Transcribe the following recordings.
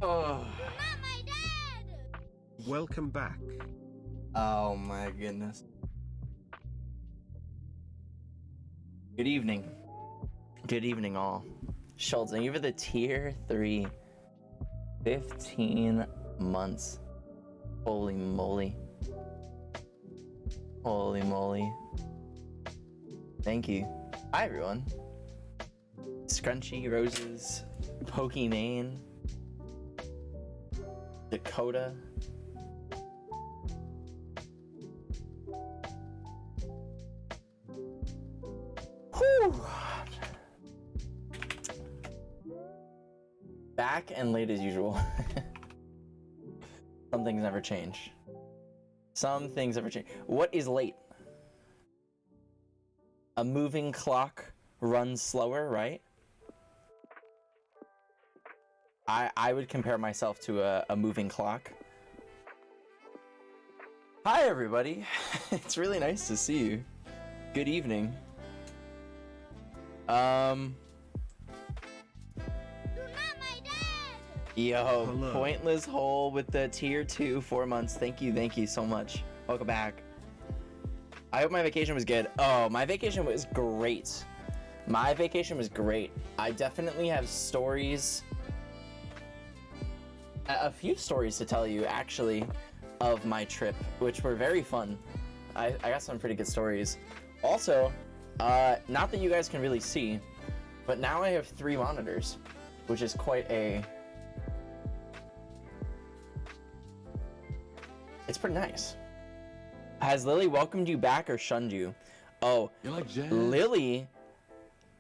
Oh. You're not my dad! Welcome back. Oh my goodness. Good evening. Good evening, all. Schultz, thank you for the tier 3. 15 months. Holy moly. Holy moly. Thank you. Hi, everyone. Scrunchy, Roses, Pokimane, Dakota. Whew. Back and late as usual. Some things never change. Some things never change. What is late? A moving clock runs slower, right? I would compare myself to a moving clock. Hi, everybody. It's really nice to see you. Good evening. You're not my dad! Yo, Hello. Pointless Hole with the tier 2, 4 months. Thank you so much. Welcome back. I hope my vacation was good. Oh, my vacation was great. My vacation was great. I definitely have stories, a few stories to tell you, actually, of my trip, which were very fun. I got some pretty good stories. Also, not that you guys can really see, but now I have 3 monitors, which is quite a... It's pretty nice. Has Lily welcomed you back or shunned you? Oh, You like jazz? Lily,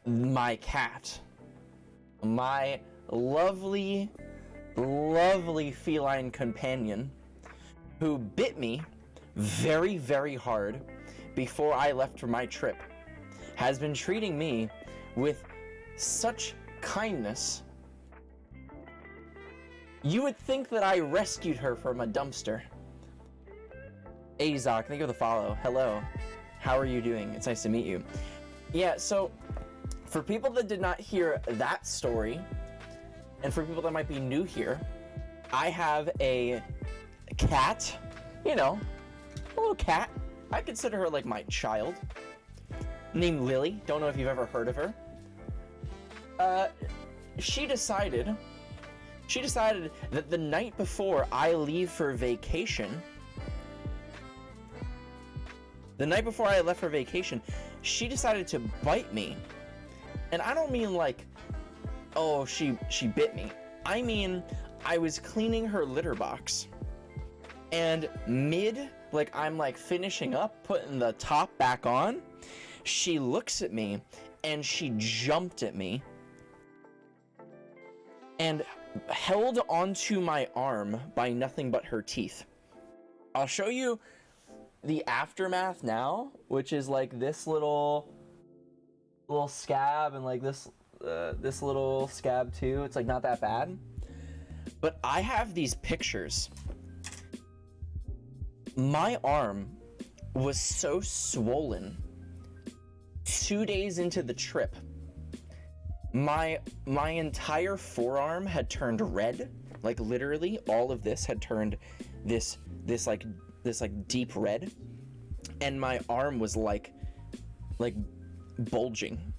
my cat, my lovely, lovely feline companion, who bit me very, very hard before I left for my trip, has been treating me with such kindness. You would think that I rescued her from a dumpster. Azok, thank you for the follow. Hello. How are you doing? It's nice to meet you. Yeah, so for people that did not hear that story, and for people that might be new here, I have a cat, you know, a little cat. I consider her like my child, named Lily. Don't know if you've ever heard of her. She decided that the night before I leave for vacation, she decided to bite me. And I don't mean like, oh, she bit me. I mean, I was cleaning her litter box, and I'm like finishing up, putting the top back on, she looks at me, and she jumped at me, and held onto my arm by nothing but her teeth. I'll show you the aftermath now, which is like this little scab, and like this little scab too. It's like not that bad, but I have these pictures. My arm was so swollen 2 days into the trip. My entire forearm had turned red, like literally all of this had turned this deep red, and my arm was like bulging.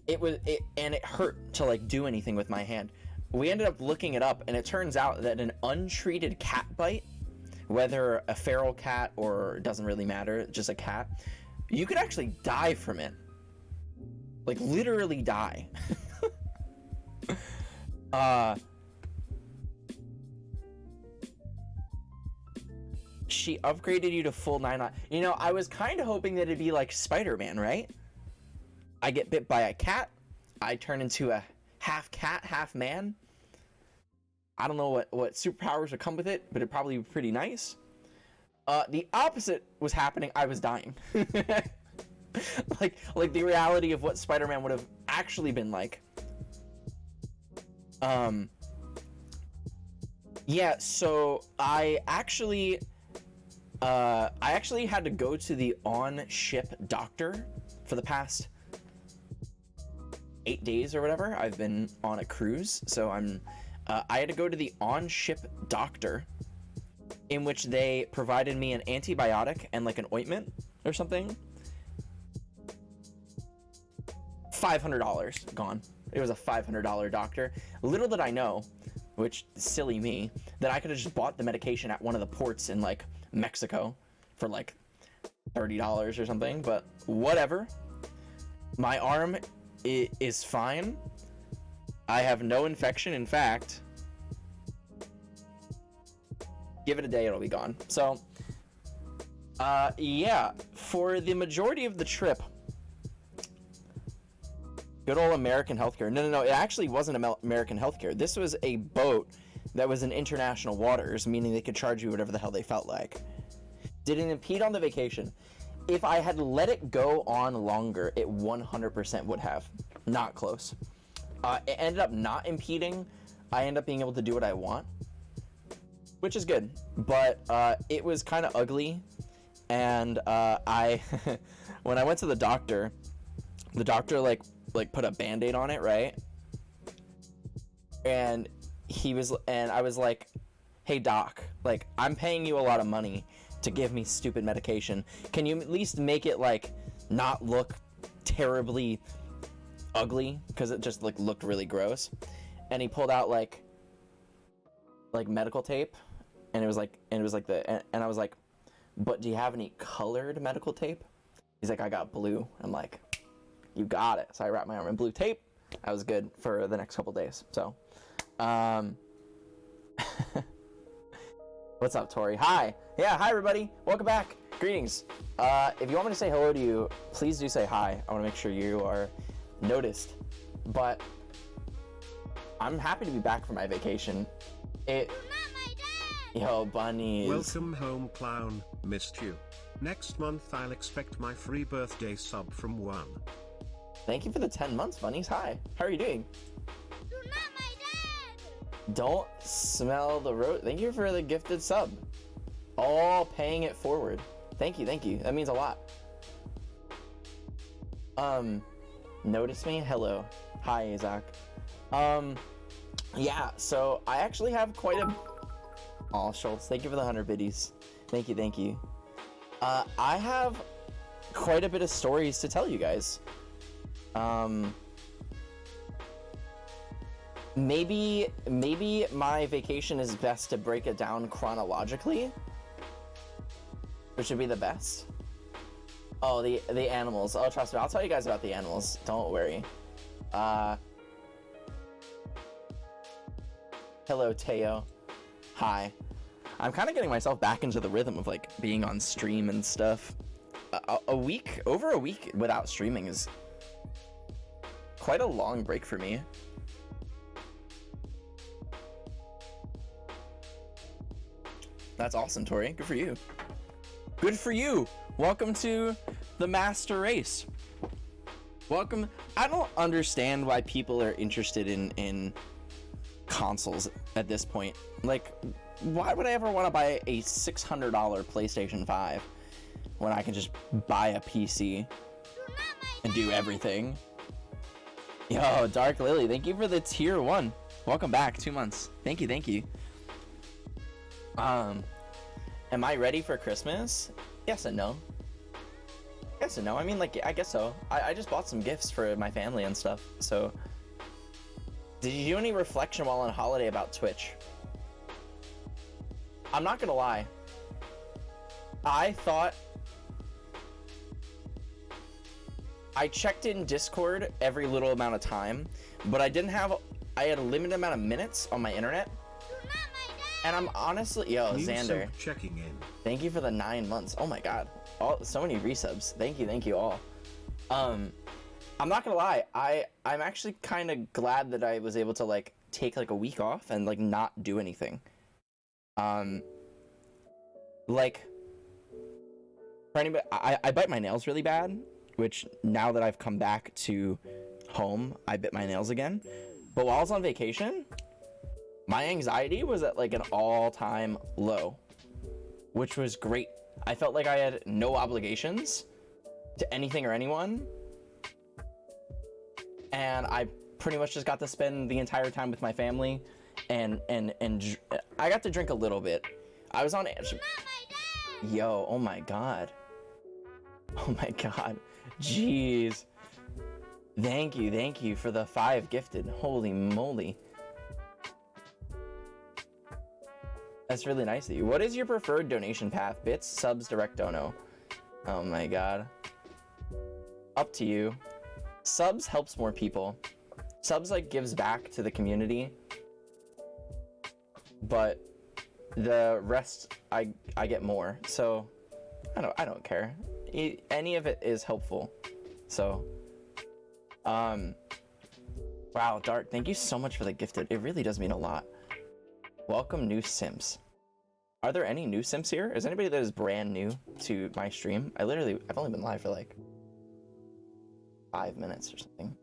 And it hurt to like do anything with my hand. We ended up looking it up, and it turns out that an untreated cat bite, whether a feral cat or it doesn't really matter, just a cat, you could actually die from it. Like literally die. She upgraded you to full 9. You know, I was kind of hoping that it'd be like Spider-Man, right? I get bit by a cat, I turn into a half cat, half man. I don't know what superpowers would come with it, but it'd probably be pretty nice. The opposite was happening. I was dying. like the reality of what Spider-Man would have actually been like. Yeah, so I actually had to go to the on-ship doctor for the past 8 days or whatever, I've been on a cruise. So I had to go to the on-ship doctor, in which they provided me an antibiotic and like an ointment or something. $500 gone. It was a $500 doctor. Little did I know, which silly me, that I could have just bought the medication at one of the ports in like Mexico for like $30 or something, but whatever. My arm is fine. I have no infection. In fact, give it a day, it'll be gone. So, yeah, for the majority of the trip, good old American healthcare. No, it actually wasn't American healthcare. This was a boat that was in international waters, meaning they could charge you whatever the hell they felt like. Did it impede on the vacation? If I had let it go on longer, it 100% would have. Not close. It ended up not impeding. I ended up being able to do what I want, which is good. But it was kind of ugly. And I, when I went to the doctor like put a Band-Aid on it, right? And I was like, hey doc, like I'm paying you a lot of money to give me stupid medication. Can you at least make it like not look terribly ugly? Because it just like looked really gross. And he pulled out like medical tape, and it was like and I was like, but do you have any colored medical tape? He's like, I got blue. I'm like, you got it. So I wrapped my arm in blue tape. I was good for the next couple days. So what's up, Tori? Hi. Yeah, hi everybody. Welcome back. Greetings. If you want me to say hello to you, please do say hi. I want to make sure you are noticed. But I'm happy to be back from my vacation. You're not my dad! Yo, bunnies. Welcome home, clown. Missed you. Next month I'll expect my free birthday sub from One. Thank you for the 10 months, bunnies. Hi. How are you doing? You're not my dad! Don't smell the road. Thank you for the gifted sub. All paying it forward. Thank you. That means a lot. Notice me? Hello. Hi, Isaac. Yeah, so I actually have quite a... Aw, Schultz, thank you for the 100 biddies. Thank you. I have quite a bit of stories to tell you guys. Maybe my vacation is best to break it down chronologically, which would be the best. Oh, the animals. Oh, trust me, I'll tell you guys about the animals. Don't worry. Hello, Teo. Hi. I'm kind of getting myself back into the rhythm of like being on stream and stuff. Over a week without streaming is quite a long break for me. That's awesome, Tori. Good for you. Good for you. Welcome to the Master Race. Welcome. I don't understand why people are interested in consoles at this point. Like, why would I ever want to buy a $600 PlayStation 5 when I can just buy a PC and do everything? Yo, Dark Lily, thank you for the tier 1. Welcome back, 2 months. Thank you. Am I ready for Christmas? Yes and no. I mean, like, I guess so. I just bought some gifts for my family and stuff, so. Did you do any reflection while on holiday about Twitch? I'm not gonna lie. I thought... I checked in Discord every little amount of time, but I had a limited amount of minutes on my internet. And I'm honestly, yo, New Xander, sub checking in. thank you for the 9 months. Oh my god, so many resubs. Thank you all. I'm not gonna lie, I'm actually kind of glad that I was able to like take like a week off and like not do anything. Like for anybody, I bite my nails really bad, which now that I've come back to home, I bit my nails again. But while I was on vacation, my anxiety was at like an all-time low, which was great. I felt like I had no obligations to anything or anyone. and I pretty much just got to spend the entire time with my family, and I got to drink a little bit. I was on. Not my dad. Yo, oh my god. Oh my god. Jeez. Thank you for the 5 gifted. Holy moly. That's really nice of you. What is your preferred donation path? Bits, subs, direct dono? Oh my god. Up to you. Subs helps more people. Subs like gives back to the community. But the rest I get more. So I don't care. Any of it is helpful. So wow, Dark, thank you so much for the gifted. It really does mean a lot. Welcome new Sims. Are there any new Sims here? Is anybody that is brand new to my stream? I've only been live for like 5 minutes or something.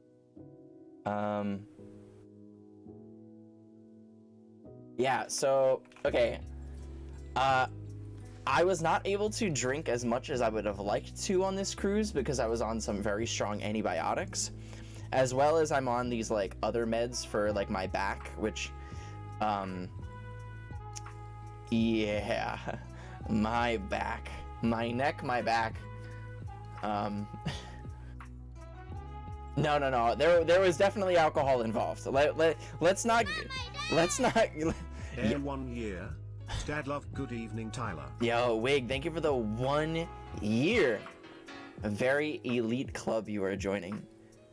Yeah, so okay. I was not able to drink as much as I would have liked to on this cruise because I was on some very strong antibiotics, as well as I'm on these like other meds for like my back, which yeah, my back, my neck, my back. No. There was definitely alcohol involved. Let's not. Air 1 year. Dad love. Good evening, Tyler. Yo, Wig, thank you for the 1 year. A very elite club you are joining.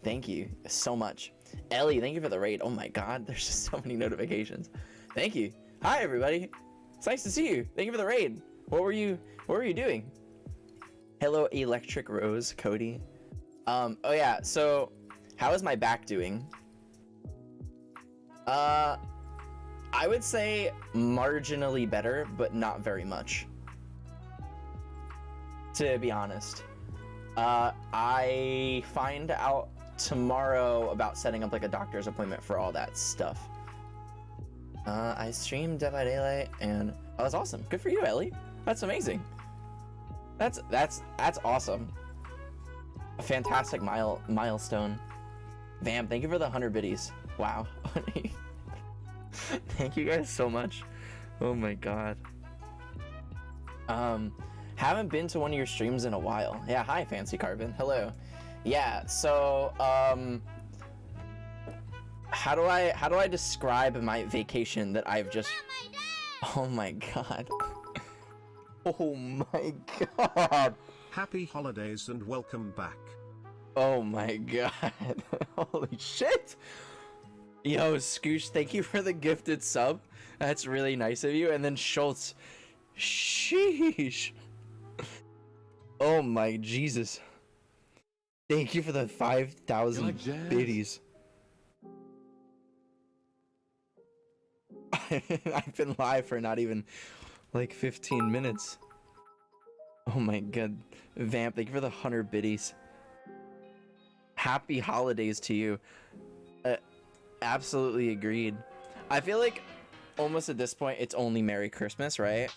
Thank you so much. Ellie, thank you for the raid. Oh my god, there's just so many notifications. Thank you. Hi everybody. It's nice to see you. Thank you for the raid. What were you doing? Hello, Electric Rose, Cody. Oh yeah, so how is my back doing? I would say marginally better, but not very much. To be honest. I find out tomorrow about setting up like a doctor's appointment for all that stuff. I streamed Dead by Daylight and oh, that's awesome. Good for you, Ellie. That's amazing. That's awesome. A fantastic milestone. Vamp, thank you for the 100 biddies. Wow. Thank you guys so much. Oh my god. Haven't been to one of your streams in a while. Yeah, hi Fancy Carbon. Hello. Yeah, so how do I describe my vacation that I've just Oh my god. Oh my god. Happy holidays and welcome back. Oh my god. Holy shit. Yo, Scooch, thank you for the gifted sub. That's really nice of you. And then Schultz. Sheesh. Oh my Jesus. Thank you for the 5,000 biddies. I've been live for not even like 15 minutes. Oh my god. Vamp, thank you for the 100 biddies. Happy holidays to you. Absolutely agreed. I feel like almost at this point it's only Merry Christmas, right?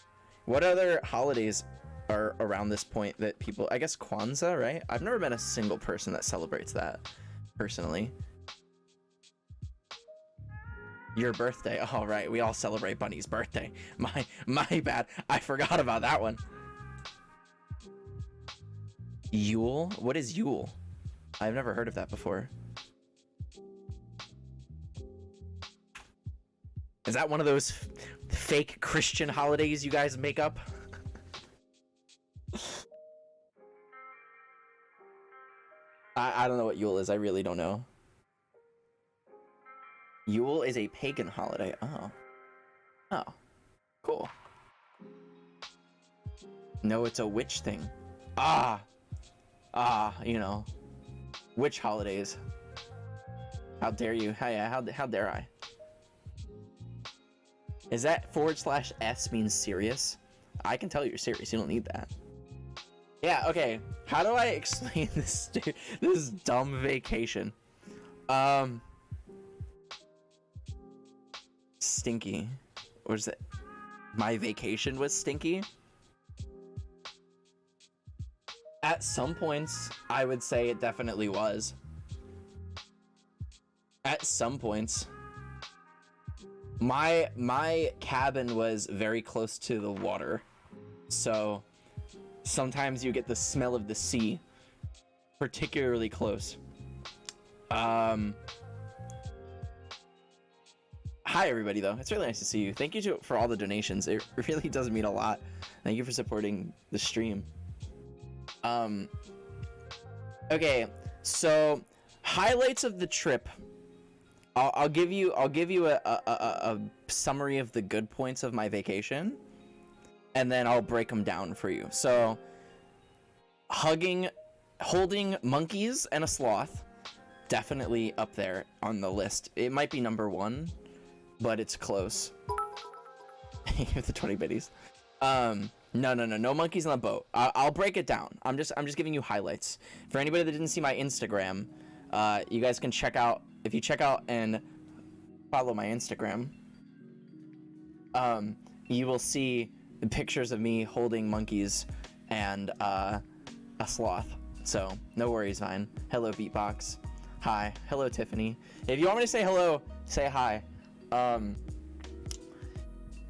What other holidays are around this point that people, I guess Kwanzaa, right? I've never met a single person that celebrates that personally. Your birthday. Oh, right. We all celebrate Bunny's birthday. My bad. I forgot about that one. Yule? What is Yule? I've never heard of that before. Is that one of those fake Christian holidays you guys make up? I don't know what Yule is. I really don't know. Yule is a pagan holiday. Oh. Oh. Cool. No, it's a witch thing. You know. Witch holidays. How dare you? How dare I? Is that /S means serious? I can tell you're serious. You don't need that. Yeah, okay. How do I explain this dumb vacation? Stinky. Or is it my vacation was stinky? At some points, I would say it definitely was. At some points. My cabin was very close to the water, so sometimes you get the smell of the sea particularly close. Hi everybody, though. It's really nice to see you. Thank you for all the donations. It really does mean a lot. Thank you for supporting the stream. Okay, so highlights of the trip. I'll give you a summary of the good points of my vacation, and then I'll break them down for you. So, holding monkeys and a sloth, definitely up there on the list. It might be number 1, but it's close. The 20 biddies. No monkeys on the boat. I'll break it down. I'm just giving you highlights. For anybody that didn't see my Instagram, you guys can check out. If you check out and follow my Instagram, you will see the pictures of me holding monkeys and a sloth. So no worries, Vine. Hello, Beatbox. Hi. Hello, Tiffany. If you want me to say hello, say hi.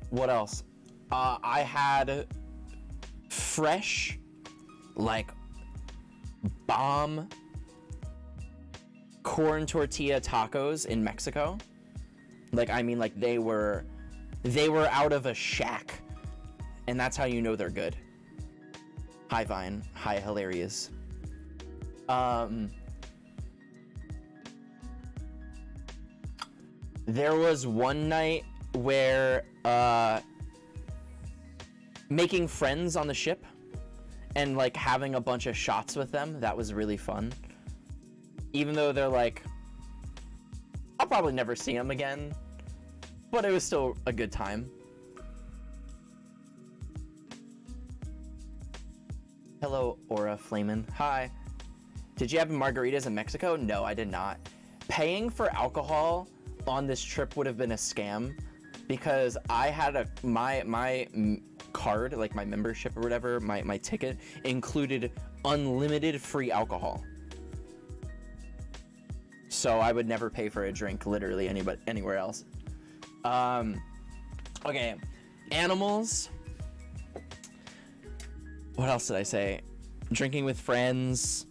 What else? I had fresh, like, bomb corn tortilla tacos in Mexico. Like, I mean, like, they were out of a shack, and that's how you know they're good. Hi, Vine. Hi, Hilarious. There was one night where making friends on the ship and like having a bunch of shots with them, that was really fun. Even though they're like, I'll probably never see them again, but it was still a good time. Hello, Aura Flamin'. Hi. Did you have margaritas in Mexico? No, I did not. Paying for alcohol on this trip would have been a scam, because I had my card, like my membership or whatever, my ticket included unlimited free alcohol. So I would never pay for a drink literally anywhere else. Okay, animals. What else did I say? Drinking with friends,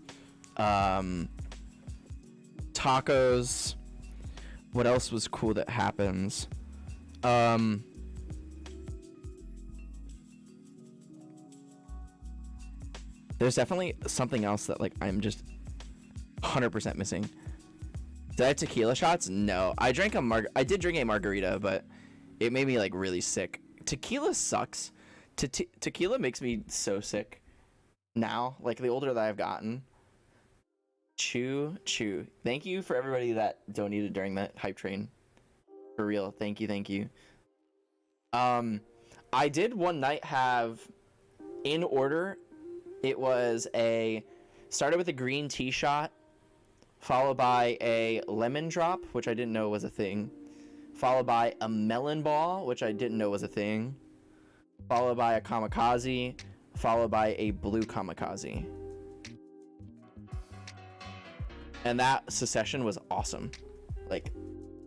tacos. What else was cool that happens? There's definitely something else that like I'm just 100% missing. Did I have tequila shots? No. I did drink a margarita, but it made me like really sick. Tequila sucks. Tequila makes me so sick now, like the older that I've gotten. Chew. Thank you for everybody that donated during that hype train. For real. Thank you. I did one night have, in order, it was started with a green tea shot, followed by a lemon drop, which I didn't know was a thing, followed by a melon ball, which I didn't know was a thing, followed by a kamikaze, followed by a blue kamikaze. And that succession was awesome. Like,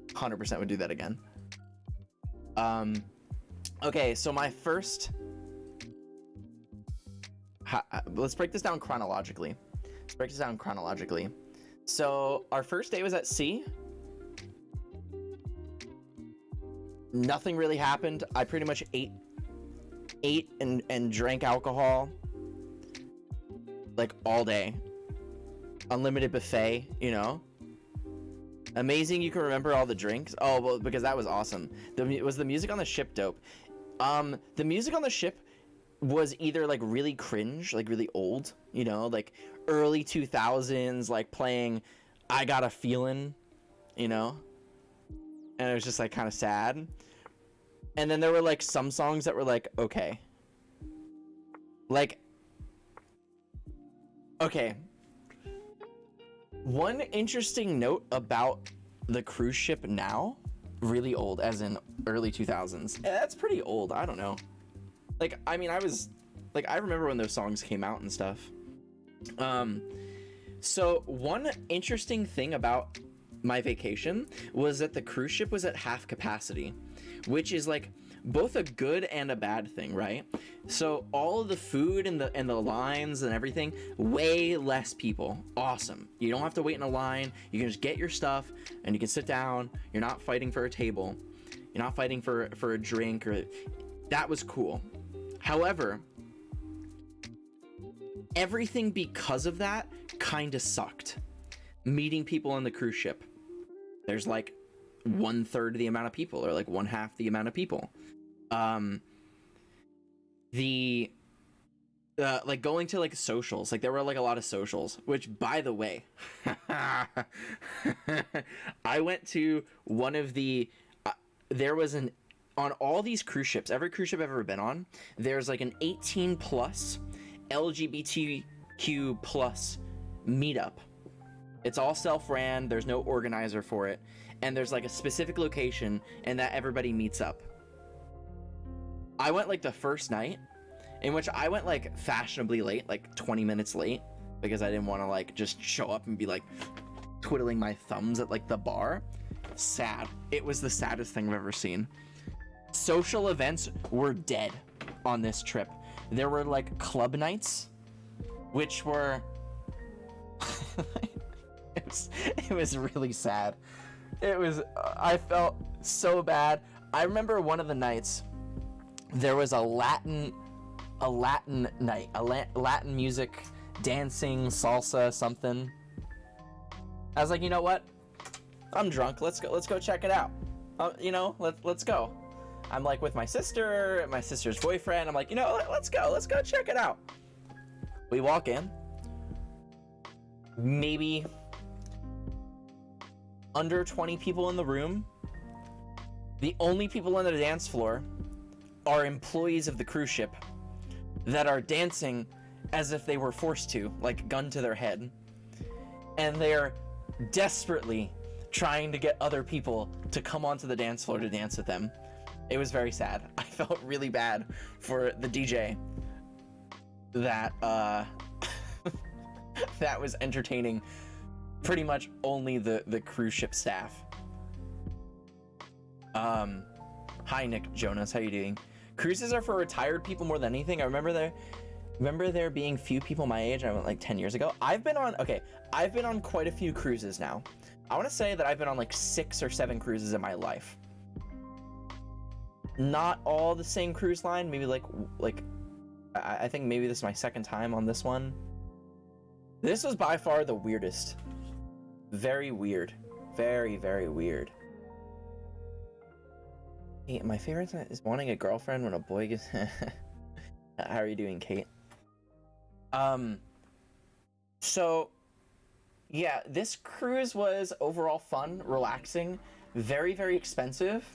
100% would do that again. Okay, so my first... let's break this down chronologically. So, our first day was at sea. Nothing really happened. I pretty much ate and drank alcohol like all day. Unlimited buffet, you know. Amazing you can remember all the drinks. Oh, well, because that was awesome. Was the music on the ship dope? The music on the ship was either like really cringe, like really old, you know, like early 2000s, like playing I Got a Feeling, you know, and it was just like kind of sad. And then there were like some songs that were like, okay, one interesting note about the cruise ship now, really old, as in early 2000s. That's pretty old. I don't know. Like, I mean, I remember when those songs came out and stuff. So one interesting thing about my vacation was that the cruise ship was at half capacity, which is like both a good and a bad thing, right? So all of the food and the lines and everything, way less people. Awesome. You don't have to wait in a line. You can just get your stuff and you can sit down. You're not fighting for a table. You're not fighting for a drink, or that was cool. However, everything because of that kind of sucked. Meeting people on the cruise ship, there's like 1/3 the amount of people, or like 1/2 the amount of people. Like going to like socials, like there were like a lot of socials, which, by the way, I went to one of the there was an on all these cruise ships, every cruise ship I've ever been on, there's like an 18 plus LGBTQ plus meetup. It's all self-ran, there's no organizer for it, and there's like a specific location and that everybody meets up. I went like the first night, in which I went like fashionably late, like 20 minutes late, because I didn't want to like just show up and be like twiddling my thumbs at like the bar. Sad. It was the saddest thing I've ever seen. Social events were dead on this trip. There were like club nights, which were it was really sad. I felt so bad. I remember one of the nights there was a Latin night, Latin music, dancing, salsa, something. I was like, you know what? I'm drunk. Let's go check it out. Let's go. I'm like with my sister's boyfriend. I'm like, let's go check it out. We walk in. Maybe under 20 people in the room. The only people on the dance floor are employees of the cruise ship that are dancing as if they were forced to, like gun to their head. And they're desperately trying to get other people to come onto the dance floor to dance with them. It was very sad. I felt really bad for the DJ that that was entertaining pretty much only the cruise ship staff. Hi Nick Jonas, how you doing? Cruises are for retired people more than anything. I remember there being few people my age. I went like 10 years ago. I've been on quite a few cruises now. I want to say that I've been on like 6 or 7 cruises in my life. Not all the same cruise line. Maybe like I think maybe this is my second time on this one. This was by far the weirdest. Very weird. Very, very weird. Hey, my favorite is wanting a girlfriend when a boy gets... How are you doing, Kate? So, yeah, this cruise was overall fun, relaxing, very, very expensive.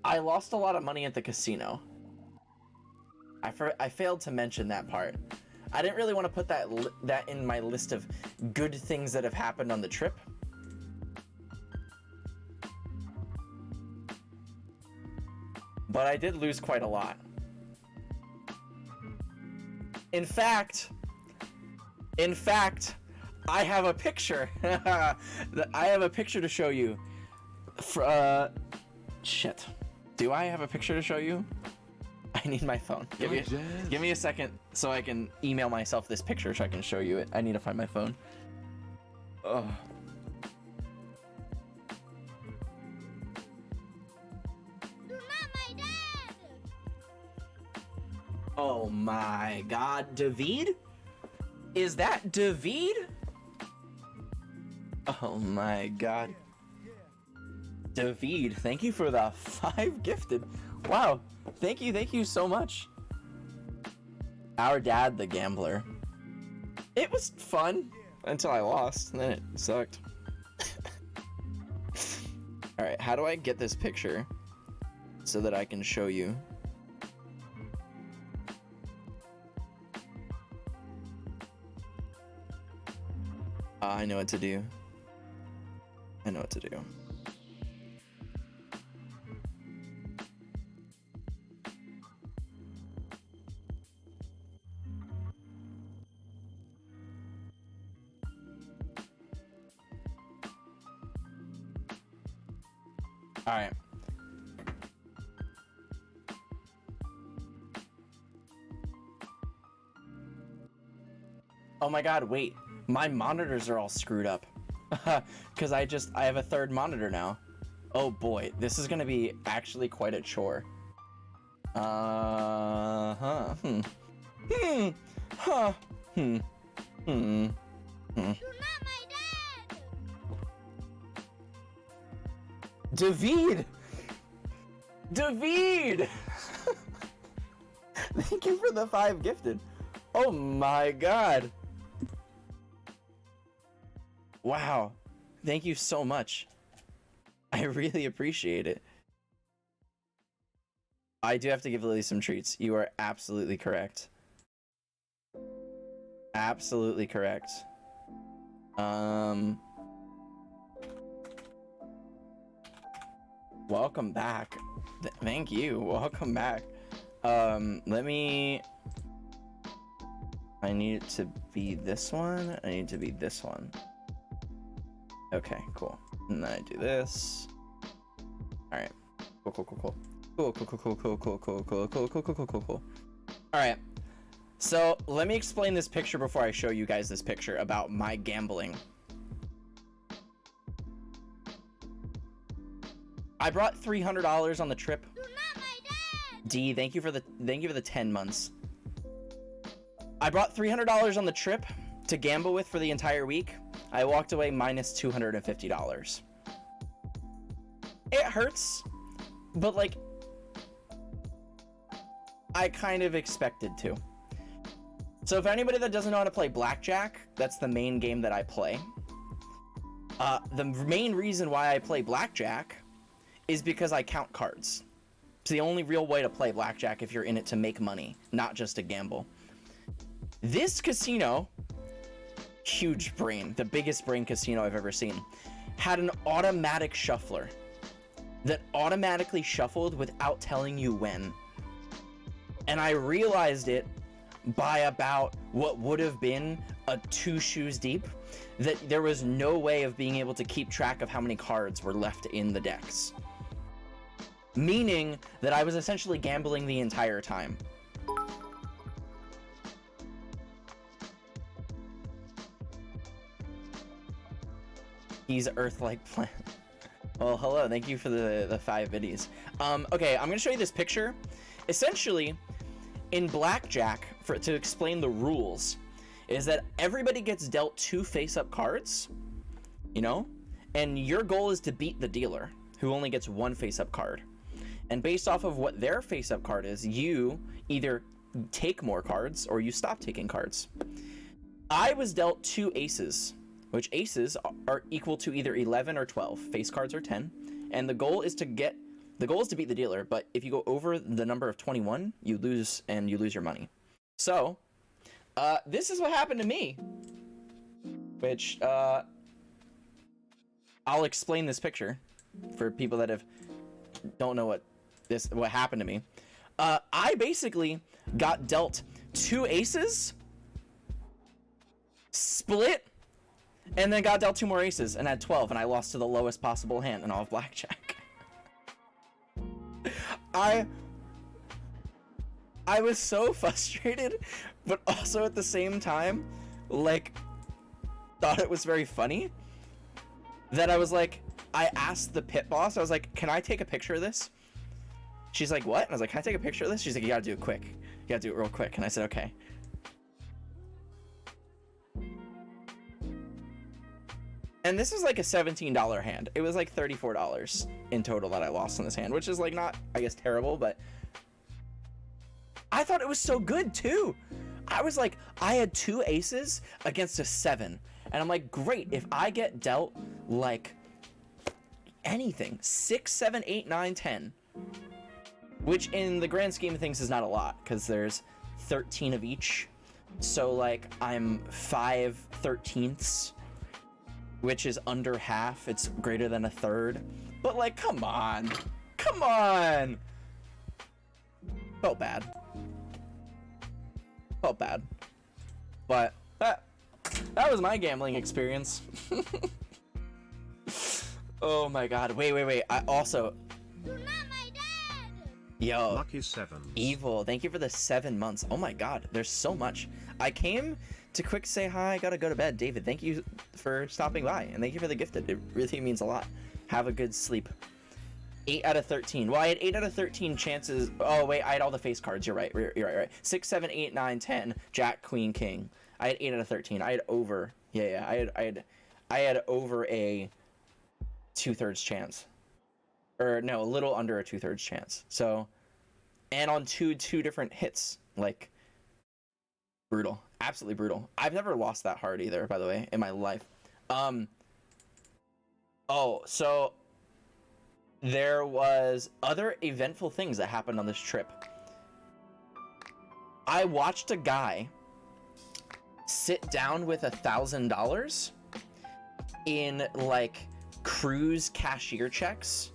I lost a lot of money at the casino. I failed to mention that part. I didn't really want to put that in my list of good things that have happened on the trip. But I did lose quite a lot. In fact, I have a picture. I have a picture to show you. Shit. Do I have a picture to show you? I need my phone. Give me a second so I can email myself this picture so I can show you it. I need to find my phone. Oh. Oh my god, David? Is that David? Oh my god. David, thank you for the 5 gifted. Wow, thank you so much. Our dad, the gambler. It was fun until I lost, and then it sucked. Alright, how do I get this picture so that I can show you? I know what to do. All right. Oh my god, wait. My monitors are all screwed up. Because I have a third monitor now. Oh boy, this is gonna be actually quite a chore. Huh. Huh. You're not my dad! David! David! Thank you for the 5 gifted. Oh my god. Wow. Thank you so much. I really appreciate it. I do have to give Lily some treats. You are absolutely correct. Absolutely correct. Welcome back. Thank you. Welcome back. Let me... I need it to be this one. I need it to be this one. Okay, cool. And then I do this. Alright. Cool, cool, cool, cool. Cool, cool, cool, cool, cool, cool, cool, cool, cool, cool, cool, cool, cool. Alright. So, let me explain this picture before I show you guys this picture about my gambling. I brought $300 on the trip. You're not my dad! D, thank you for the 10 months. I brought $300 on the trip to gamble with for the entire week. I walked away minus $250. It hurts, but like, I kind of expected to. So if anybody that doesn't know how to play blackjack, that's the main game that I play. The main reason why I play blackjack is because I count cards. It's the only real way to play blackjack if you're in it to make money, not just to gamble. This casino, huge brain, the biggest brain casino I've ever seen, had an automatic shuffler that automatically shuffled without telling you when. And I realized it by about what would have been a 2 shoes deep, that there was no way of being able to keep track of how many cards were left in the decks. Meaning that I was essentially gambling the entire time. He's Earth-like plant. Well, hello, thank you for the 5 biddies. Okay, I'm gonna show you this picture. Essentially, in blackjack, to explain the rules, is that everybody gets dealt 2 face-up cards, you know? And your goal is to beat the dealer, who only gets 1 face-up card. And based off of what their face-up card is, you either take more cards or you stop taking cards. I was dealt 2 aces, which aces are equal to either 11 or 12. Face cards are 10. And the goal is to beat the dealer, but if you go over the number of 21, you lose, and you lose your money. So, this is what happened to me. Which, I'll explain this picture for people that don't know what happened to me. I basically got dealt 2 aces, split, and then got dealt 2 more aces and had 12, and I lost to the lowest possible hand in all of blackjack. I was so frustrated, but also at the same time, like, thought it was very funny that I was like, I asked the pit boss, I was like, can I take a picture of this? She's like, what? And I was like, can I take a picture of this? She's like, you gotta do it quick. You gotta do it real quick. And I said, okay. And this was like a $17 hand. It was like $34 in total that I lost on this hand, which is like not, I guess, terrible, but I thought it was so good too. I was like, I had 2 aces against a 7. And I'm like, great, if I get dealt like anything, 6, 7, 8, 9, 10, which in the grand scheme of things is not a lot because there's 13 of each. So like I'm 5/13, which is under half. It's greater than a third. But like, come on. Come on. Felt bad. Felt bad. But that was my gambling experience. Oh my god. Wait. I also. You're not my dad. Yo. Lucky 7. Evil. Thank you for the 7 months. Oh my god. There's so much. I came to quick say hi. I gotta go to bed. David, thank you for stopping by. And thank you for the gifted. It really means a lot. Have a good sleep. 8 out of 13. Well, I had 8 out of 13 chances. Oh, wait. I had all the face cards. You're right. You're right. 6, 7, 8, 9, 10. Jack, Queen, King. I had 8 out of 13. I had over. Yeah. I had over a 2/3 chance. Or no, a little under a 2/3 chance. So, and on two different hits. Like, brutal. Absolutely brutal. I've never lost that hard either, by the way, in my life. Oh, so there was other eventful things that happened on this trip. I watched a guy sit down with $1,000 in like cruise cashier checks,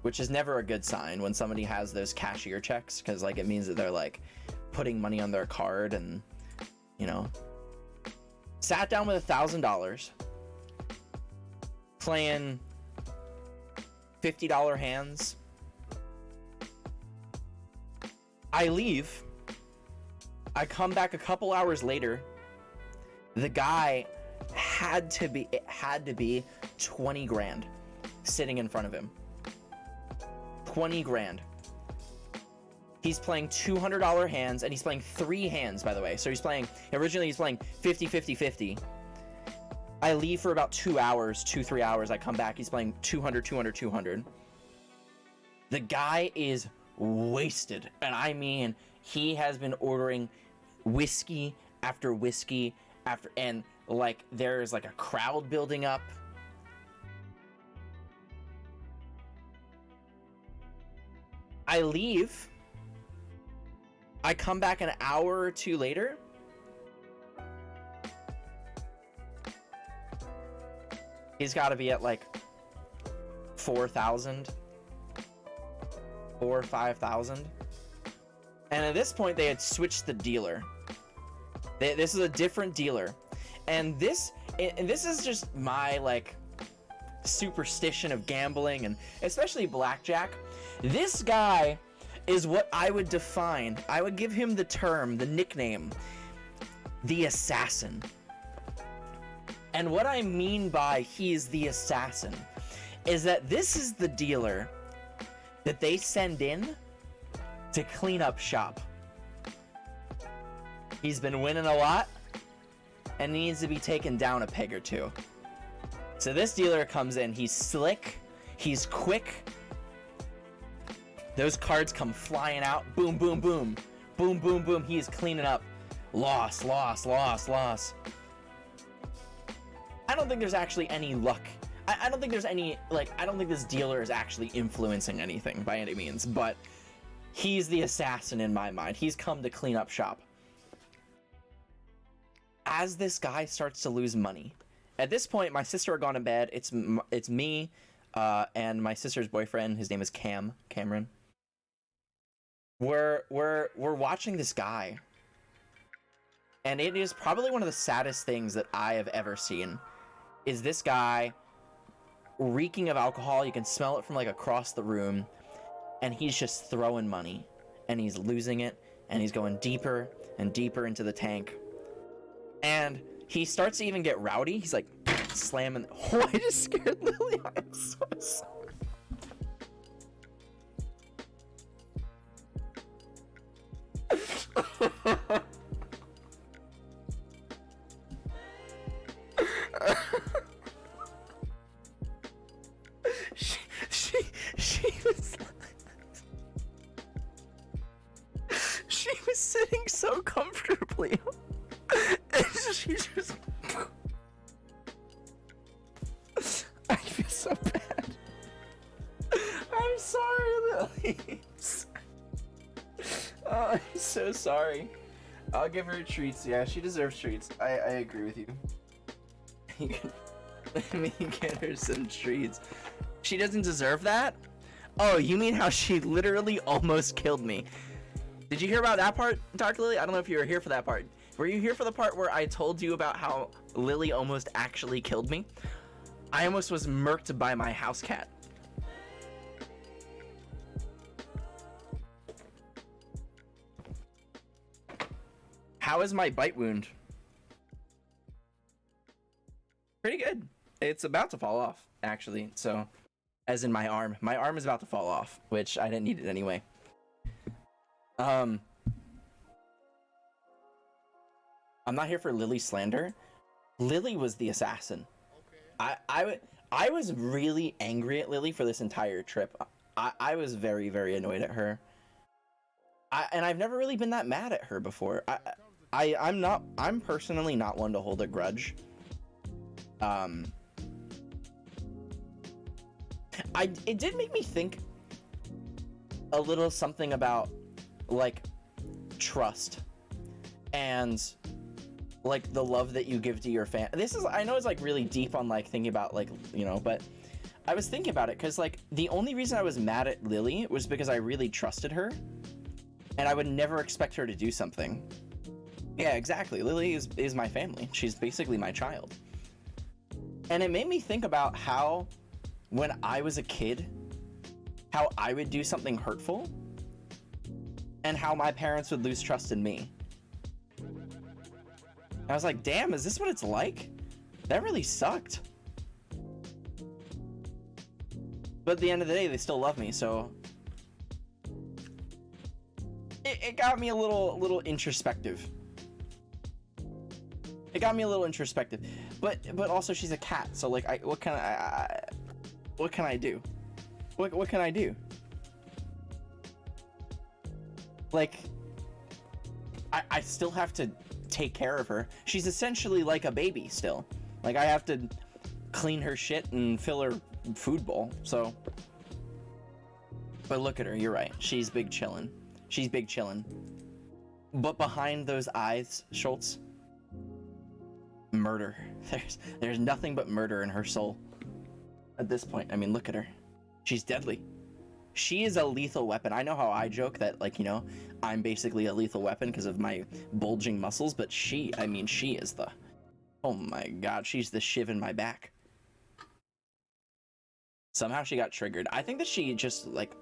which is never a good sign when somebody has those cashier checks, because like it means that they're like putting money on their card, and you know, sat down with $1,000 playing $50 hands. I leave. I come back a couple hours later. The guy had to be 20 grand sitting in front of him. 20 grand. He's playing $200 hands, and he's playing 3 hands, by the way. So originally he's playing 50, 50, 50. I leave for about 2 hours, 3 hours. I come back, he's playing 200, 200, 200. The guy is wasted. And I mean, he has been ordering whiskey after whiskey after, and like there's like a crowd building up. I leave. I come back an hour or 2 later. He's got to be at like 4,000 or 5,000. And at this point, they had switched the dealer. This is a different dealer. And this is just my like superstition of gambling, and especially blackjack. This guy is what I would define. I would give him the term, the nickname, the assassin. And what I mean by he is the assassin is that this is the dealer that they send in to clean up shop. He's been winning a lot and needs to be taken down a peg or two. So this dealer comes in, he's slick, he's quick. Those cards come flying out, boom, boom, boom, boom, boom, boom. He is cleaning up. Loss, loss, loss, loss. I don't think there's actually any luck. I don't think there's any, like, I don't think this dealer is actually influencing anything by any means, but he's the assassin in my mind. He's come to clean up shop. As this guy starts to lose money, at this point, my sister had gone to bed. It's me and my sister's boyfriend. His name is Cameron. We're watching this guy, and it is probably one of the saddest things that I have ever seen. Is this guy reeking of alcohol? You can smell it from like across the room, and he's just throwing money, and he's losing it, and he's going deeper and deeper into the tank, and he starts to even get rowdy. He's like slamming. Oh, I just scared Lily. I'm so sorry. She was sitting so comfortably. And she just. I feel so bad. I'm sorry, Lily. Oh, I'm so sorry. I'll give her treats. Yeah, she deserves treats. I agree with you. Let me get her some treats. She doesn't deserve that? Oh, you mean how she literally almost killed me? Did you hear about that part, Dark Lily? I don't know if you were here for that part. Were you here for the part where I told you about how Lily almost actually killed me? I almost was murked by my house cat. How is my bite wound? Pretty good. It's about to fall off, actually. So, as in my arm. My arm is about to fall off, which I didn't need it anyway. I'm not here for Lily slander. Lily was the assassin. I was really angry at Lily for this entire trip. I was very, very annoyed at her. And I've never really been that mad at her before. I'm personally not one to hold a grudge. It did make me think a little something about, like, trust and, like, the love that you give to your fan. I know it's, like, really deep on, like, thinking about, like, you know, but I was thinking about it because, like, the only reason I was mad at Lily was because I really trusted her and I would never expect her to do something. Yeah, exactly. Lily is my family. She's basically my child. And it made me think about how, when I was a kid, how I would do something hurtful and how my parents would lose trust in me. I was like, damn, is this what it's like? That really sucked. But at the end of the day, they still love me, so it got me a little introspective. It got me a little introspective, but also she's a cat, so like, what can I do? What can I do? Like, I still have to take care of her. She's essentially like a baby still. Like, I have to clean her shit and fill her food bowl. So, but look at her. You're right. She's big chillin'. She's big chillin'. But behind those eyes, Schultz, murder. There's nothing but murder in her soul at this point. I mean, look at her. She's deadly. She is a lethal weapon. I know how I joke that, like, you know, I'm basically a lethal weapon because of my bulging muscles, but she is the, oh my god, she's the shiv in my back. Somehow she got triggered. I think that she just, like,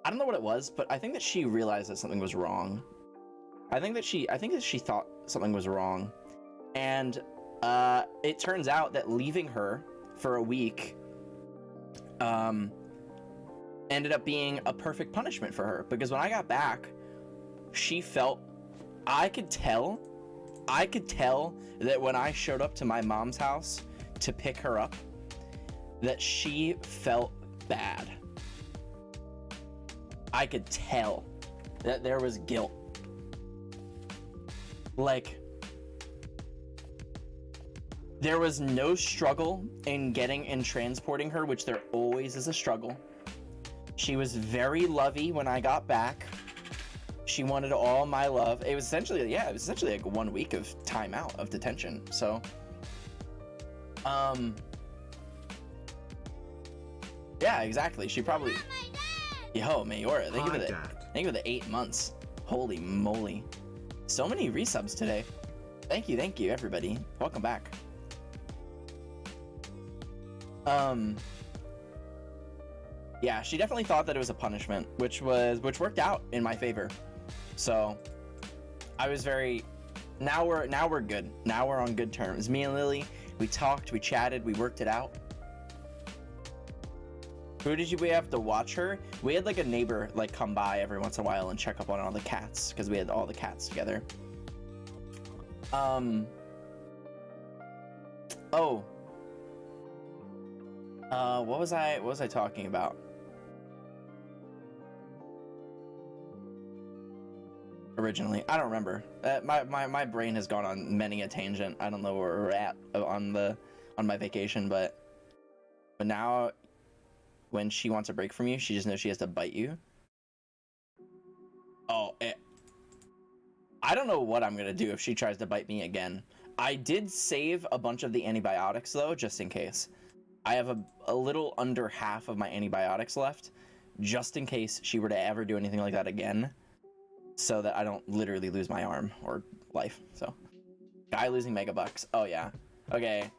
I don't know what it was, but I think that she realized that something was wrong. I think that she thought something was wrong. And it turns out that leaving her for a week ended up being a perfect punishment for her, because when I got back, she felt, I could tell that when I showed up to my mom's house to pick her up, that she felt bad. I could tell that there was guilt. Like, there was no struggle in getting and transporting her, which there always is a struggle. She was very lovey when I got back. She wanted all my love. It was essentially, yeah, it was essentially like 1 week of time out of detention. So, yeah, exactly. She probably, yo, Mayora, thank you for the 8 months. Holy moly. So many resubs today. Thank you, everybody. Welcome back. Yeah, she definitely thought that it was a punishment, which worked out in my favor. So, I was very, now we're good. Now we're on good terms. Me and Lily, we talked, we chatted, we worked it out. Who did we have to watch her? We had like a neighbor like come by every once in a while and check up on all the cats, because we had all the cats together. What was I talking about? Originally, I don't remember. My brain has gone on many a tangent. I don't know where we're at on my vacation, but now when she wants a break from you, she just knows she has to bite you. I don't know what I'm gonna do if she tries to bite me again. I did save a bunch of the antibiotics though, just in case. I have a little under half of my antibiotics left, just in case she were to ever do anything like that again, so that I don't literally lose my arm or life. So, guy losing megabucks. Oh yeah. Okay.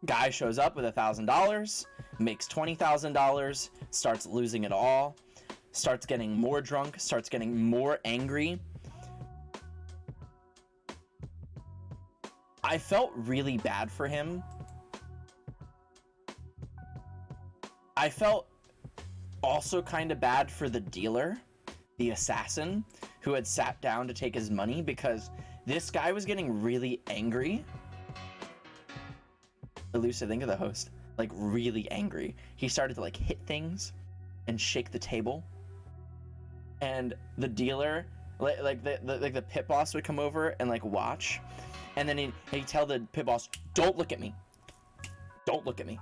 Guy shows up with $1,000, makes $20,000, starts losing it all, starts getting more drunk, starts getting more angry. I felt really bad for him. I felt also kind of bad for the dealer, the assassin, who had sat down to take his money, because this guy was getting really angry. Elusive, think of the host. Like, really angry. He started to, like, hit things and shake the table. And the dealer, like the pit boss would come over and, like, watch. And then he'd tell the pit boss, "Don't look at me. Don't look at me."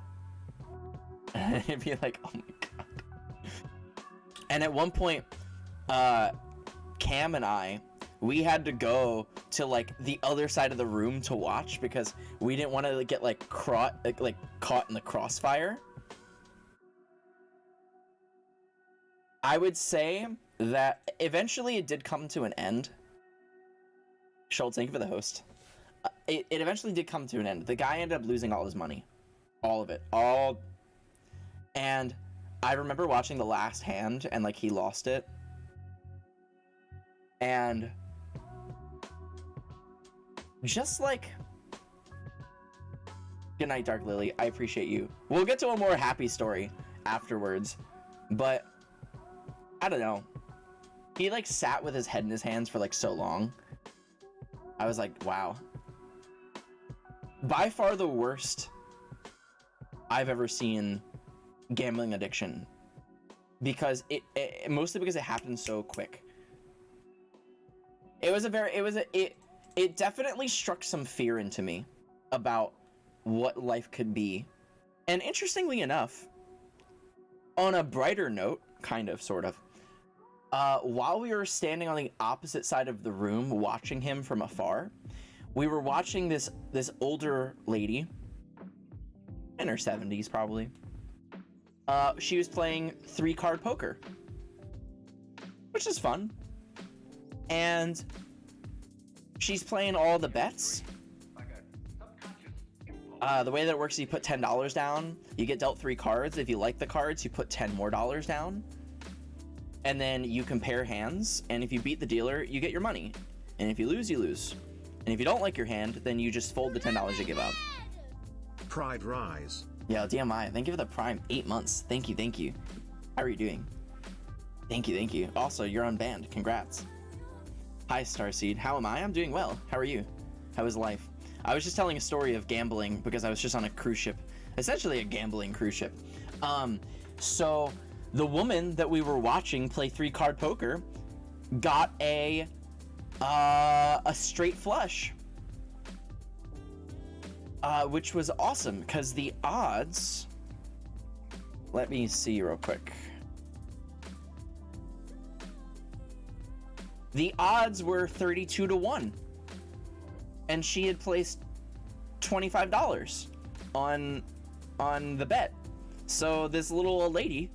And he'd be like, "Oh my god." And at one point, Cam and I, we had to go to like the other side of the room to watch because we didn't want to get like caught in the crossfire. I would say that eventually it did come to an end. Schultz, thank you for the host. It eventually did come to an end. The guy ended up losing all his money. All of it. And I remember watching the last hand and like he lost it. And just like, good night, Dark Lily. I appreciate you. We'll get to a more happy story afterwards, but I don't know. He like sat with his head in his hands for like so long. I was like, wow. By far the worst I've ever seen gambling addiction, because it mostly because it happened so quick. It definitely struck some fear into me about what life could be. And interestingly enough, on a brighter note, kind of, sort of, while we were standing on the opposite side of the room watching him from afar, we were watching this older lady, in her 70s probably. She was playing 3-card poker, which is fun. And she's playing all the bets. The way that it works is you put $10 down, you get dealt 3 cards. If you like the cards, you put $10 more down. And then you compare hands, and if you beat the dealer, you get your money. And if you lose, you lose. And if you don't like your hand, then you just fold the $10 you give up. Pride Rise. Yo, DMI, thank you for the Prime 8 months. Thank you. How are you doing? Thank you. Also, you're unbanned. Congrats. Hi, Starseed. How am I? I'm doing well. How are you? How is life? I was just telling a story of gambling because I was just on a cruise ship. Essentially a gambling cruise ship. So the woman that we were watching play 3-card poker got a straight flush. Which was awesome because the odds, let me see real quick. The odds were 32-1, and she had placed $25 on the bet. So this little old lady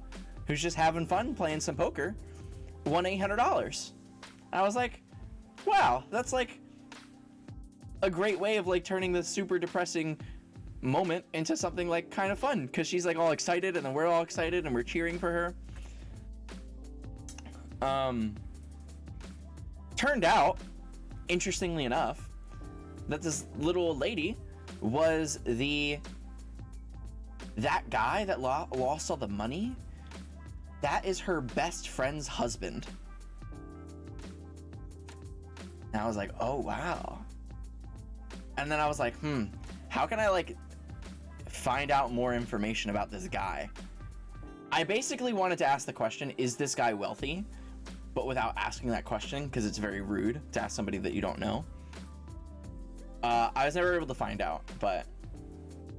who's just having fun playing some poker won $800. I was like, wow, that's like a great way of like turning this super depressing moment into something like kind of fun, because she's like all excited and then we're all excited and we're cheering for her. Turned out, interestingly enough, that this little old lady was that guy that lost all the money. That is her best friend's husband. And I was like, oh wow. And then I was like, how can I like find out more information about this guy? I basically wanted to ask the question, is this guy wealthy? But without asking that question, because it's very rude to ask somebody that you don't know. I was never able to find out, but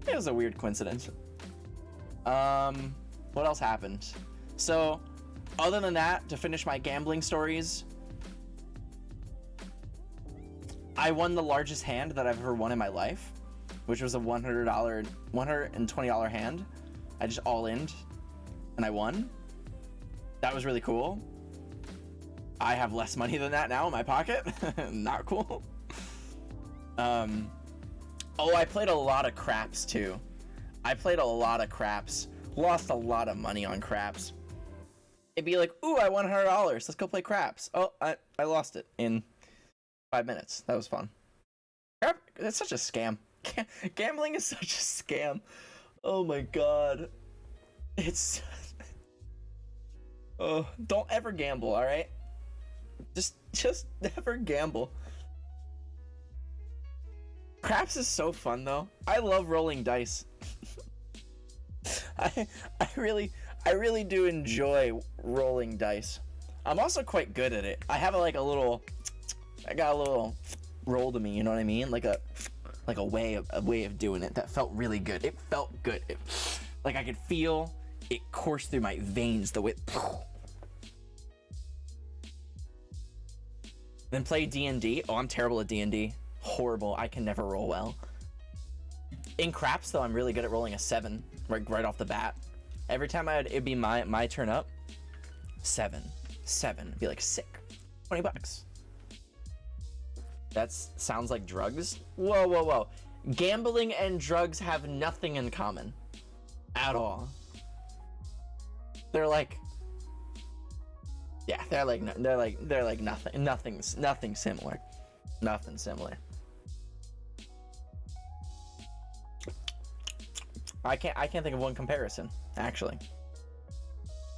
it was a weird coincidence. What else happened? So, other than that, to finish my gambling stories, I won the largest hand that I've ever won in my life, which was a $120 hand. I just all-in'd, and I won. That was really cool. I have less money than that now in my pocket. Not cool. Oh, I played a lot of craps too. I played a lot of craps, lost a lot of money on craps. It'd be like, ooh, I won $100. Let's go play craps. Oh, I lost it in 5 minutes. That was fun. Crap, that's such a scam. Gambling is such a scam. Oh my god. It's... Oh, don't ever gamble, alright? Just never gamble. Craps is so fun though. I love rolling dice. I really do enjoy rolling dice. I'm also quite good at it. I got a little roll to me, you know what I mean? Like a way of doing it that felt really good. It felt good. Like I could feel it course through my veins the way. Then play D&D. Oh, I'm terrible at D&D. Horrible. I can never roll well. In craps though, I'm really good at rolling a 7 right off the bat. Every time it'd be my turn up. 7. It'd be like sick. $20. That sounds like drugs. Whoa. Gambling and drugs have nothing in common. At all. They're like nothing similar. Nothing similar. I can't think of one comparison, actually.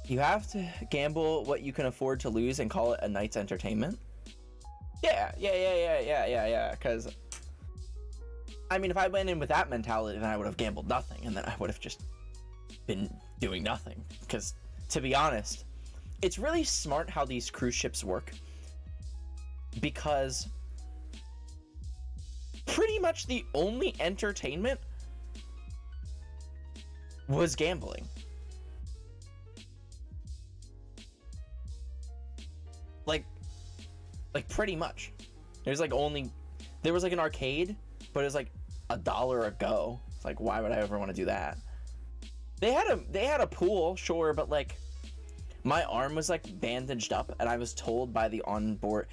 You have to gamble what you can afford to lose and call it a night's entertainment. Yeah. Because, I mean, if I went in with that mentality, then I would have gambled nothing, and then I would have just been doing nothing. Because, to be honest, it's really smart how these cruise ships work. Because pretty much the only entertainment was gambling. Like pretty much. There was like an arcade, but it was like $1 a go. It's like, why would I ever want to do that? They had a pool, sure, but like my arm was like bandaged up, and I was told by the onboard.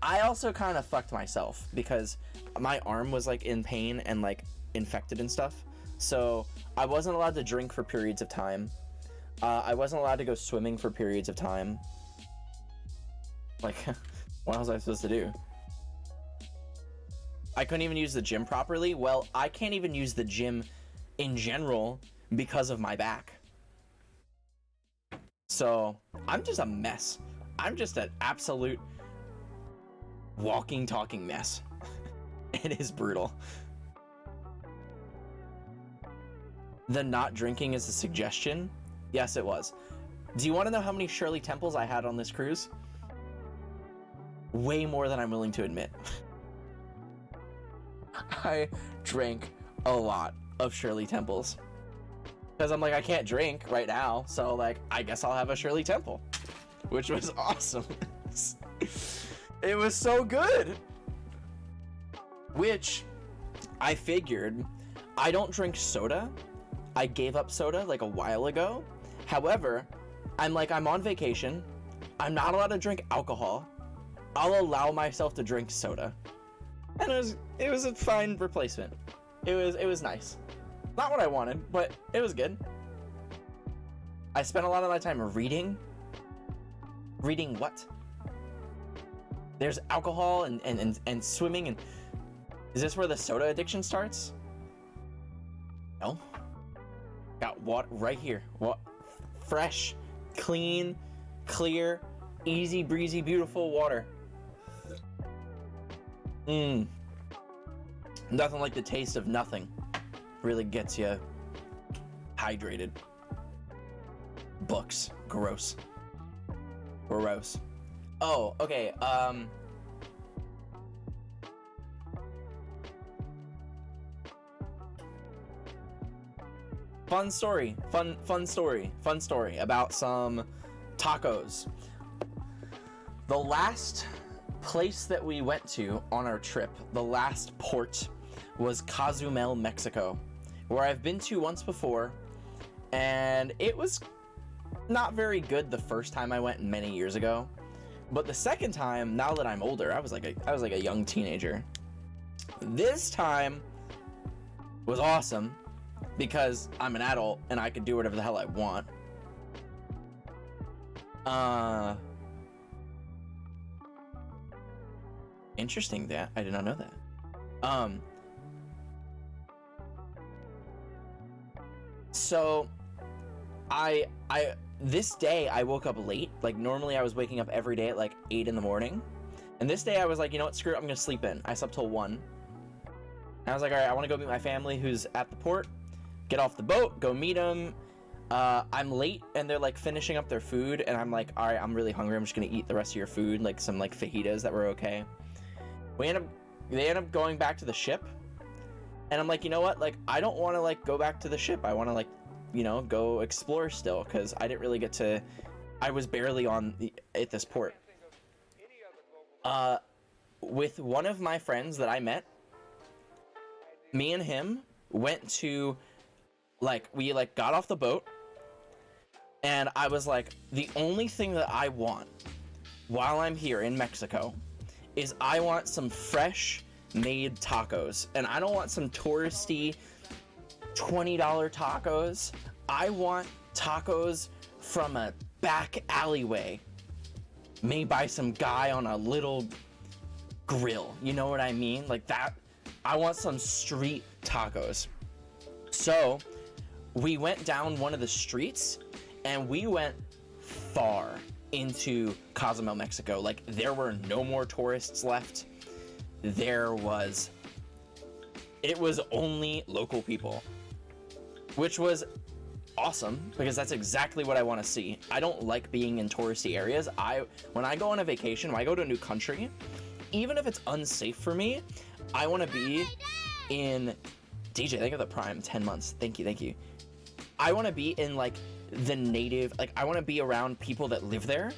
I also kind of fucked myself because my arm was like in pain and like infected and stuff. So I wasn't allowed to drink for periods of time. I wasn't allowed to go swimming for periods of time. Like, what was I supposed to do? I couldn't even use the gym properly. Well, I can't even use the gym in general because of my back. So I'm just a mess. I'm just an absolute walking, talking mess. It is brutal. The not drinking is a suggestion? Yes, it was. Do you want to know how many Shirley Temples I had on this cruise? Way more than I'm willing to admit. I drank a lot of Shirley Temples. Because I'm like, I can't drink right now, so like, I guess I'll have a Shirley Temple. Which was awesome. It was so good! Which, I figured, I don't drink soda. I gave up soda like a while ago. However, I'm on vacation. I'm not allowed to drink alcohol. I'll allow myself to drink soda. And it was a fine replacement. It was nice. Not what I wanted, but it was good. I spent a lot of my time reading. Reading what? There's alcohol and swimming, and is this where the soda addiction starts? No. Got water right here. What? Fresh, clean, clear, easy breezy, beautiful water. Nothing like the taste of nothing. Really gets you hydrated. Books. Gross. Oh, okay. Fun story about some tacos. The last place that we went to on our trip, the last port, was Cozumel, Mexico, where I've been to once before, and it was not very good the first time I went many years ago, but the second time, now that I'm older, I was like a young teenager. This time was awesome. because I'm an adult and I can do whatever the hell I want. Interesting that I did not know that. So I this day I woke up late. Like normally I was waking up every day at like 8 in the morning. And this day I was like, you know what, screw it, I'm gonna sleep in. I slept till 1. And I was like, all right, I wanna go meet my family who's at the port, get off the boat, go meet them. I'm late and they're like finishing up their food and I'm like, all right, I'm really hungry. I'm just gonna eat the rest of your food, like some like fajitas that were okay. They end up going back to the ship. And I'm like, you know what? Like, I don't want to like go back to the ship. I want to like, you know, go explore still because I didn't really get to. I was barely at this port. With one of my friends that I met, me and him went to, like, we like got off the boat, and I was like, the only thing that I want while I'm here in Mexico is I want some fresh made tacos, and I don't want some touristy $20 tacos. I want tacos from a back alleyway made by some guy on a little grill. You know what I mean? Like that. I want some street tacos. So we went down one of the streets and we went far into Cozumel, Mexico. Like there were no more tourists left. It was only local people, which was awesome because that's exactly what I want to see. I don't like being in touristy areas. When I go on a vacation, when I go to a new country, even if it's unsafe for me, I want to be in DJ, thank you for the prime 10 months. Thank you. I want to be in like the native, like I want to be around people that live there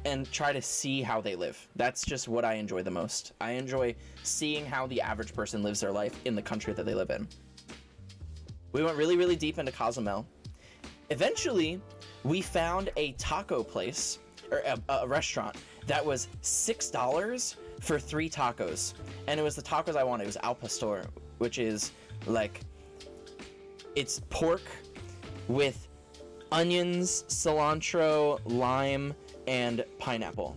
and try to see how they live. That's just what I enjoy the most. I enjoy seeing how the average person lives their life in the country that they live in. We went really, really deep into Cozumel. Eventually, we found a taco place, or a restaurant, that was $6 for 3 tacos. And it was the tacos I wanted. It was al pastor, which is like, it's pork with onions, cilantro, lime, and pineapple.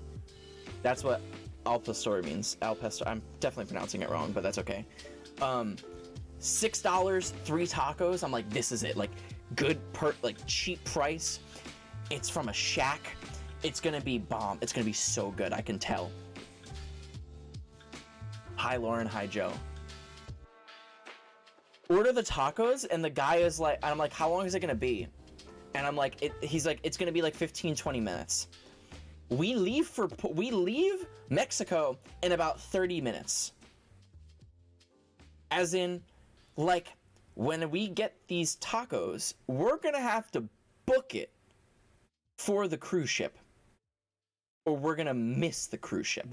That's what al pastor means. Al pastor. I'm definitely pronouncing it wrong, but that's okay. $6, 3 tacos. I'm like, this is it. Like, good like cheap price. It's from a shack. It's gonna be bomb. It's gonna be so good. I can tell. Hi, Lauren. Hi, Joe. Order the tacos, and the guy is like, I'm like, how long is it gonna be? And I'm like, he's like, it's gonna be like 15-20 minutes. We leave Mexico in about 30 minutes. As in, like, when we get these tacos, we're gonna have to book it for the cruise ship, or we're gonna miss the cruise ship,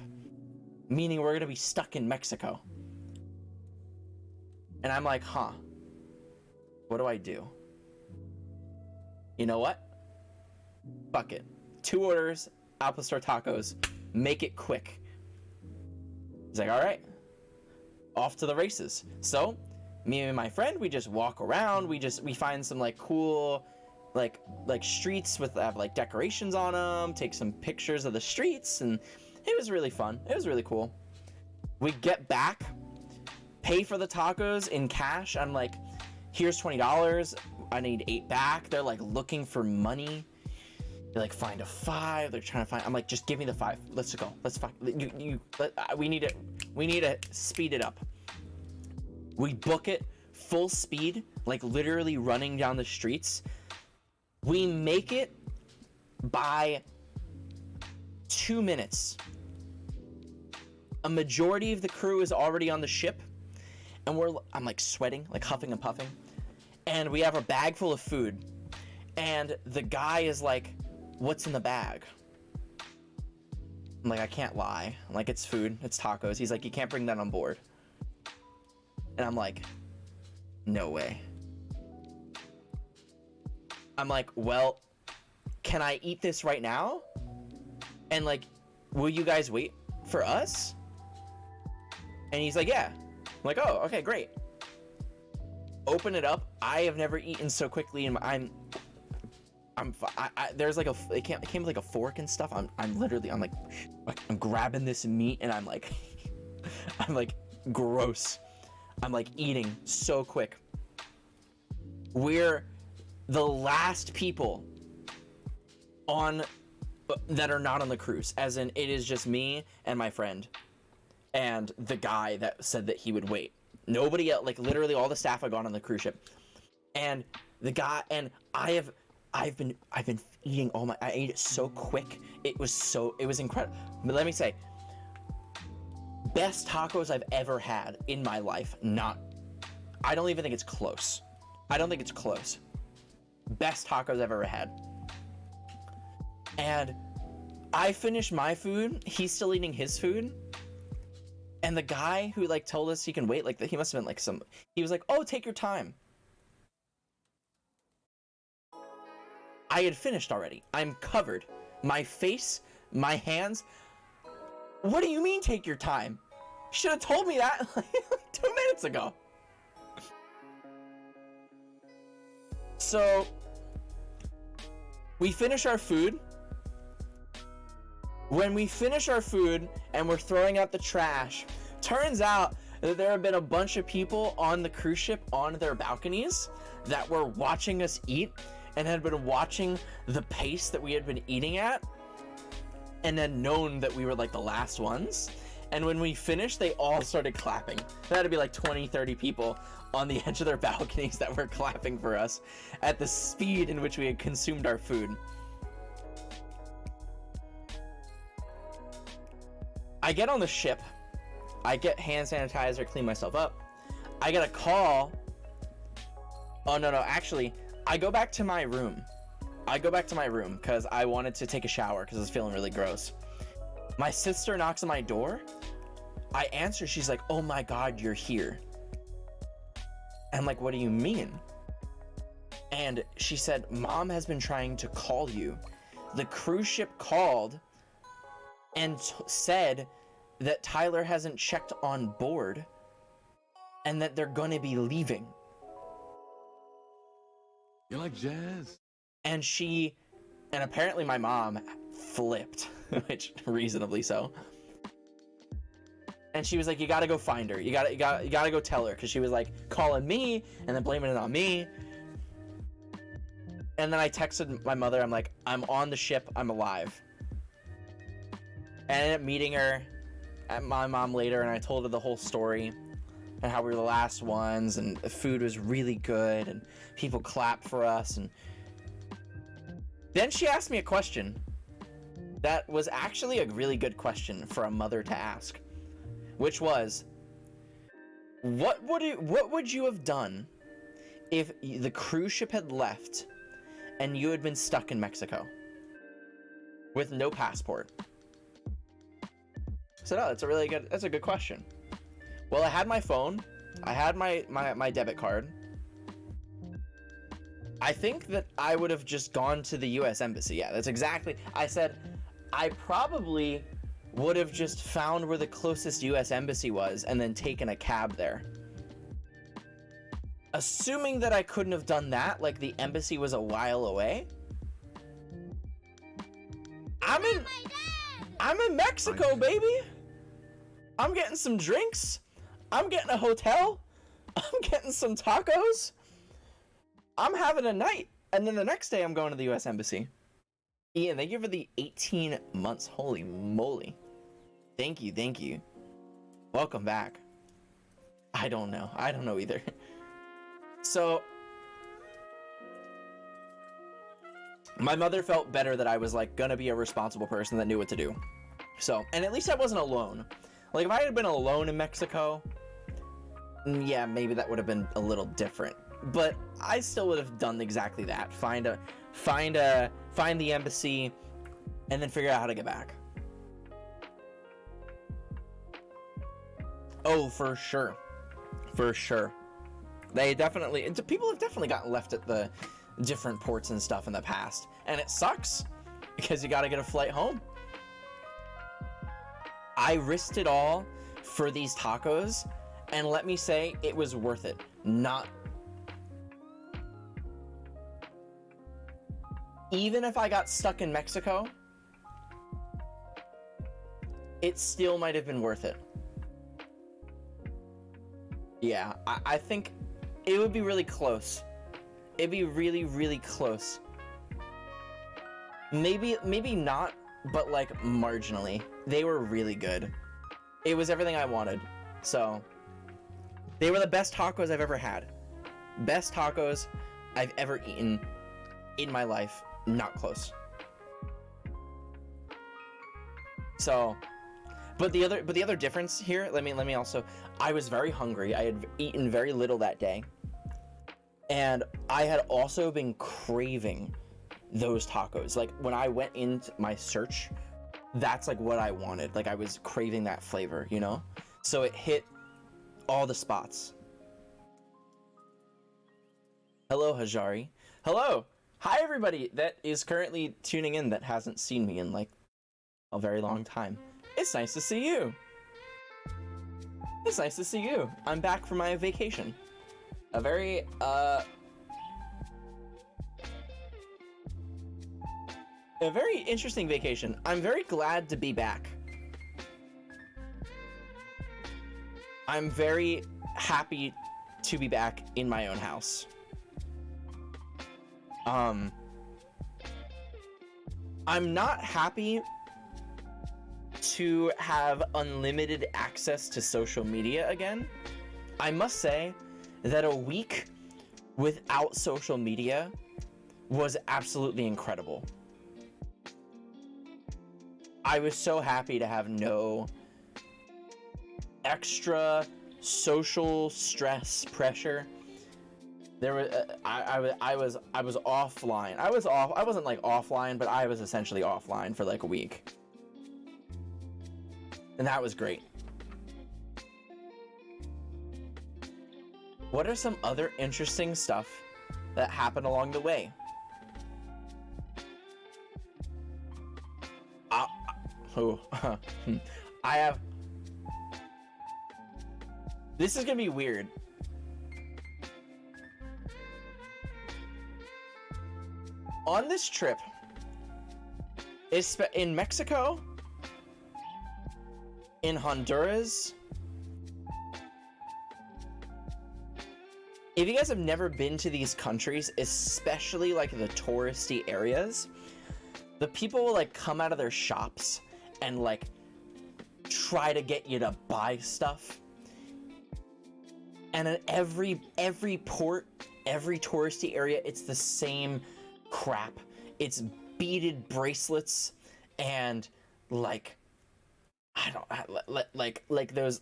meaning we're gonna be stuck in Mexico. And I'm like, huh, what do I do? You know what? Fuck it. 2 orders, al pastor tacos, make it quick. He's like, all right, off to the races. So me and my friend, we just walk around. We find some like cool, like streets with have like decorations on them. Take some pictures of the streets, and it was really fun. It was really cool. We get back, pay for the tacos in cash. I'm like, here's $20. I need 8 back. They're like looking for money. They like find a 5. They're trying to find. I'm like, just give me the 5. Let's go. Let's fuck. We need to speed it up. We book it full speed, like literally running down the streets. We make it by 2 minutes. A majority of the crew is already on the ship, and I'm like sweating, like huffing and puffing, and we have a bag full of food, and the guy is like, what's in the bag? I'm like, I can't lie. I'm like, it's food, it's tacos. He's like, you can't bring that on board. And I'm like, no way. I'm like, well, can I eat this right now? And like, will you guys wait for us? And he's like, yeah. I'm like, oh, okay, great. open it up. I have never eaten so quickly, and there's like it came with like a fork and stuff. I'm literally I'm grabbing this meat, and I'm like I'm like gross. I'm like eating so quick. We're the last people on that are not on the cruise, as in it is just me and my friend and the guy that said that he would wait. Nobody else, like literally all the staff had gone on the cruise ship, and the guy, and I've been eating I ate it so quick. It was incredible. But let me say, best tacos I've ever had in my life. I don't even think it's close. I don't think it's close. Best tacos I've ever had. And I finished my food. He's still eating his food. And the guy who like told us he can wait, like he must have been like he was like, "Oh, take your time." I had finished already. I'm covered. My face, my hands. What do you mean take your time? You should have told me that like 2 minutes ago. So we finish our food. When we finish our food and we're throwing out the trash, turns out that there have been a bunch of people on the cruise ship on their balconies that were watching us eat and had been watching the pace that we had been eating at and had known that we were like the last ones. And when we finished, they all started clapping. There had to be like 20, 30 people on the edge of their balconies that were clapping for us at the speed in which we had consumed our food. I get on the ship, I get hand sanitizer, clean myself up. I get a call. Oh, no, actually, I go back to my room. Because I wanted to take a shower because I was feeling really gross. My sister knocks on my door. I answer, she's like, "Oh my God, you're here." I'm like, "What do you mean?" And she said, "Mom has been trying to call you. The cruise ship called and said that Tyler hasn't checked on board and that they're gonna be leaving." You like jazz? And apparently my mom flipped, which reasonably so. And she was like, "You gotta go find her. You gotta go tell her," because she was like calling me and then blaming it on me. And then I texted my mother. I'm like, "I'm on the ship. I'm alive." And I ended up meeting her at my mom later, and I told her the whole story and how we were the last ones, and the food was really good, and people clapped for us. And then she asked me a question that was actually a really good question for a mother to ask, which was, what would you have done if the cruise ship had left and you had been stuck in Mexico with no passport? So no, that's a good question. Well, I had my phone, I had my debit card. I think that I would have just gone to the US Embassy. Yeah, that's exactly. I said I probably would have just found where the closest US Embassy was and then taken a cab there. Assuming that I couldn't have done that, like the embassy was a while away. I'm in Mexico, baby. I'm getting some drinks. I'm getting a hotel. I'm getting some tacos. I'm having a night. And then the next day I'm going to the US Embassy. Ian, thank you for the 18 months. Holy moly. Thank you. Welcome back. I don't know either. So my mother felt better that I was like gonna be a responsible person that knew what to do. So, and at least I wasn't alone. Like if I had been alone in Mexico, yeah, maybe that would have been a little different. But I still would have done exactly that. Find the embassy and then figure out how to get back. Oh, for sure. People have definitely gotten left at the different ports and stuff in the past, and it sucks because you got to get a flight home. I risked it all for these tacos, and let me say it was worth it. Not even if I got stuck in Mexico, it still might have been worth it. Yeah, I think it would be really close. It'd be really, really close. Maybe not, but like marginally. They were really good. It was everything I wanted. So, they were the best tacos I've ever had. Best tacos I've ever eaten in my life. Not close. So, but the other difference here, let me also, I was very hungry. I had eaten very little that day. And I had also been craving those tacos. Like when I went into my search, that's like what I wanted. Like I was craving that flavor, you know? So it hit all the spots. Hello, Hajari. Hello. Hi, everybody that is currently tuning in that hasn't seen me in like a very long time. It's nice to see you. It's nice to see you. I'm back from my vacation. A very interesting vacation. I'm very glad to be back. I'm very happy to be back in my own house. I'm not happy to have unlimited access to social media again. I must say that a week without social media was absolutely incredible. I was so happy to have no extra social stress pressure. There was I was offline. I wasn't like offline, but I was essentially offline for like a week. And that was great. What are some other interesting stuff that happened along the way? I have... This is gonna be weird. On this trip, in Mexico, in Honduras, if you guys have never been to these countries, especially like the touristy areas, the people will like come out of their shops and like try to get you to buy stuff. And at every port, every touristy area, it's the same crap. It's beaded bracelets and like those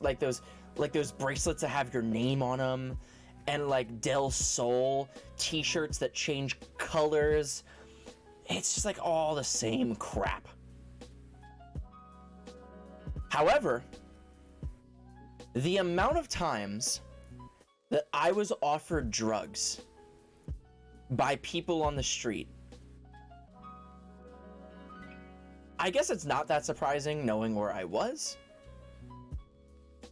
bracelets that have your name on them, and like Del Sol t-shirts that change colors. It's just like all the same crap. However, the amount of times that I was offered drugs by people on the street, I guess it's not that surprising knowing where I was.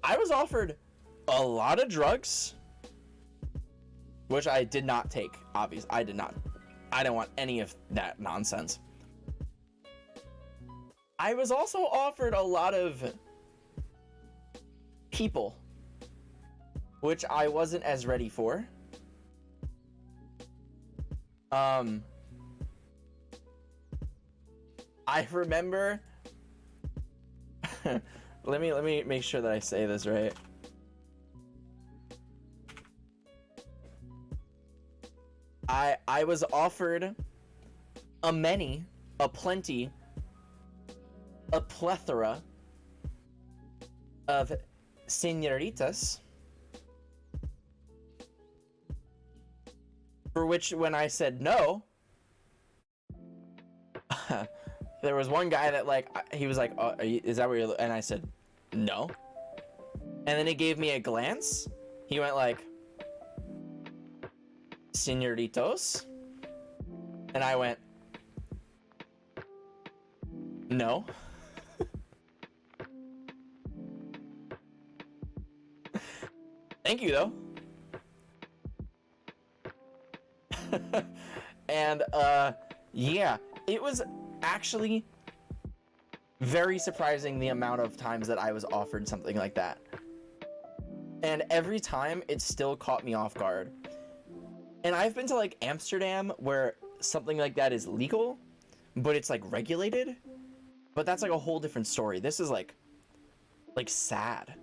I was offered a lot of drugs, which I did not take, obviously. I didn't want any of that nonsense. I was also offered a lot of people, which I wasn't as ready for. I remember let me make sure that I say this right. I was offered a plethora of senoritas, for which when I said no, there was one guy that like, he was like, oh, is that what you're, and I said no, and then he gave me a glance. He went like, senoritos, and I went, no. Thank you though. And Yeah, it was actually very surprising the amount of times that I was offered something like that. And every time it still caught me off guard. And I've been to like Amsterdam where something like that is legal, but it's like regulated. But that's like a whole different story. This is like sad.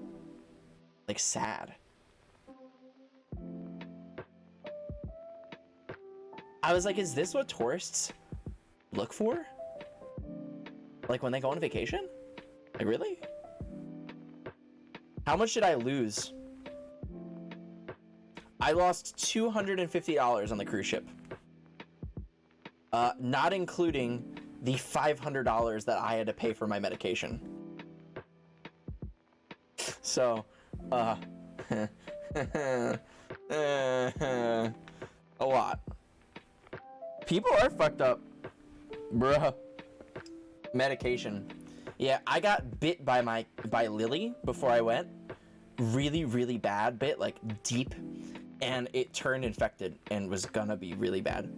Like sad. I was like, is this what tourists look for? Like when they go on vacation? Like really? How much did I lose? I lost $250 on the cruise ship. Not including the $500 that I had to pay for my medication. So, a lot. People are fucked up, bruh. Medication. Yeah, I got bit by Lily before I went. Really, really bad bit, like deep, and it turned infected and was gonna be really bad.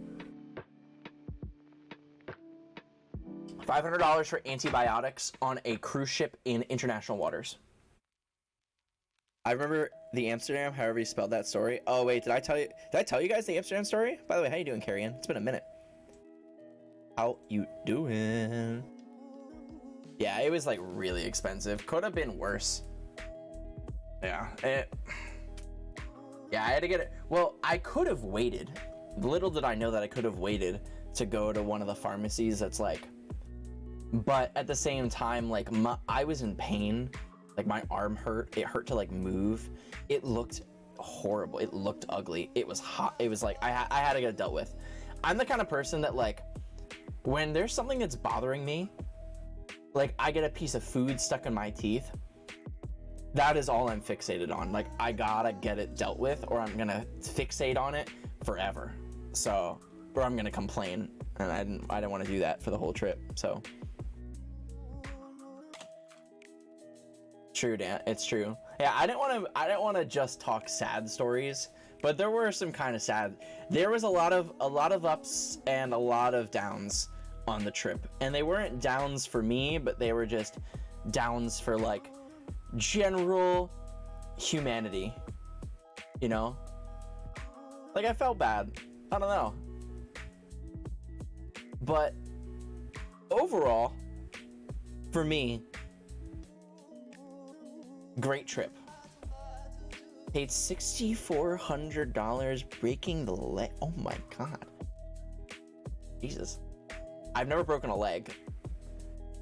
$500 for antibiotics on a cruise ship in international waters. I remember the Amsterdam, however you spelled that story. Oh wait, did I tell you guys the Amsterdam story? By the way, how you doing, Carrion? It's been a minute. How you doing? Yeah, it was like really expensive. Could have been worse. Yeah, I had to get it. Well, I could have waited. Little did I know that I could have waited to go to one of the pharmacies that's like, but at the same time, like I was in pain. Like my arm hurt. It hurt to like move. It looked horrible. It looked ugly. It was hot. It was like I had to get it dealt with. I'm the kind of person that like when there's something that's bothering me, like I get a piece of food stuck in my teeth, that is all I'm fixated on. Like I gotta get it dealt with or I'm gonna fixate on it forever. So, or I'm gonna complain, and I didn't want to do that for the whole trip. So true, Dan. It's true. Yeah, I didn't want to just talk sad stories, but there were some kind of sad. There was a lot of ups and a lot of downs on the trip, and they weren't downs for me, but they were just downs for like general humanity. You know, like I felt bad. I don't know, but overall, for me, great trip. Paid $6,400 breaking the leg. Oh my god. Jesus. I've never broken a leg.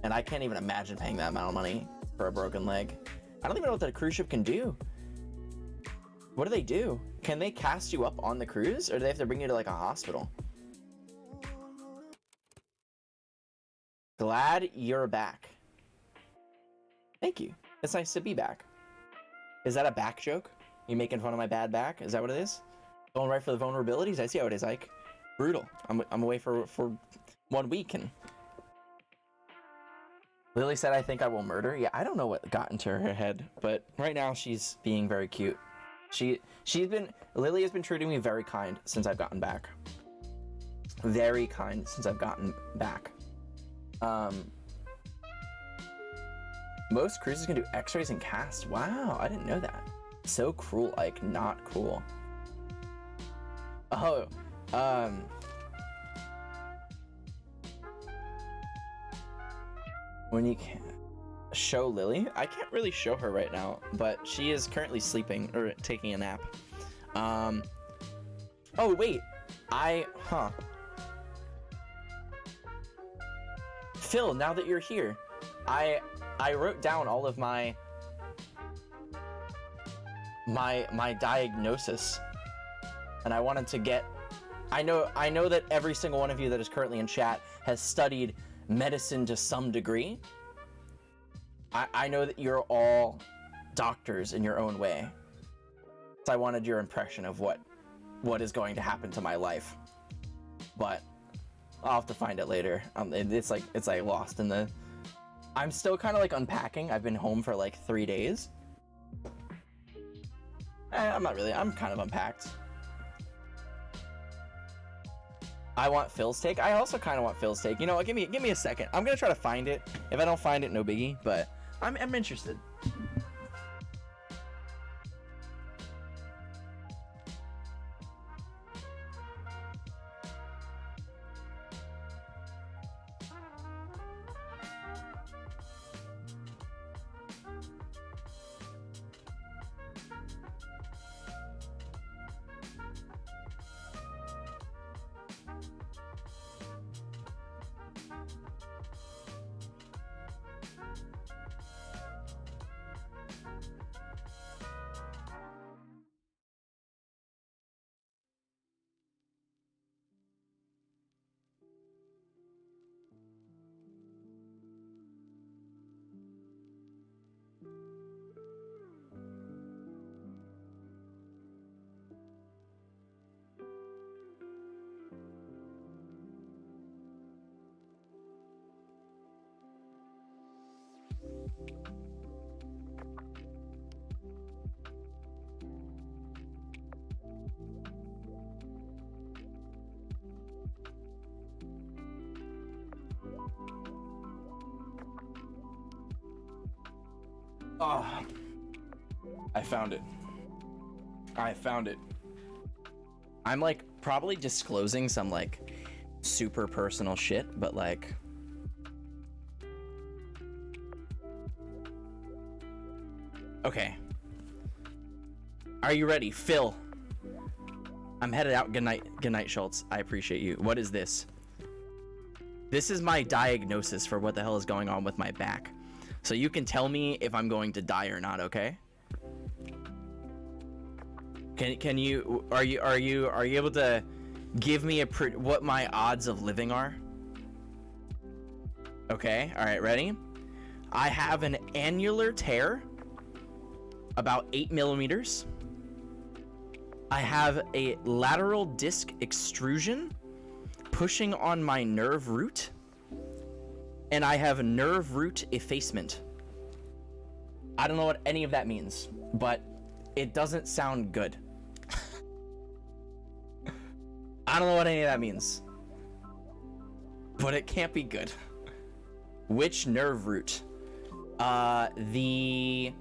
And I can't even imagine paying that amount of money for a broken leg. I don't even know what that cruise ship can do. What do they do? Can they cast you up on the cruise? Or do they have to bring you to like a hospital? Glad you're back. Thank you. It's nice to be back. Is that a back joke? You making fun of my bad back? Is that what it is? Going right for the vulnerabilities? I see how it is, Ike. Brutal. I'm away for 1 week and Lily said, I think I will murder. Yeah, I don't know what got into her head, but right now she's being very cute. Lily has been treating me very kind since I've gotten back. Very kind since I've gotten back. Most cruises can do x-rays and casts. Wow, I didn't know that. So cruel, like not cool. Oh, when you can show Lily, I can't really show her right now, but she is currently sleeping or taking a nap. Oh wait, Phil, now that you're here, I wrote down all of my diagnosis, and I wanted to get. I know that every single one of you that is currently in chat has studied medicine to some degree. I know that you're all doctors in your own way, so I wanted your impression of what is going to happen to my life, but I'll have to find it later. It's like lost in the. I'm still kind of like unpacking. I've been home for like 3 days. I'm not really. I'm kind of unpacked. I want Phil's take. I also kind of want Phil's take. You know what? Give me a second. I'm gonna try to find it. If I don't find it, no biggie. But I'm interested. Oh, I found it. I found it. I'm like probably disclosing some like super personal shit, but like okay. Are you ready? Phil. I'm headed out. Good night, Schultz. I appreciate you. What is this? This is my diagnosis for what the hell is going on with my back. So you can tell me if I'm going to die or not, okay? Can you are you able to give me what my odds of living are? Okay, all right, ready? I have an annular tear, about 8 millimeters. I have a lateral disc extrusion pushing on my nerve root. And I have nerve root effacement. I don't know what any of that means, but it doesn't sound good. I don't know what any of that means, but it can't be good. Which nerve root? Good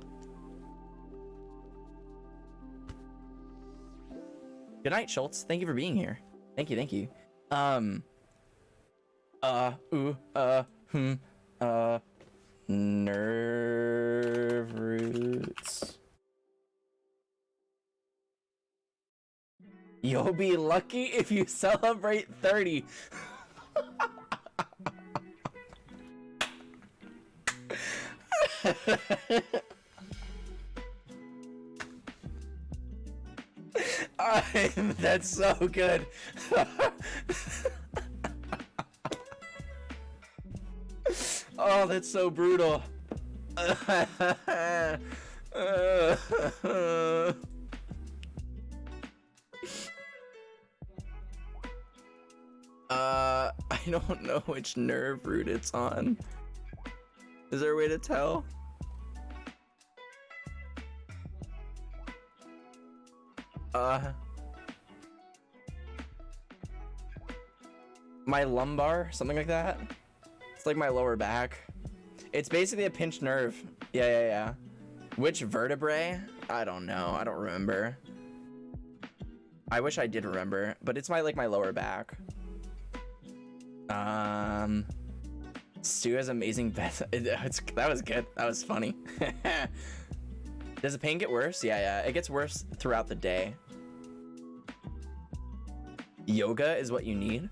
night, Schultz. Thank you for being here. Thank you. Nerve roots. You'll be lucky if you celebrate 30. That's so good. Oh, that's so brutal. I don't know which nerve root it's on. Is there a way to tell? My lumbar, something like that. It's like my lower back. It's basically a pinched nerve. Yeah. Which vertebrae? I don't know. I don't remember. I wish I did remember, but it's my lower back. Stu has amazing bets. That was good. That was funny. Does the pain get worse? Yeah. It gets worse throughout the day. Yoga is what you need?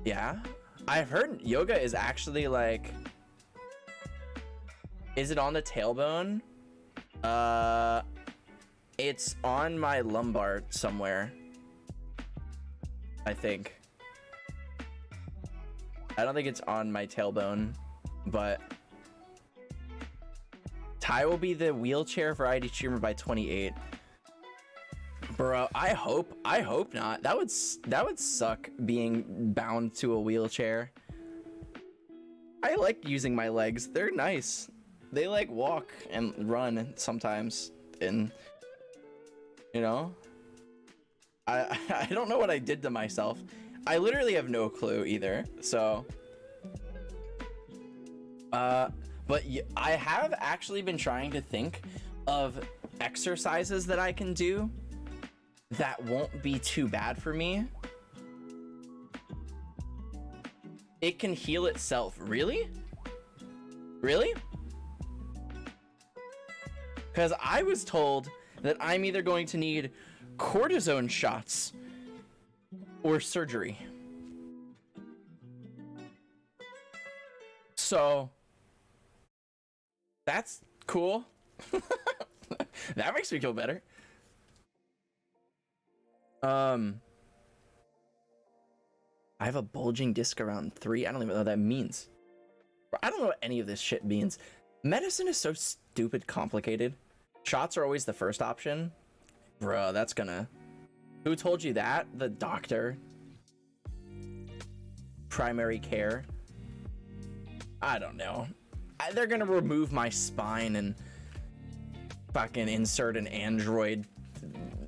Yeah. I've heard yoga is actually like... Is it on the tailbone? It's on my lumbar somewhere. I think. I don't think it's on my tailbone, but Ty will be the wheelchair variety streamer by 28. Bro, I hope not. That would suck being bound to a wheelchair. I like using my legs. They're nice. They like walk and run sometimes, and you know, I don't know what I did to myself. I literally have no clue either. So, but I have actually been trying to think of exercises that I can do that won't be too bad for me. It can heal itself. Really? Really? Because I was told that I'm either going to need cortisone shots or surgery. So that's cool. That makes me feel better. I have a bulging disc around 3. I don't even know what that means. I don't know what any of this shit means. Medicine is so stupid complicated. Shots are always the first option. Bruh, that's gonna... Who told you that? The doctor? Primary care? I don't know. They're gonna remove my spine and fucking insert an android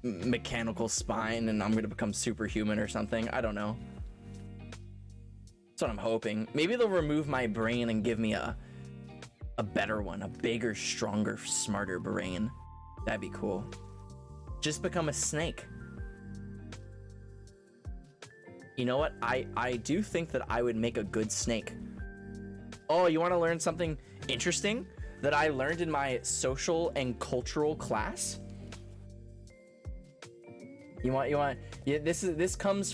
mechanical spine and I'm gonna become superhuman or something. I don't know. That's what I'm hoping. Maybe they'll remove my brain and give me a better one, a bigger, stronger, smarter brain. That'd be cool. Just become a snake. You know what? I do think that I would make a good snake. Oh, you want to learn something interesting that I learned in my social and cultural class? This comes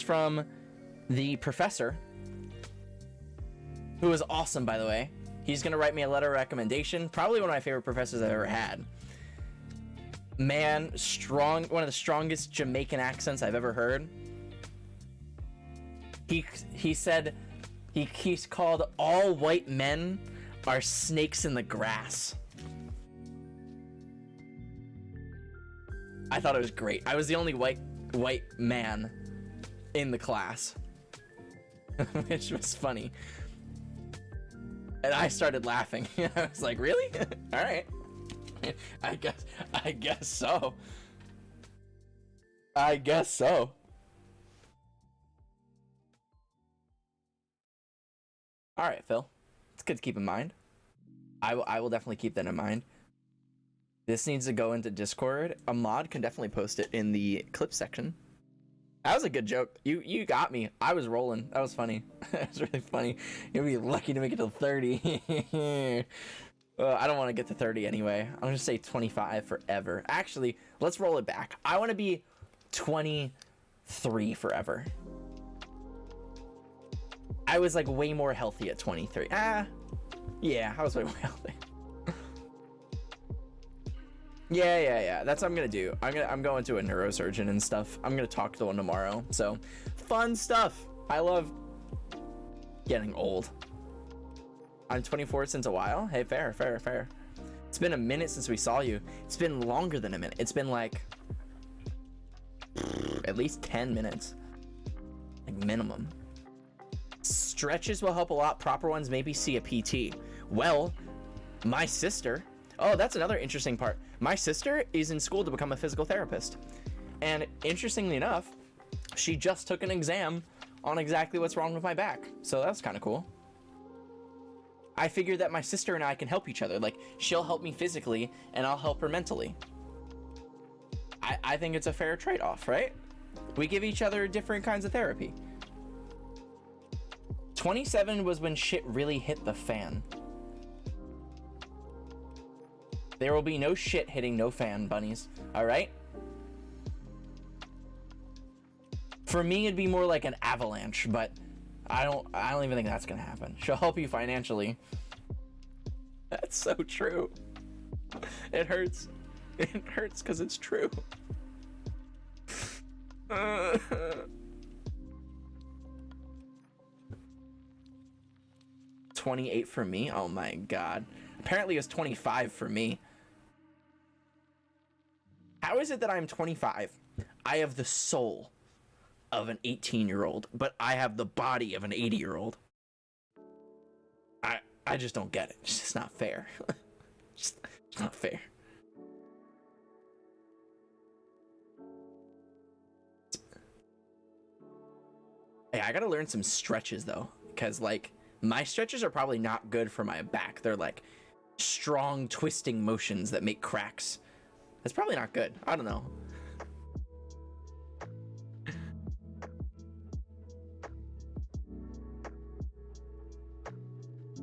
from the professor, who is awesome, by the way. He's gonna write me a letter of recommendation. Probably one of my favorite professors I've ever had. Man, strong, one of the strongest Jamaican accents I've ever heard. He said he's called all white men are snakes in the grass. I thought it was great. I was the only white man in the class, which was funny. And I started laughing. I was like, really? All right. I guess so. I guess so. All right, Phil. It's good to keep in mind. I will definitely keep that in mind. This needs to go into Discord. A mod can definitely post it in the clip section. That was a good joke. You got me. I was rolling. That was funny. That was really funny. You'll be lucky to make it to 30. I don't want to get to 30 anyway. I'm going to say 25 forever. Actually, let's roll it back. I want to be 23 forever. I was like way more healthy at 23. Yeah, I was way more healthy. Yeah. That's what I'm gonna do. I'm going to a neurosurgeon and stuff. I'm gonna talk to one tomorrow. So, fun stuff. I love getting old. I'm 24 since a while. Hey, fair. It's been a minute since we saw you. It's been longer than a minute. It's been like at least 10 minutes, like minimum. Stretches will help a lot. Proper ones, maybe see a PT. Well, my sister. Oh, that's another interesting part. My sister is in school to become a physical therapist. And interestingly enough, she just took an exam on exactly what's wrong with my back. So that's kind of cool. I figured that my sister and I can help each other. Like, she'll help me physically and I'll help her mentally. I think it's a fair trade-off, right? We give each other different kinds of therapy. 27 was when shit really hit the fan. There will be no shit hitting no fan, bunnies. All right? For me, it'd be more like an avalanche, but I don't even think that's gonna happen. She'll help you financially. That's so true. It hurts. It hurts because it's true. 28 for me? Oh my god. Apparently it's 25 for me. How is it that I'm 25? I have the soul of an 18-year-old, but I have the body of an 80-year-old. I just don't get it. It's just not fair. It's not fair. Hey, I gotta learn some stretches though, because like my stretches are probably not good for my back. They're like strong twisting motions that make cracks. That's probably not good. I don't know.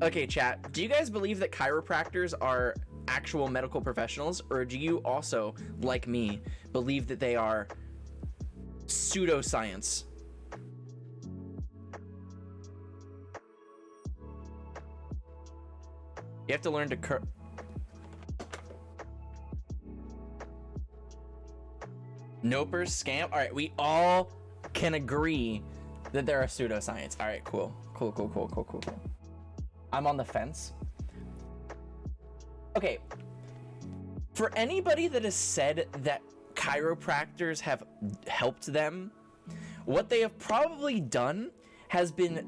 Okay, chat. Do you guys believe that chiropractors are actual medical professionals, or do you also, like me, believe that they are pseudoscience? You have to learn to Nopers scam. All right, we all can agree that they're a pseudoscience. All right, cool. Cool. I'm on the fence. Okay. For anybody that has said that chiropractors have helped them, what they have probably done has been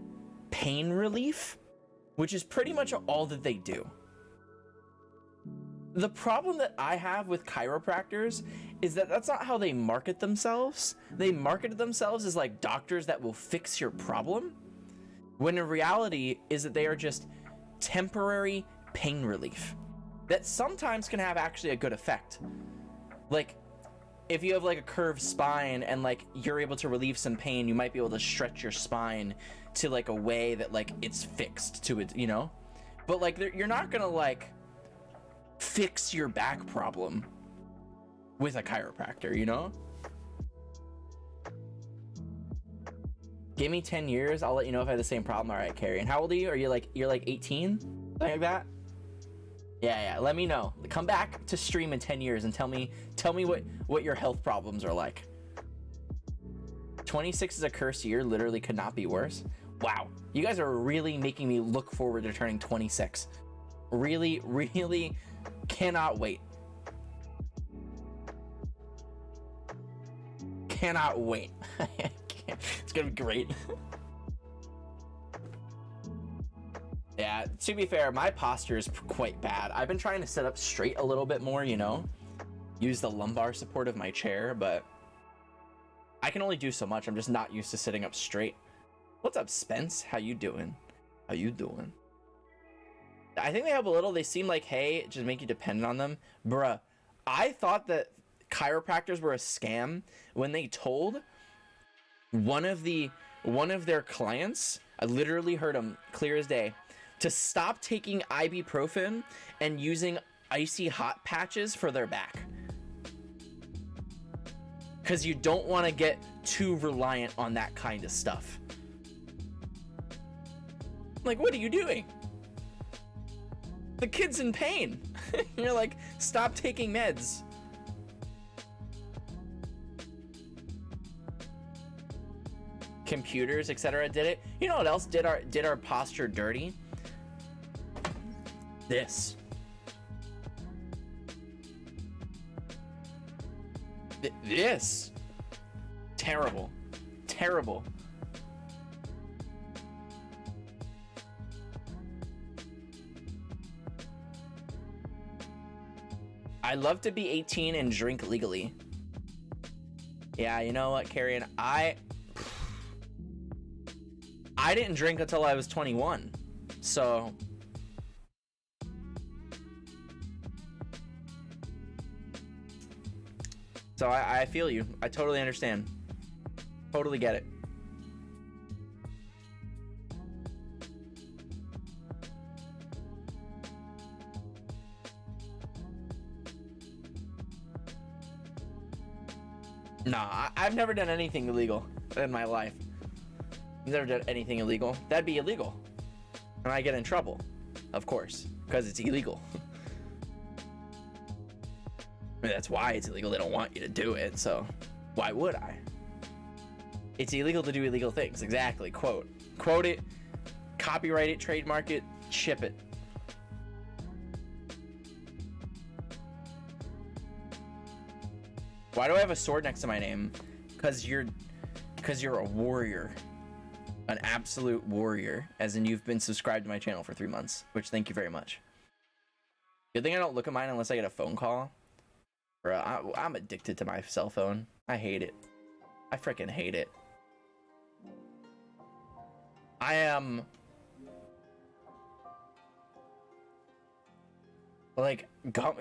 pain relief, which is pretty much all that they do. The problem that I have with chiropractors is that that's not how they market themselves. They market themselves as like doctors that will fix your problem, when in reality is that they are just temporary pain relief that sometimes can have actually a good effect. Like if you have like a curved spine and like you're able to relieve some pain, you might be able to stretch your spine to like a way that like it's fixed to it, you know? But like you're not gonna like fix your back problem with a chiropractor, you know? Give me 10 years, I'll let you know if I have the same problem. All right, Carrie. And how old are you? Are you like, you're like 18? Something like that? Yeah, let me know. Come back to stream in 10 years and tell me what your health problems are like. 26 is a cursed year, literally could not be worse. Wow, you guys are really making me look forward to turning 26. Really cannot wait. Cannot wait. It's gonna be great. Yeah, to be fair, my posture is quite bad. I've been trying to sit up straight a little bit more, you know, use the lumbar support of my chair, but I can only do so much. I'm just not used to sitting up straight. What's up, Spence? How you doing? I think they help a little. They seem like, hey, just make you dependent on them. Bruh, I thought that chiropractors were a scam when they told one of their clients, I literally heard him clear as day, to stop taking ibuprofen and using icy hot patches for their back. Because you don't want to get too reliant on that kind of stuff. Like, what are you doing? The kid's in pain. You're like, stop taking meds. Computers, etc. did it. You know what else did our posture dirty? This. This. Terrible. I love to be 18 and drink legally. Yeah, you know what, Carrion? I didn't drink until I was 21. So I feel you. I totally understand. Totally get it. Nah, I've never done anything illegal in my life. I've never done anything illegal. That'd be illegal. And I get in trouble, of course, because it's illegal. I mean, that's why it's illegal. They don't want you to do it, so why would I? It's illegal to do illegal things. Exactly. Quote it, copyright it, trademark it, ship it. Why do I have a sword next to my name? Because you're a warrior. An absolute warrior. As in you've been subscribed to my channel for 3 months. Which, thank you very much. Good thing I don't look at mine unless I get a phone call. Bro, I'm addicted to my cell phone. I hate it. I freaking hate it. I am like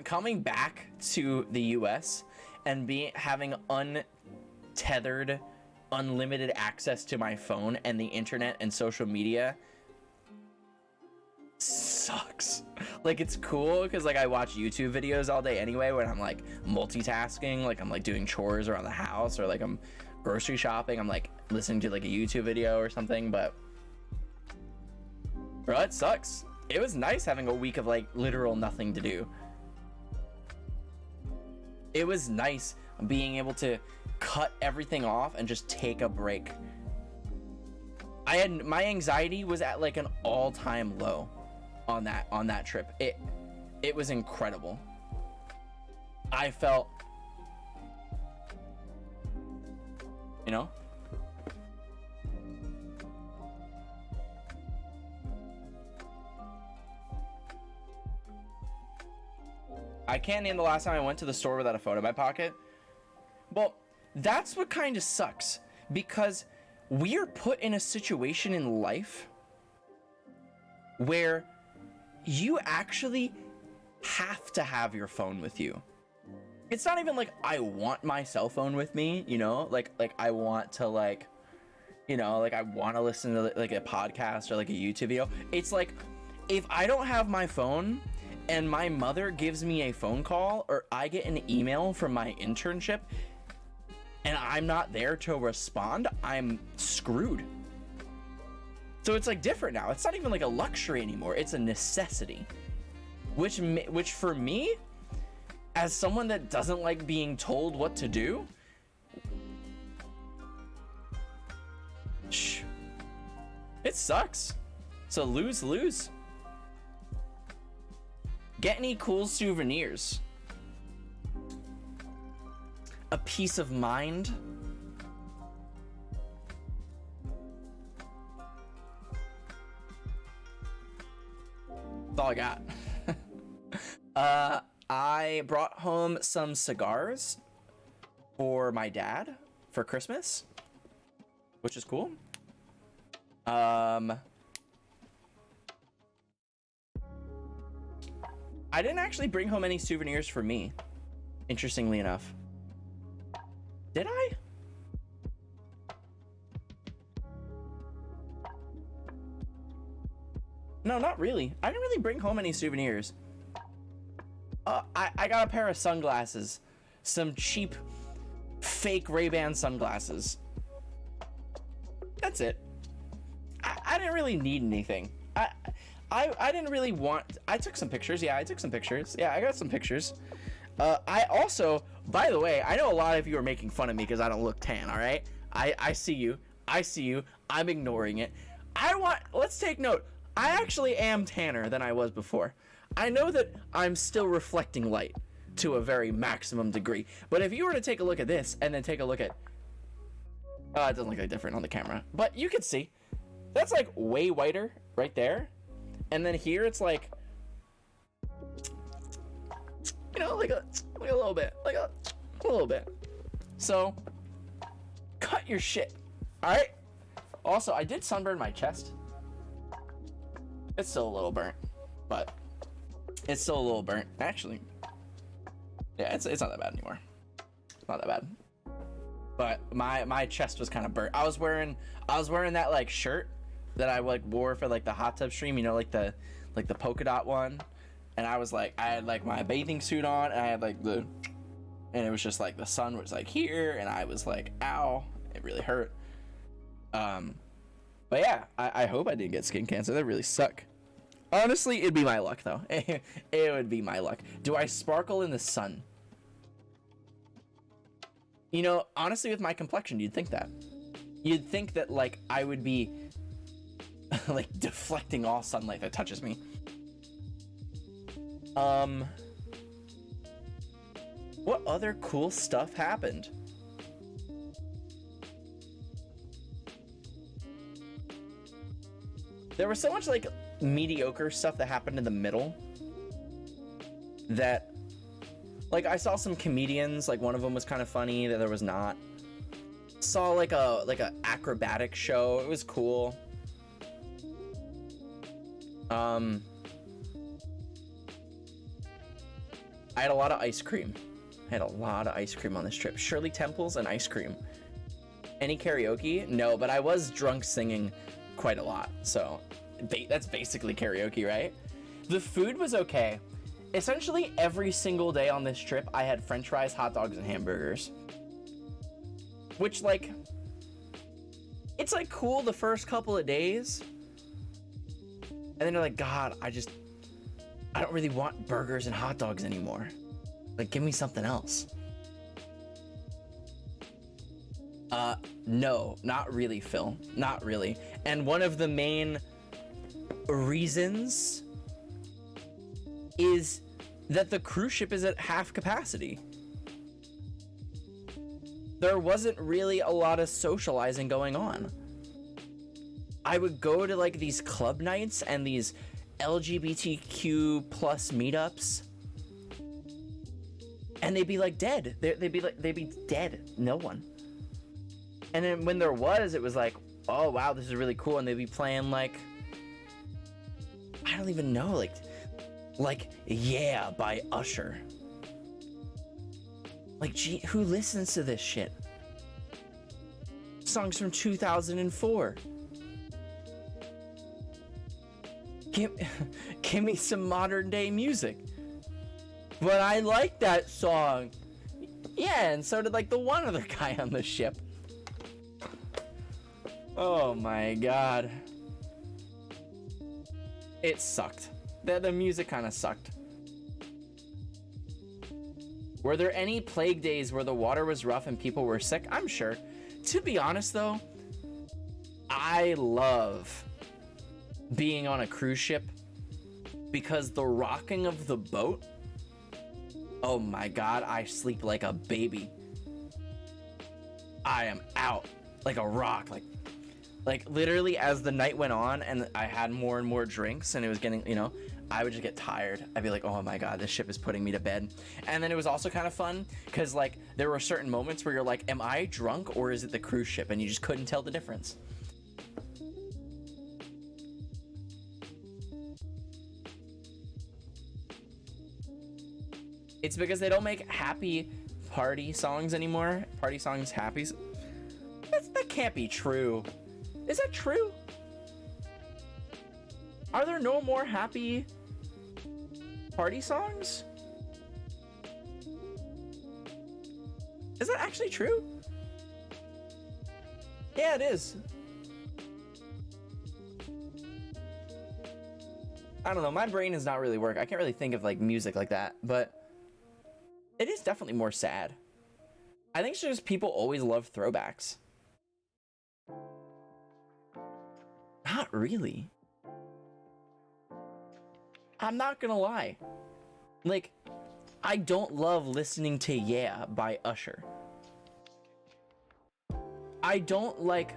coming back to the US and having untethered, unlimited access to my phone and the internet and social media sucks. Like, it's cool because like I watch YouTube videos all day anyway when I'm like multitasking, like I'm like doing chores around the house, or like I'm grocery shopping, I'm like listening to like a YouTube video or something. But bro, it sucks. It was nice having a week of like literal nothing to do. It was nice being able to cut everything off and just take a break. My anxiety was at like an all-time low on that trip. It was incredible. I felt, you know, I can't name the last time I went to the store without a phone in my pocket. Well, that's what kind of sucks, because we're put in a situation in life where you actually have to have your phone with you. It's not even like I want my cell phone with me, you know, like I want to, like, you know, like I want to listen to like a podcast or like a YouTube video. It's like, if I don't have my phone and my mother gives me a phone call, or I get an email from my internship and I'm not there to respond, I'm screwed. So it's like different now. It's not even like a luxury anymore. It's a necessity, which for me, as someone that doesn't like being told what to do, it sucks. It's a lose-lose. Get any cool souvenirs. A peace of mind. That's all I got. I brought home some cigars for my dad for Christmas, which is cool. I didn't actually bring home any souvenirs for me, interestingly enough. Did I? No, not really. I didn't really bring home any souvenirs. I got a pair of sunglasses. Some cheap, fake Ray-Ban sunglasses. That's it. I didn't really need anything. I didn't really want... I took some pictures. Yeah, I took some pictures. Yeah, I got some pictures. I also... By the way, I know a lot of you are making fun of me because I don't look tan, all right? I see you. I see you. I'm ignoring it. Let's take note. I actually am tanner than I was before. I know that I'm still reflecting light to a very maximum degree. But if you were to take a look at this and then take a look at... it doesn't look like different on the camera. But you can see. That's like way whiter right there. And then here it's like... You know, like a little bit. Like a little bit. So, cut your shit. Alright? Also, I did sunburn my chest. It's still a little burnt. But... it's still a little burnt. Actually, yeah, it's not that bad anymore. It's not that bad. But my chest was kind of burnt. I was wearing that like shirt that I like wore for like the hot tub stream, you know, like the polka dot one. And I had like my bathing suit on, and I had like and it was just like the sun was like here, and I was like, ow, it really hurt. But yeah, I hope I didn't get skin cancer. That really suck. Honestly, it'd be my luck, though. It would be my luck. Do I sparkle in the sun? You know, honestly, with my complexion, you'd think that. You'd think that, like, I would be, like, deflecting all sunlight that touches me. What other cool stuff happened? There was so much, like, mediocre stuff that happened in the middle that, like, I saw some comedians, like one of them was kind of funny, the other was not. Saw like a acrobatic show. It was cool. I had a lot of ice cream. I had a lot of ice cream on this trip. Shirley Temples and ice cream. Any karaoke? No, but I was drunk singing quite a lot. So that's basically karaoke, right? The food was okay. Essentially every single day on this trip, I had french fries, hot dogs, and hamburgers. Which, like, it's like cool the first couple of days. And then you're like, God, I don't really want burgers and hot dogs anymore. Like, give me something else. No, not really, Phil. Not really. And one of the main reasons is that the cruise ship is at half capacity. There wasn't really a lot of socializing going on. I would go to like these club nights and these LGBTQ plus meetups, and they'd be like dead. They'd be dead. No one. And then when there was, it was like, oh wow, this is really cool. And they'd be playing like, I don't even know, like Yeah by Usher. Like, gee, who listens to this shit? Songs from 2004. Give me some modern day music. But I like that song. Yeah, and so did like the one other guy on the ship. Oh my god. It sucked. The music kind of sucked. Were there any plague days where the water was rough and people were sick? I'm sure. To be honest though, I love being on a cruise ship because the rocking of the boat, oh my god, I sleep like a baby. I am out like a rock, like literally as the night went on and I had more and more drinks and it was getting, you know, I would just get tired. I'd be like, oh my god, this ship is putting me to bed. And then it was also kind of fun because like there were certain moments where you're like, am I drunk or is it the cruise ship? And you just couldn't tell the difference. It's because they don't make happy party songs anymore. Party songs happy. That can't be true. Is that true? Are there no more happy party songs? Is that actually true? Yeah, it is. I don't know, my brain is not really working. I can't really think of like music like that, but it is definitely more sad. I think it's just people always love throwbacks. Not really. I'm not gonna lie. Like, I don't love listening to Yeah by Usher. I don't like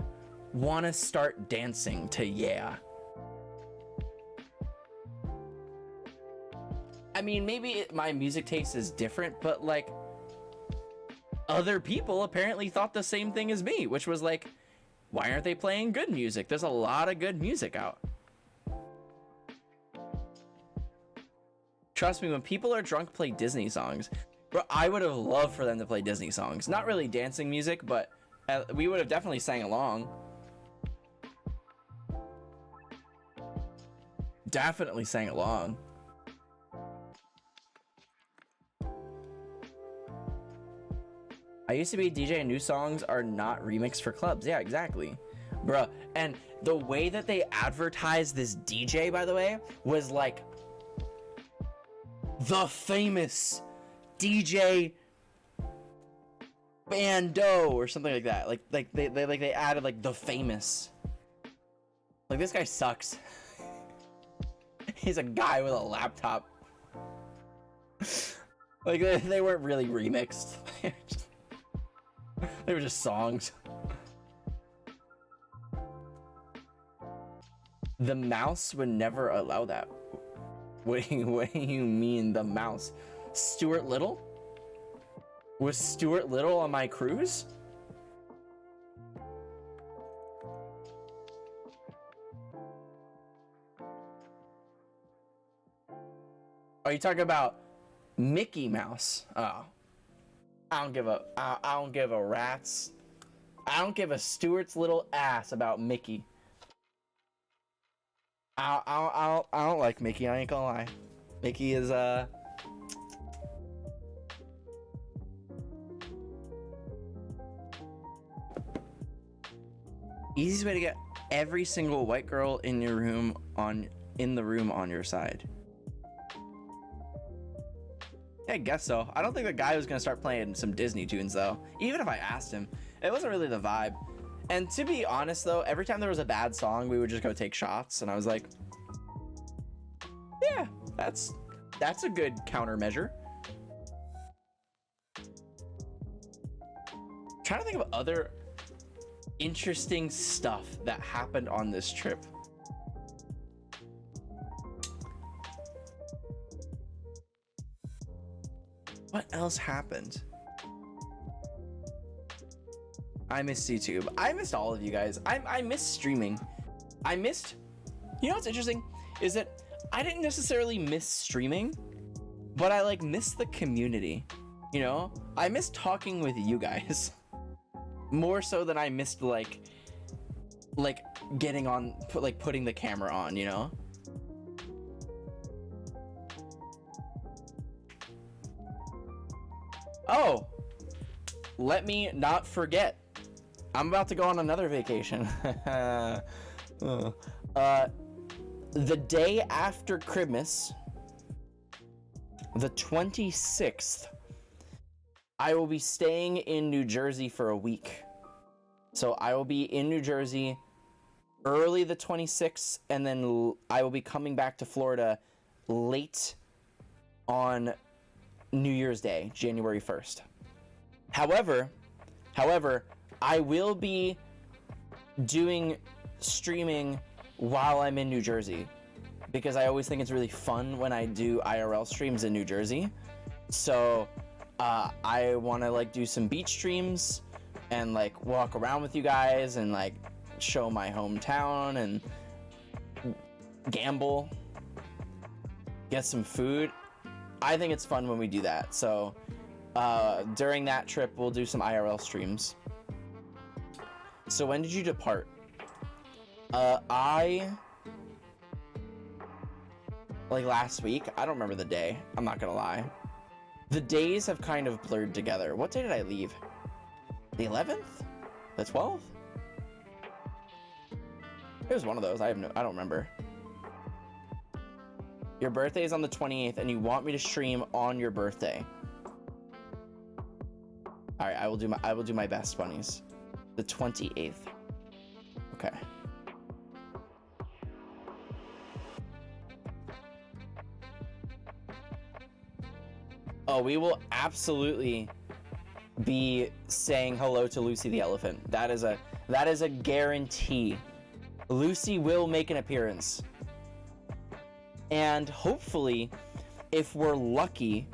wanna start dancing to Yeah. I mean, maybe my music taste is different, but like other people apparently thought the same thing as me, which was like, why aren't they playing good music? There's a lot of good music out. Trust me, when people are drunk, play Disney songs. Bro, I would have loved for them to play Disney songs. Not really dancing music, but we would have definitely sang along. Definitely sang along. I used to be a DJ and new songs are not remixed for clubs. Yeah, exactly. Bruh, and the way that they advertised this DJ, by the way, was like the famous DJ Bando or something like that. Like they added like the famous. Like, this guy sucks. He's a guy with a laptop. Like, they weren't really remixed. They were just songs. The mouse would never allow that. What do you mean, the mouse? Stuart Little? Was Stuart Little on my cruise? Are you talking about Mickey Mouse? Oh, I don't give a rat's. I don't give a Stewart's little ass about Mickey. I don't like Mickey. I ain't gonna lie. Mickey is easiest way to get every single white girl in your room in the room on your side. Yeah, I guess so. I don't think the guy was gonna start playing some Disney tunes though. Even if I asked him, it wasn't really the vibe. And to be honest though, every time there was a bad song, we would just go take shots, and I was like, yeah, that's a good countermeasure. Trying to think of other interesting stuff that happened on this trip. What else happened? I missed YouTube. I missed all of you guys. I missed streaming. You know what's interesting is that I didn't necessarily miss streaming, but I like missed the community. You know, I missed talking with you guys more so than I missed like getting on, putting the camera on, you know? Oh, let me not forget. I'm about to go on another vacation. The day after Christmas, the 26th, I will be staying in New Jersey for a week. So I will be in New Jersey early the 26th, and then I will be coming back to Florida late on New Year's Day, January 1st. However, I will be doing streaming while I'm in New Jersey, because I always think it's really fun when I do IRL streams in New Jersey. So I want to like do some beach streams and like walk around with you guys and like show my hometown and gamble, get some food. I think it's fun when we do that. So during that trip, we'll do some IRL streams. So when did you depart? Like last week. I don't remember the day. I'm not gonna lie. The days have kind of blurred together. What day did I leave? The 11th? The 12th? It was one of those. I don't remember. Your birthday is on the 28th and you want me to stream on your birthday. All right, I will do my best, bunnies. The 28th. Okay. Oh, we will absolutely be saying hello to Lucy the elephant. That is a guarantee. Lucy will make an appearance. And hopefully, if we're lucky,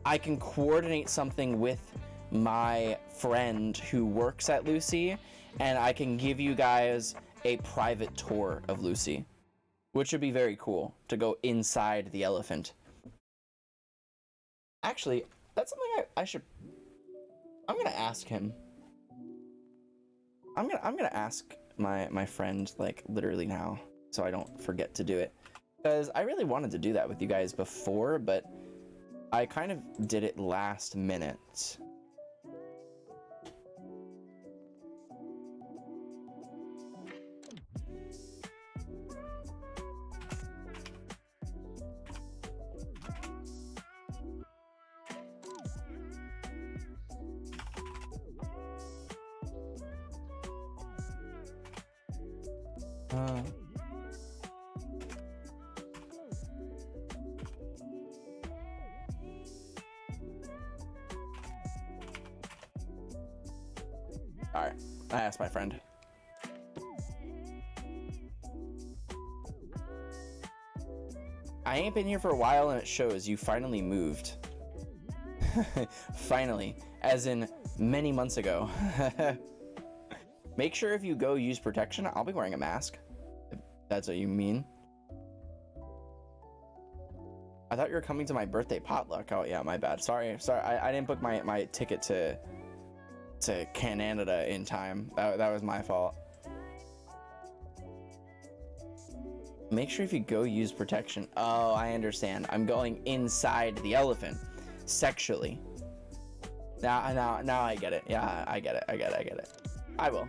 I can coordinate something with my friend who works at Lucy, and I can give you guys a private tour of Lucy, which would be very cool to go inside the elephant. Actually, that's something I'm gonna ask him. I'm gonna ask my friend like literally now, so I don't forget to do it, because I really wanted to do that with you guys before, but I kind of did it last minute. Alright, I asked my friend. I ain't been here for a while and it shows. You finally moved. Finally, as in many months ago. Make sure if you go use protection, I'll be wearing a mask. If that's what you mean. I thought you were coming to my birthday potluck. Oh yeah, my bad. Sorry. I didn't book my ticket to Canada in time. That was my fault. Make sure if you go use protection. Oh, I understand. I'm going inside the elephant sexually. Now I get it. Yeah, I get it. I will.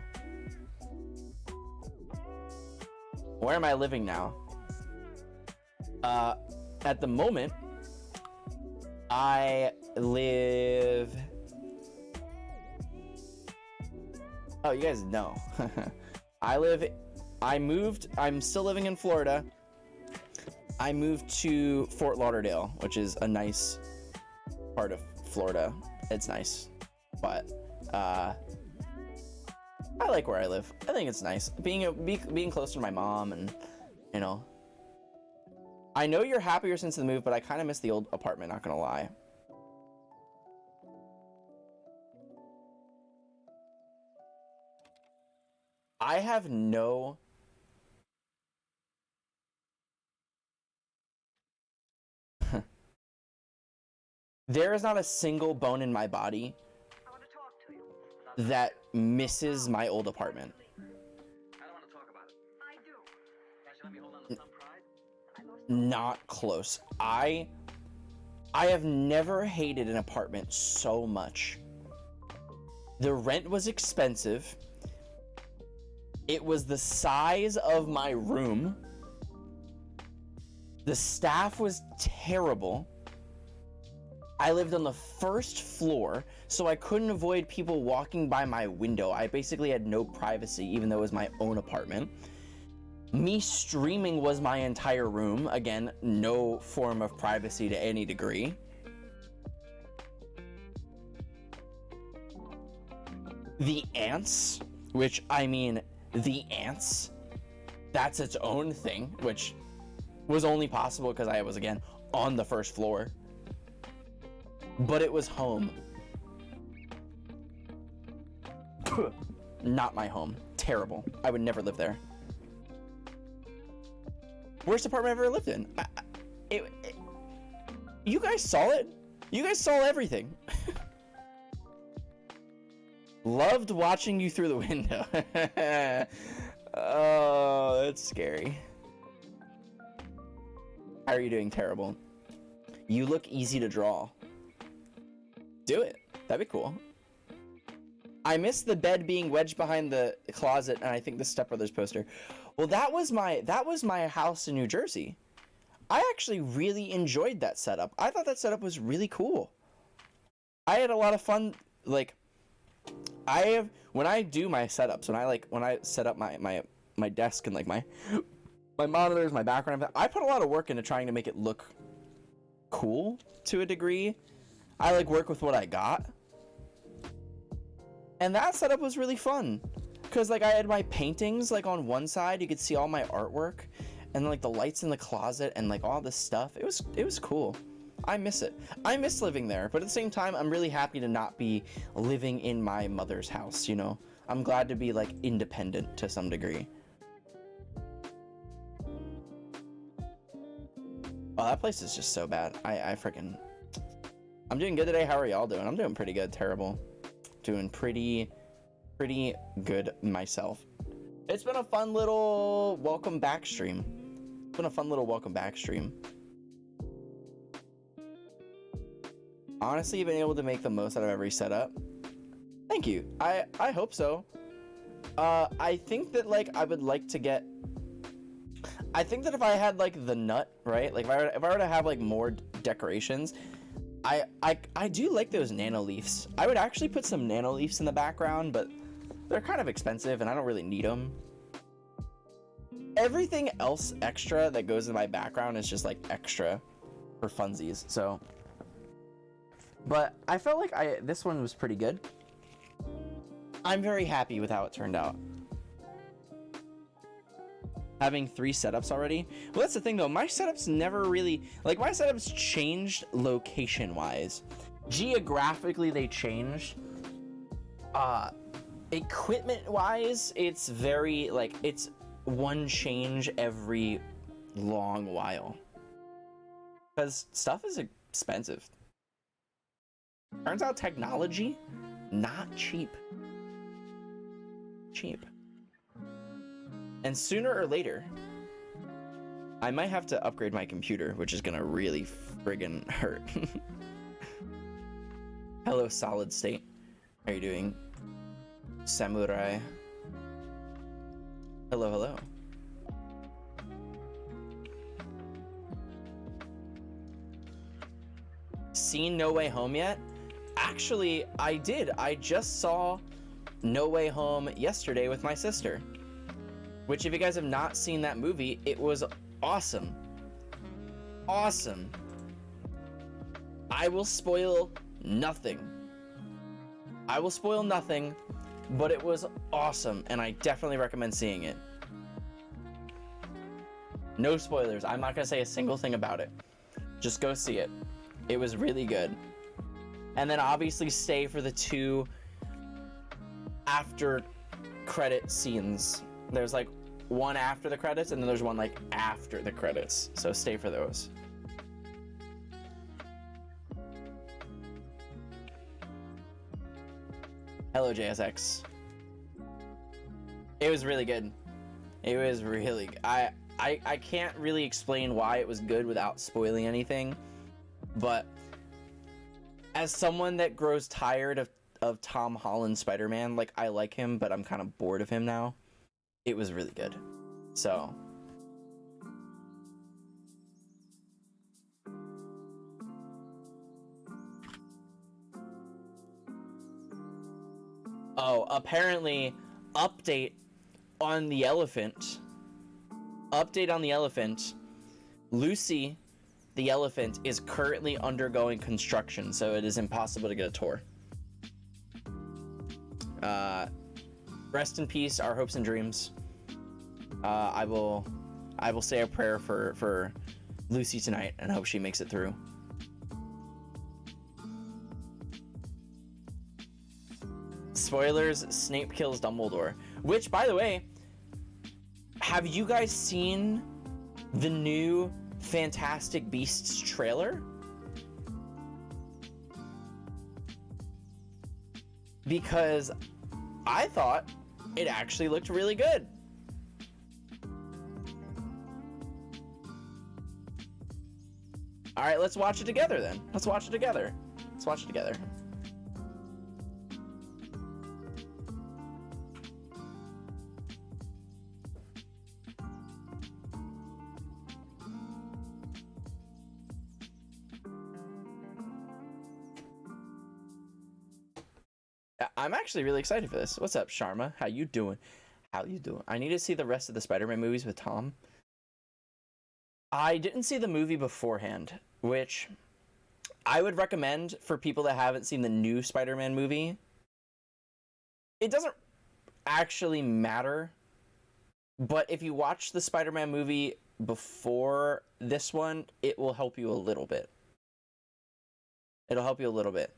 Where am I living now? At the moment, I live... Oh, you guys know. I'm still living in Florida. I moved to Fort Lauderdale, which is a nice part of Florida. It's nice, but I like where I live. I think it's nice being close to my mom, and you know. I know you're happier since the move, but I kind of miss the old apartment, not gonna lie. I have no... There is not a single bone in my body that misses my old apartment. Not close. I have never hated an apartment so much. The rent was expensive. It was the size of my room. The staff was terrible. I lived on the first floor, so I couldn't avoid people walking by my window. I basically had no privacy, even though it was my own apartment. Me streaming was my entire room. Again, no form of privacy to any degree. The ants, which I mean, the ants, that's its own thing, which was only possible because I was, again, on the first floor. But it was home. Not my home. Terrible. I would never live there. Worst apartment I've ever lived in. You guys saw it. You guys saw everything. Loved watching you through the window. Oh, that's scary. How are you doing? Terrible. You look easy to draw. Do it. That'd be cool. I miss the bed being wedged behind the closet, and I think the Step Brothers poster. Well, that was my house in New Jersey. I actually really enjoyed that setup. I thought that setup was really cool. I had a lot of fun. Like, when I do my setups, when I set up my desk and like my monitors, my background, I put a lot of work into trying to make it look cool to a degree. I like work with what I got. And that setup was really fun. Cause like I had my paintings like on one side, you could see all my artwork, and like the lights in the closet and like all this stuff. It was cool. I miss it. I miss living there, but at the same time, I'm really happy to not be living in my mother's house, you know? I'm glad to be like independent to some degree. Oh, that place is just so bad. I'm doing good today. How are y'all doing? I'm doing pretty good. Terrible. Doing pretty good myself. It's been a fun little welcome back stream. Honestly, you've been able to make the most out of every setup. Thank you. I hope so. I think that like I would like to get. I think that if I had like the nut, right? Like if I were to have like more decorations, I do like those nano leaves. I would actually put some nano leaves in the background, but they're kind of expensive and I don't really need them. Everything else extra that goes in my background is just like extra for funsies. So, but I felt like this one was pretty good. I'm very happy with how it turned out. Having 3 setups already. Well, that's the thing though. My setups never really, like my setups changed location wise. Geographically, they changed. Equipment wise, it's very like, it's one change every long while. Because stuff is expensive. Turns out technology, not cheap. And sooner or later, I might have to upgrade my computer, which is gonna really friggin' hurt. Hello, Solid State. How are you doing? Samurai. Hello, hello. Seen No Way Home yet? Actually, I did. I just saw No Way Home yesterday with my sister. Which, if you guys have not seen that movie, it was awesome. Awesome. I will spoil nothing. I will spoil nothing, but it was awesome, and I definitely recommend seeing it. No spoilers. I'm not gonna say a single thing about it. Just go see it. It was really good. And then obviously stay for the 2 after credit scenes. There's like one after the credits, and then there's one like after the credits. So stay for those. Hello, JSX. It was really good. It was really good. I can't really explain why it was good without spoiling anything, but as someone that grows tired of Tom Holland Spider-Man, like, I like him, but I'm kind of bored of him now. It was really good. So oh, apparently update on the elephant. Update on the elephant. Lucy, the elephant, is currently undergoing construction, so it is impossible to get a tour. Rest in peace, our hopes and dreams. I will say a prayer for Lucy tonight and hope she makes it through. Spoilers, Snape kills Dumbledore. Which, by the way, have you guys seen the new Fantastic Beasts trailer? Because I thought it actually looked really good. All right, let's watch it together then. Let's watch it together. I'm actually really excited for this. What's up, Sharma? How you doing? I need to see the rest of the Spider-Man movies with Tom. I didn't see the movie beforehand, which I would recommend for people that haven't seen the new Spider-Man movie. It doesn't actually matter, but if you watch the Spider-Man movie before this one, it will help you a little bit. It'll help you a little bit.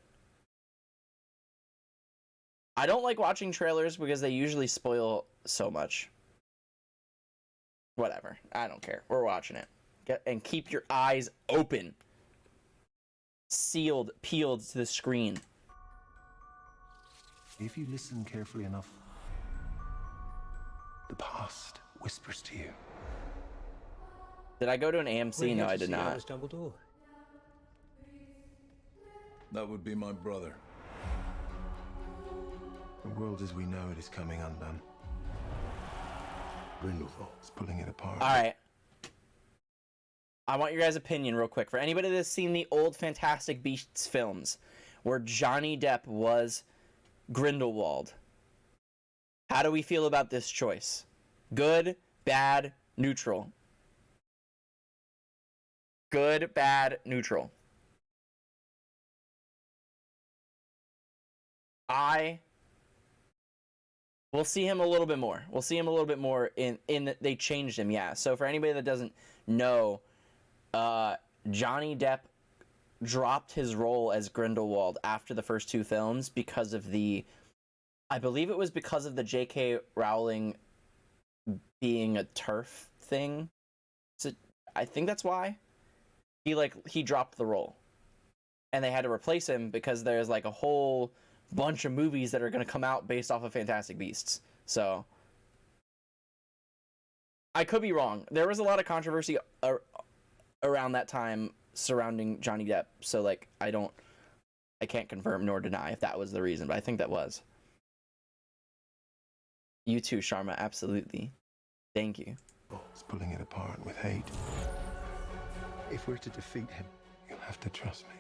I don't like watching trailers because they usually spoil so much. Whatever. I don't care. We're watching it. And keep your eyes open. Sealed, peeled to the screen. If you listen carefully enough, the past whispers to you. Did I go to an AMC? No, I did not. Dumbledore. That would be my brother. The world as we know it is coming undone. Grindelwald's pulling it apart. All right. I want your guys' opinion real quick. For anybody that's seen the old Fantastic Beasts films, where Johnny Depp was Grindelwald, how do we feel about this choice? Good, bad, neutral? Good, bad, neutral? We'll see him a little bit more. We'll see him a little bit more in that they changed him, yeah. So for anybody that doesn't know, Johnny Depp dropped his role as Grindelwald after the first 2 films because of I believe it was because of the J.K. Rowling being a TERF thing. So I think that's why. he dropped the role, and they had to replace him because there's like a whole bunch of movies that are going to come out based off of Fantastic Beasts. So I could be wrong. There was a lot of controversy around that time surrounding Johnny Depp. So like I can't confirm nor deny if that was the reason, but I think that was. You too, Sharma, absolutely. Thank you. It's pulling it apart with hate. If we're to defeat him, You'll have to trust me.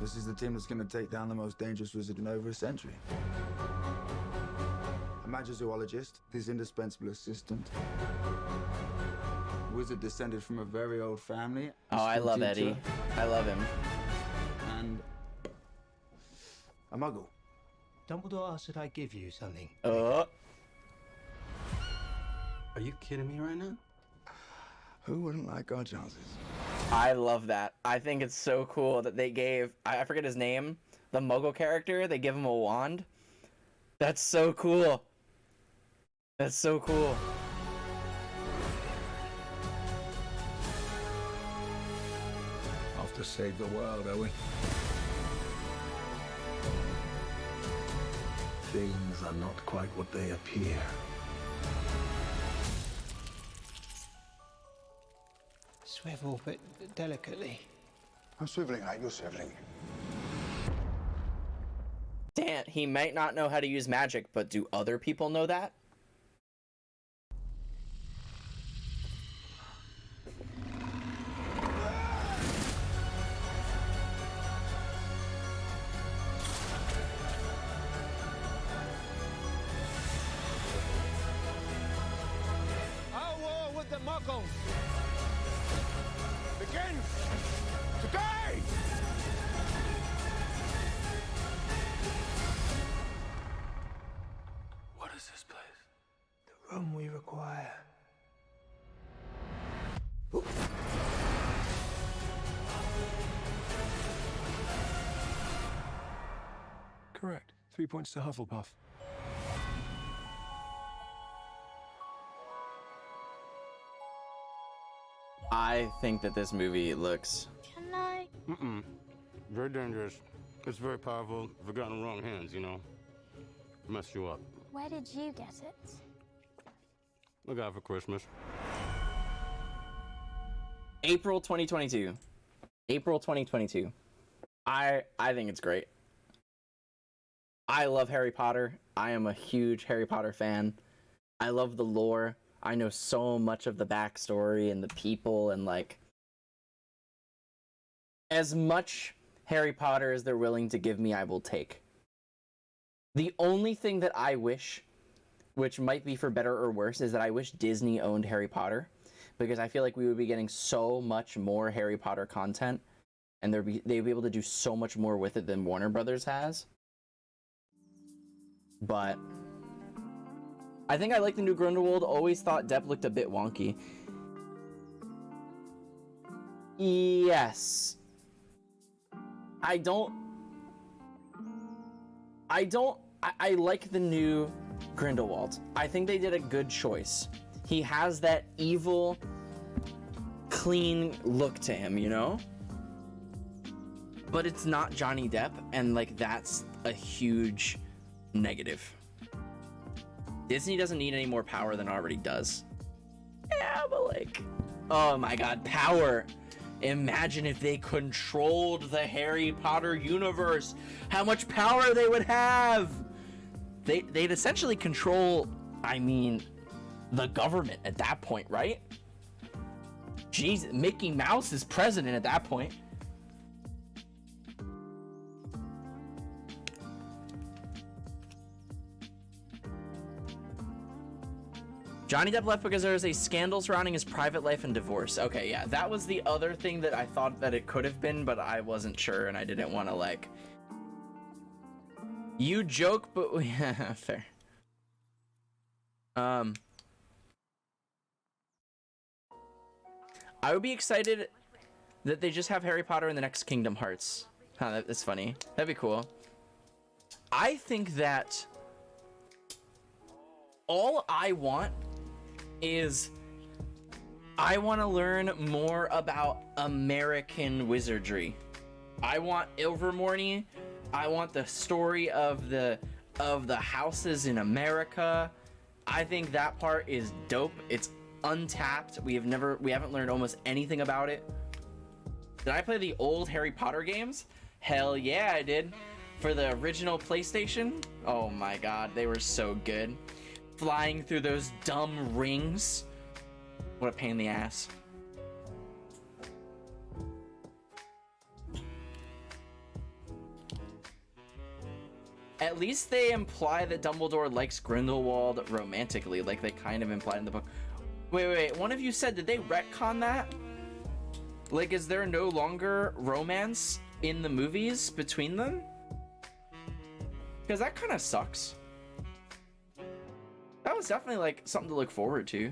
this is the team that's going to take down the most dangerous wizard in over a century. A magizoologist, his indispensable assistant. Wizard descended from a very old family. Oh, I love teacher, Eddie. I love him. And a muggle. Dumbledore asked that I give you something. Oh. Are you kidding me right now? Who wouldn't like our chances? I love that. I think it's so cool that they gave, I forget his name, the Muggle character, they give him a wand. That's so cool. That's so cool. Off to save the world, are we? Things are not quite what they appear. Swivel, but delicately. I'm swiveling like you're swiveling. Dan, he might not know how to use magic, but do other people know that? Our war with the Muggles begins today! What is this place? The room we require. Correct. 3 points to Hufflepuff. I think that this movie looks... Can I? Very dangerous. It's very powerful. If it got in the wrong hands, you know, mess you up. Where did you get it? Look out for Christmas. April 2022. April 2022. I think it's great. I love Harry Potter. I am a huge Harry Potter fan. I love the lore. I know so much of the backstory and the people and like as much Harry Potter as they're willing to give me, I will take. The only thing that I wish, which might be for better or worse, is that I wish Disney owned Harry Potter, because I feel like we would be getting so much more Harry Potter content and they'd be able to do so much more with it than Warner Brothers has. But I think I like the new Grindelwald. Always thought Depp looked a bit wonky. Yes. I like the new Grindelwald. I think they did a good choice. He has that evil, clean look to him, you know? But it's not Johnny Depp, and like that's a huge negative. Disney doesn't need any more power than it already does. Yeah, but like, oh my god, power. Imagine if they controlled the Harry Potter universe. How much power they would have. They'd essentially control, I mean, the government at that point, right? Jeez, Mickey Mouse is president at that point. Johnny Depp left because there was a scandal surrounding his private life and divorce. Okay, yeah, that was the other thing that I thought that it could have been, but I wasn't sure and I didn't want to like... You joke, but... Yeah, fair. I would be excited that they just have Harry Potter in the next Kingdom Hearts. Huh, that's funny. That'd be cool. I think that all I want is I want to learn more about American wizardry. I want Ilvermorny. I want the story of the houses in America. I think that part is dope. It's untapped. We haven't learned almost anything about it. Did I play the old Harry Potter games? Hell yeah, I did. For the original PlayStation? Oh my god, they were so good. Flying through those dumb rings. What a pain in the ass. At least they imply that Dumbledore likes Grindelwald romantically, like they kind of implied in the book. Wait, one of you said, did they retcon that? Like, is there no longer romance in the movies between them? Because that kind of sucks. That was definitely like something to look forward to.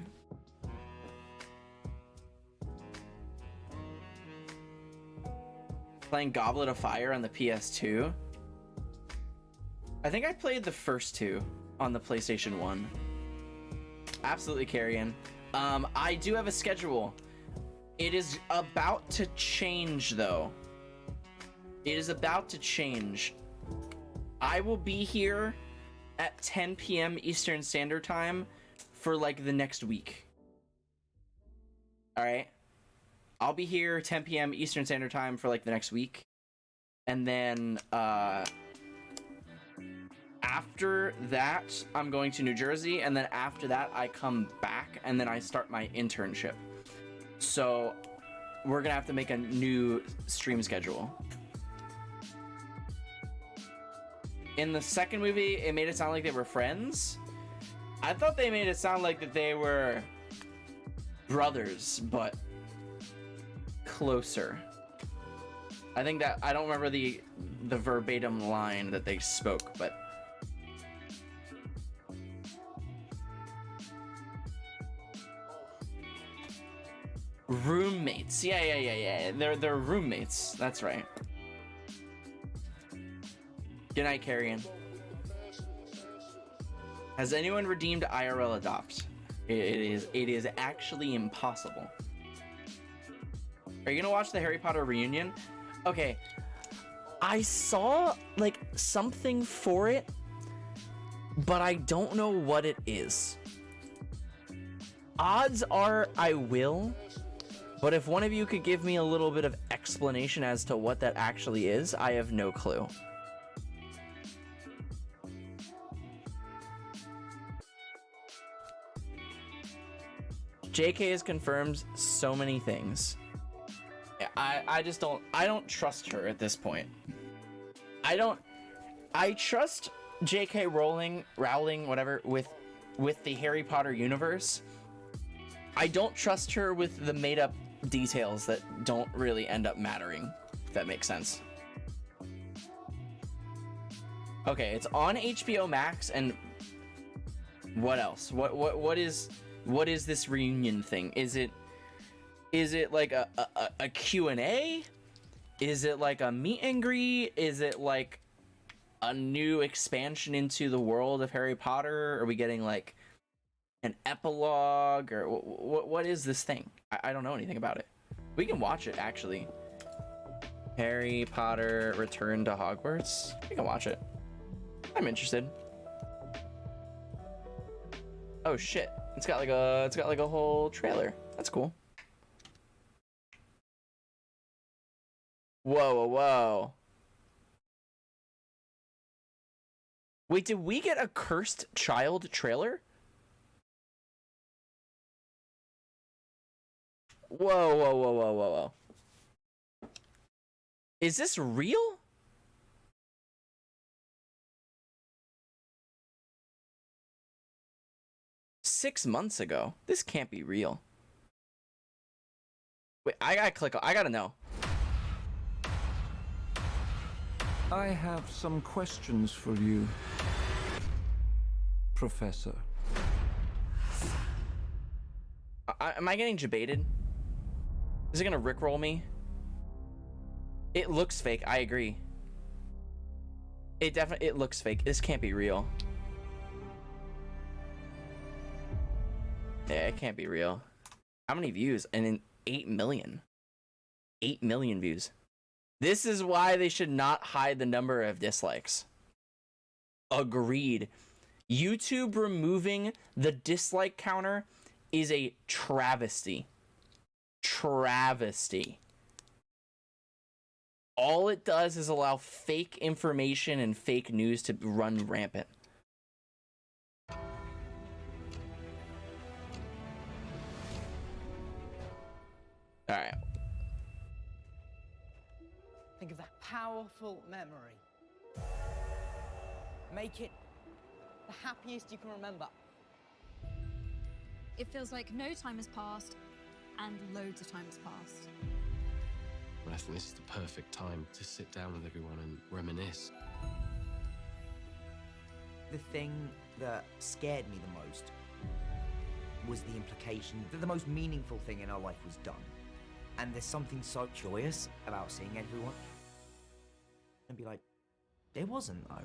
Playing Goblet of Fire on the PS2. I think I played the first two on the PlayStation 1. Absolutely, Carrion. I do have a schedule. It is about to change, though. It is about to change. I will be here at 10 p.m. Eastern Standard Time for like the next week. All right. I'll be here 10 p.m. Eastern Standard Time for like the next week. And then after that, I'm going to New Jersey. And then after that, I come back and then I start my internship. So we're going to have to make a new stream schedule. In the second movie, it made it sound like they were friends. I thought they made it sound like that they were brothers, but closer. I think that I don't remember the verbatim line that they spoke, but roommates. Yeah. They're roommates. That's right. Good night, Carrion. Has anyone redeemed IRL Adopt? It is actually impossible. Are you gonna watch the Harry Potter reunion? Okay, I saw like something for it, but I don't know what it is. Odds are I will, but if one of you could give me a little bit of explanation as to what that actually is, I have no clue. JK has confirmed so many things. I don't trust her at this point. I trust JK Rowling, whatever, with the Harry Potter universe. I don't trust her with the made up details that don't really end up mattering, if that makes sense. Okay, it's on HBO Max, and what else? What is this reunion thing? Is it like a Q&A? Is it like a meet and greet? Is it like a new expansion into the world of Harry Potter? Are we getting like an epilogue, or what is this thing? I don't know anything about it. We can watch it, actually. Harry Potter Return to Hogwarts. We can watch it. I'm interested. Oh shit. It's got like a whole trailer. That's cool. Whoa. Wait, did we get a Cursed Child trailer? Whoa. Is this real? $6 months ago. This can't be real. Wait, I gotta know. I have some questions for you, Professor. Am I getting debated? Is it gonna rickroll me? It looks fake, I agree. It looks fake. This can't be real. Yeah, it can't be real. How many views? And in 8 million. 8 million views. This is why they should not hide the number of dislikes. Agreed. YouTube removing the dislike counter is a travesty. Travesty. All it does is allow fake information and fake news to run rampant. All right. Think of that powerful memory. Make it the happiest you can remember. It feels like no time has passed and loads of time has passed. I think this is the perfect time to sit down with everyone and reminisce. The thing that scared me the most was the implication that the most meaningful thing in our life was done. And there's something so joyous about seeing everyone and be like, there wasn't though.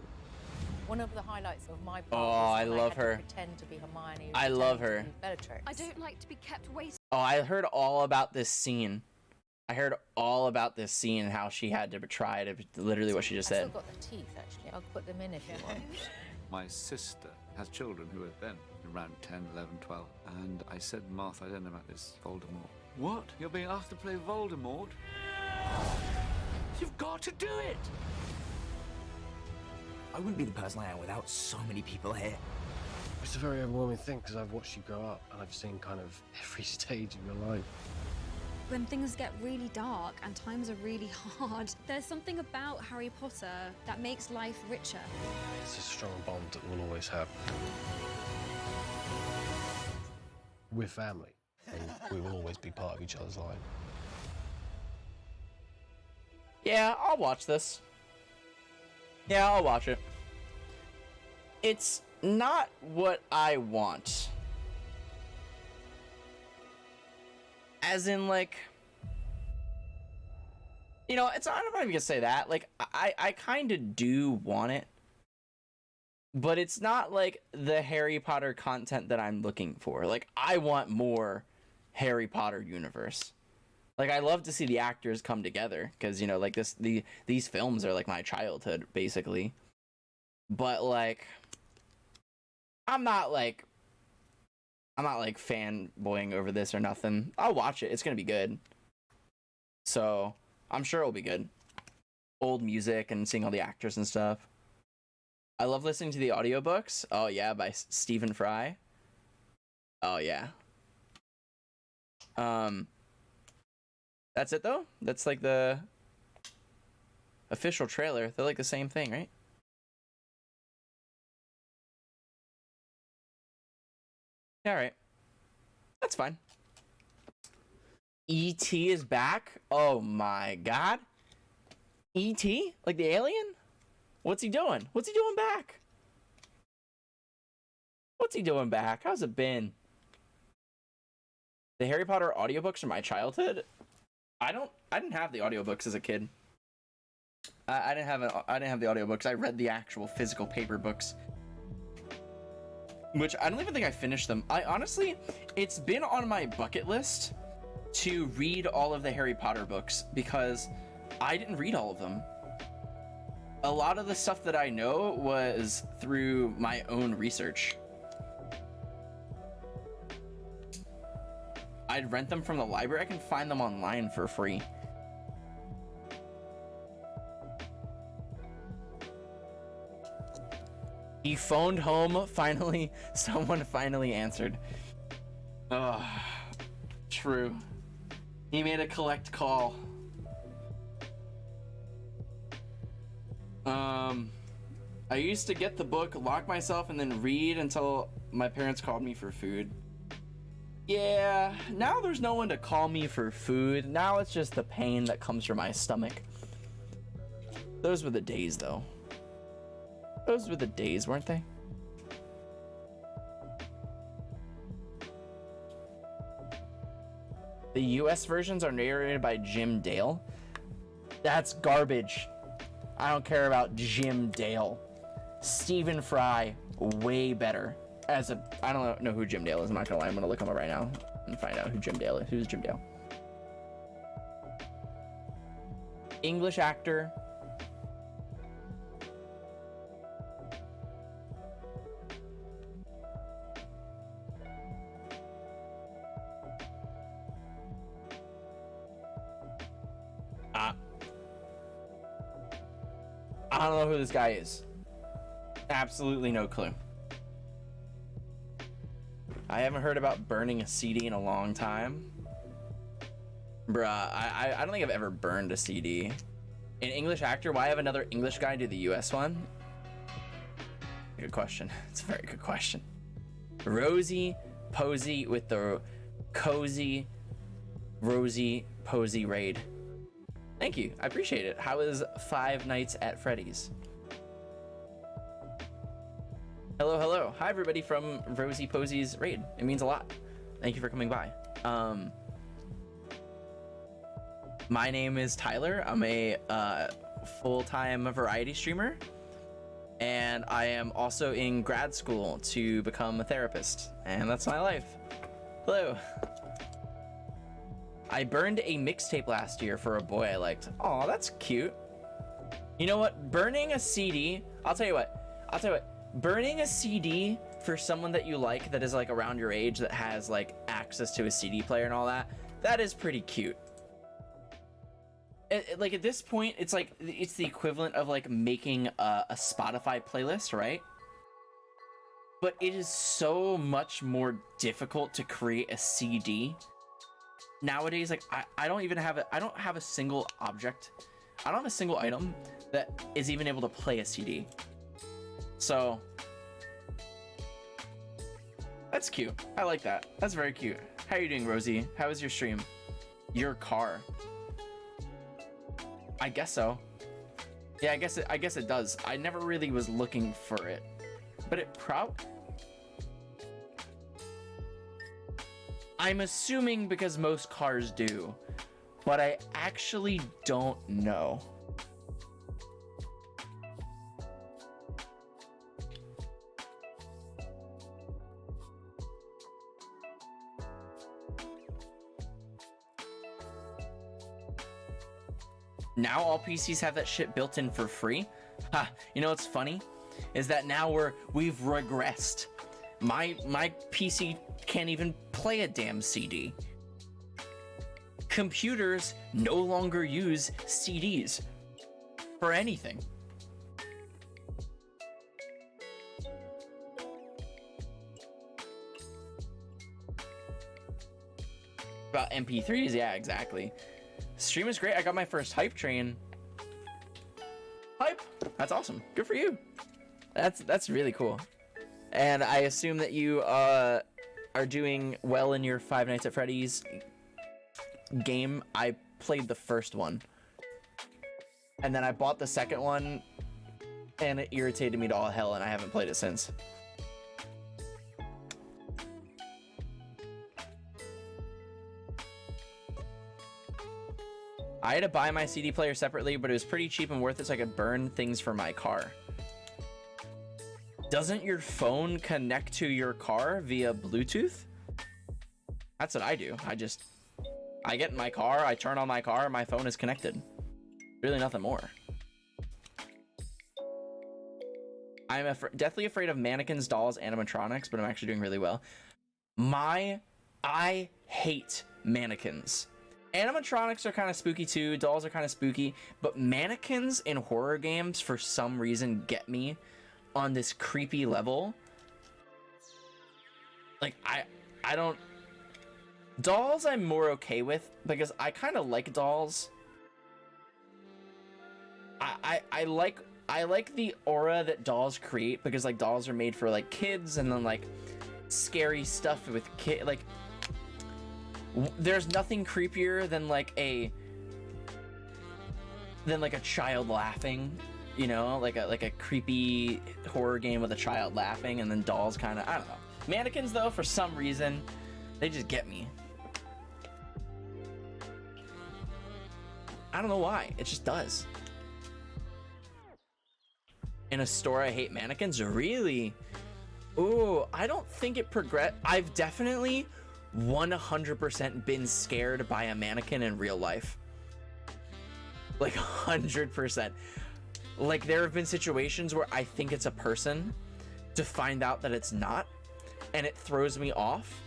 One of the highlights of my part Oh, I love had her. to pretend to be Hermione. I love her. Bellatrix. I don't like to be kept waiting. Oh, I heard all about this scene. I heard all about this scene and how she had to try to literally what she just I said. still got the teeth, actually. I'll put them in if you want. My sister has children who are then around 10, 11, 12. And I said, Martha, I don't know about this Voldemort. What? You're being asked to play Voldemort? You've got to do it! I wouldn't be the person I am without so many people here. It's a very overwhelming thing because I've watched you grow up and I've seen kind of every stage of your life. When things get really dark and times are really hard, there's something about Harry Potter that makes life richer. It's a strong bond that we'll always have. We're family and we will always be part of each other's life. Yeah, I'll watch this. Yeah, I'll watch it. It's not what I want. As in, like, you know, it's not, I'm not even gonna say that. Like, I kind of do want it, but it's not like the Harry Potter content that I'm looking for. Like, I want more Harry Potter universe. Like, I love to see the actors come together because, you know, like these films are like my childhood basically. But like, I'm not like fanboying over this or nothing. I'll watch it. It's gonna be good. So I'm sure it'll be good. Old music and seeing all the actors and stuff. I love listening to the audiobooks. Oh yeah, by Stephen Fry. Oh yeah. That's it though? That's like the official trailer. They're like the same thing, right? All right. That's fine. E.T. is back? Oh my god. E.T.? Like the alien? What's he doing? What's he doing back? What's he doing back? How's it been? The Harry Potter audiobooks from my childhood? I didn't have the audiobooks as a kid. I didn't have the audiobooks. I read the actual physical paper books. Which I don't even think I finished them. I honestly, it's been on my bucket list to read all of the Harry Potter books because I didn't read all of them. A lot of the stuff that I know was through my own research. I'd rent them from the library. I can find them online for free. He phoned home, finally. Someone finally answered. Ugh. True. He made a collect call. I used to get the book, lock myself, and then read until my parents called me for food. Yeah, now there's no one to call me for food. Now it's just the pain that comes from my stomach. Those were the days, though. Those were the days, weren't they? The US versions are narrated by Jim Dale. That's garbage. I don't care about Jim Dale. Stephen Fry, way better. I don't know who Jim Dale is. I'm not gonna lie. I'm gonna look him up right now and find out who Jim Dale is. Who's Jim Dale? English actor. I don't know who this guy is. Absolutely no clue. I haven't heard about burning a CD in a long time. Bruh, I don't think I've ever burned a CD. An English actor? Why have another English guy do the US one? Good question. It's a very good question. Rosie Posey with the cozy Rosie Posey raid. Thank you. I appreciate it. How is Five Nights at Freddy's? Hello, hello. Hi, everybody from Rosie Posey's raid. It means a lot. Thank you for coming by. My name is Tyler. I'm a full-time variety streamer, and I am also in grad school to become a therapist, and that's my life. Hello. I burned a mixtape last year for a boy I liked. Aw, that's cute. You know what? Burning a CD, I'll tell you what. Burning a CD for someone that you like that is like around your age that has like access to a CD player and all that, that is pretty cute. Like at this point, it's like, it's the equivalent of like making a Spotify playlist, right? But it is so much more difficult to create a CD. Nowadays, like I don't even have I don't have a single object. I don't have a single item that is even able to play a CD. So that's cute. I like that. That's very cute. How are you doing, Rosie? How was your stream? Your car. I guess so. Yeah, I guess it does. I never really was looking for it, but it I'm assuming because most cars do, but I actually don't know. Now all PCs have that shit built in for free. Ha, you know what's funny? Is that now we've regressed. My PC can't even play a damn CD. Computers no longer use CDs for anything. About MP3s, yeah, exactly. Stream is great. I got my first hype train. Hype! That's awesome. Good for you. That's really cool. And I assume that you are doing well in your Five Nights at Freddy's game. I played the first one, and then I bought the second one, and it irritated me to all hell, and I haven't played it since. I had to buy my CD player separately, but it was pretty cheap and worth it so I could burn things for my car. Doesn't your phone connect to your car via Bluetooth? That's what I do. I get in my car, I turn on my car, my phone is connected. Really nothing more. I'm deathly afraid of mannequins, dolls, animatronics, but I'm actually doing really well. I hate mannequins. Animatronics are kind of spooky too, dolls are kind of spooky, but mannequins in horror games for some reason get me on this creepy level. Like I don't, dolls I'm more okay with because I kind of like dolls. I like the aura that dolls create because like dolls are made for like kids, and then like scary stuff with like there's nothing creepier than like a child laughing, you know, like a creepy horror game with a child laughing, and then dolls kind of, I don't know. Mannequins though, for some reason, they just get me. I don't know why, it just does. In a store, I hate mannequins. Really? Ooh, I don't think it progressed. I've definitely 100% been scared by a mannequin in real life. Like 100%. Like there have been situations where I think it's a person to find out that it's not, and it throws me off.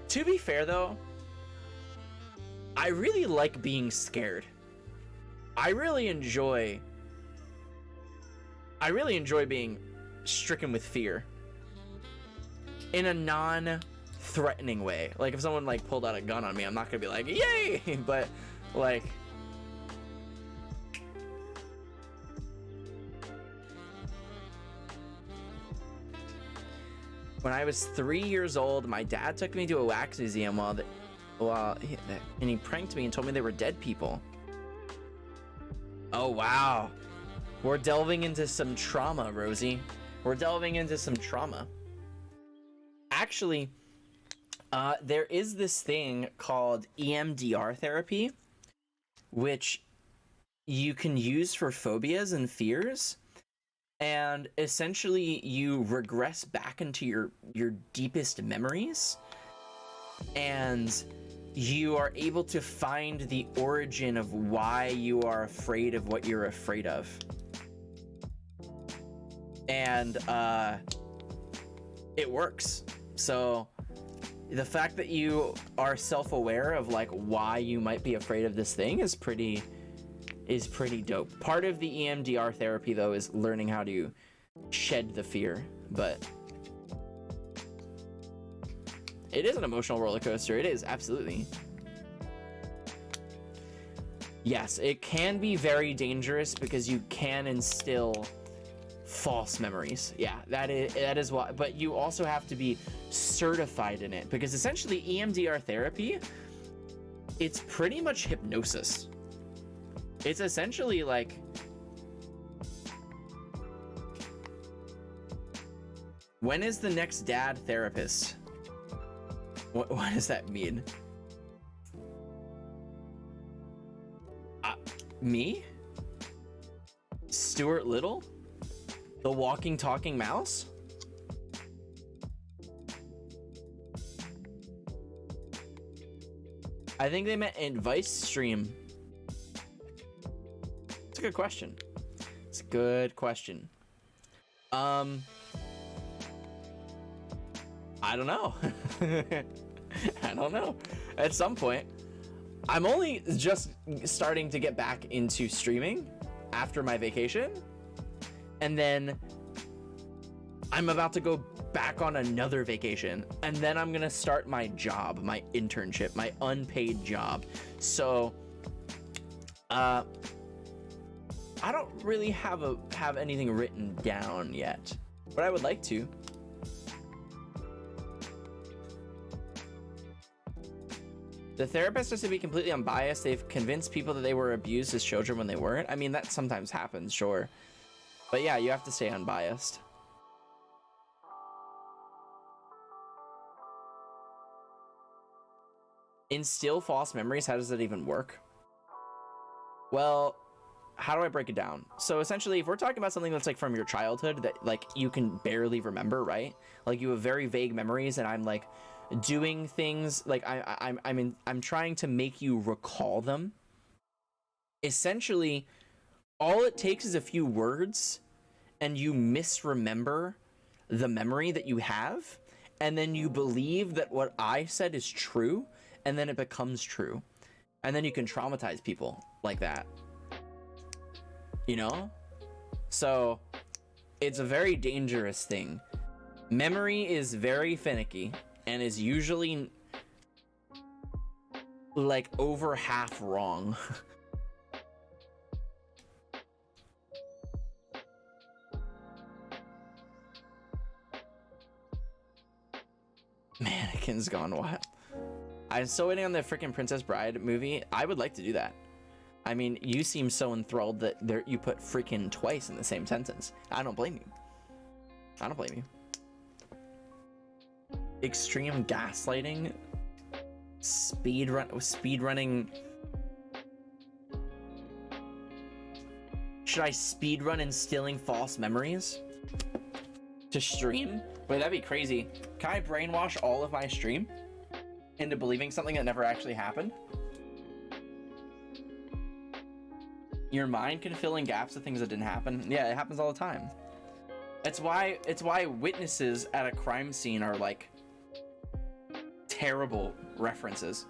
To be fair though, I really like being scared. I really enjoy being stricken with fear in a non-threatening way. Like if someone like pulled out a gun on me, I'm not gonna be like, yay, but like when I was 3 years old, my dad took me to a wax museum and he pranked me and told me they were dead people. Oh wow, we're delving into some trauma, Rosie. We're delving into some trauma. Actually, there is this thing called EMDR therapy, which you can use for phobias and fears, and essentially you regress back into your deepest memories, and you are able to find the origin of why you are afraid of what you're afraid of. And it works. So the fact that you are self-aware of like why you might be afraid of this thing is pretty dope. Part of the EMDR therapy though is learning how to shed the fear, but it is an emotional roller coaster. It is, absolutely. Yes, it can be very dangerous because you can instill false memories. Yeah, that is why. But you also have to be certified in it, because essentially EMDR therapy, it's pretty much hypnosis. It's essentially like when is the next dad therapist? What does that mean? Me? Stuart Little? The walking, talking mouse? I think they meant advice stream. It's a good question. It's a good question. I don't know. I don't know. At some point, I'm only just starting to get back into streaming after my vacation, and then I'm about to go back on another vacation, and then I'm gonna start my job, my internship, my unpaid job. So I don't really have anything written down yet, but I would like to. The therapist has to be completely unbiased. They've convinced people that they were abused as children when they weren't. I mean, that sometimes happens, sure. But yeah, you have to stay unbiased. Instill false memories, how does that even work? Well, how do I break it down? So essentially, if we're talking about something that's like from your childhood that like you can barely remember, right? Like you have very vague memories, and I'm like doing things like I'm trying to make you recall them. Essentially, all it takes is a few words and you misremember the memory that you have, and then you believe that what I said is true, and then it becomes true, and then you can traumatize people like that, you know? So it's a very dangerous thing. Memory is very finicky and is usually like over half wrong. Mannequin's gone wild. I'm still waiting on the freaking Princess Bride movie. I would like to do that. I mean, you seem so enthralled that you put freaking twice in the same sentence. I don't blame you. I don't blame you. Extreme gaslighting, speed running. should I speedrun Instilling False Memories to stream? Wait, that'd be crazy. Can I brainwash all of my stream into believing something that never actually happened? Your mind can fill in gaps of things that didn't happen. Yeah, it happens all the time. It's why witnesses at a crime scene are like terrible references.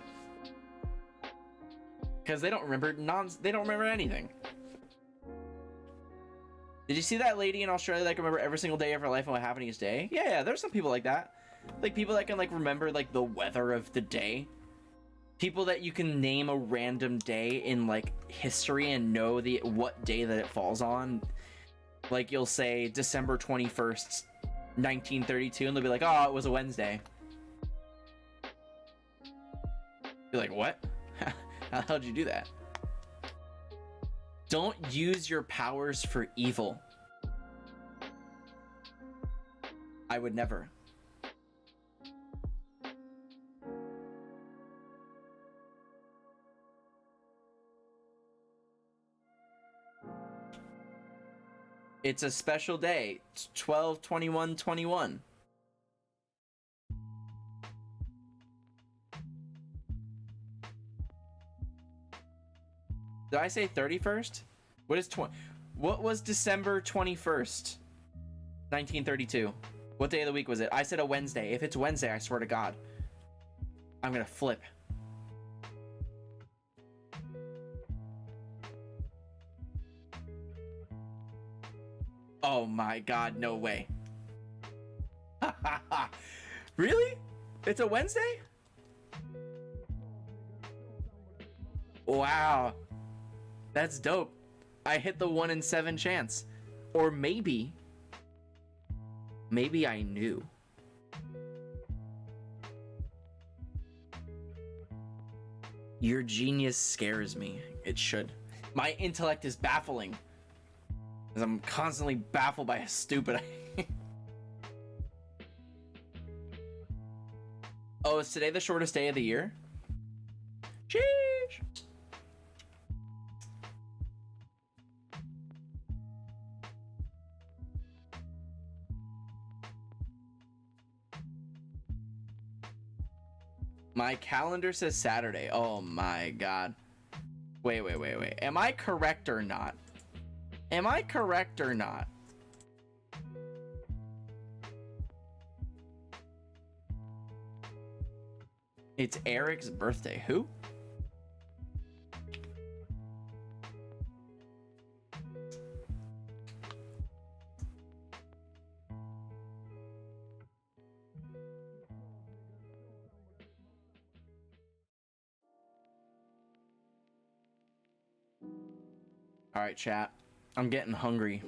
Because they don't remember anything. Did you see that lady in Australia that can remember every single day of her life and what happened each day? Yeah, there's some people like that. Like people that can like remember like the weather of the day. People that you can name a random day in like history and know what day that it falls on. Like you'll say December 21st, 1932, and they'll be like, oh, it was a Wednesday. You're like, what? How the hell did you do that? Don't use your powers for evil. I would never. It's a special day. It's 12/21/21. Did I say 31st? What was December 21st, 1932? What day of the week was it? I said a Wednesday. If it's Wednesday, I swear to God, I'm gonna flip. Oh my God, no way. Really? It's a Wednesday? Wow. That's dope. I hit the 1 in 7 chance. Or maybe I knew. Your genius scares me. It should. My intellect is baffling. Because I'm constantly baffled by a stupid... Oh, is today the shortest day of the year? Sheesh. My calendar says Saturday. Oh my God. Wait. Am I correct or not? Am I correct or not? It's Eric's birthday. Who? All right, chat. I'm getting hungry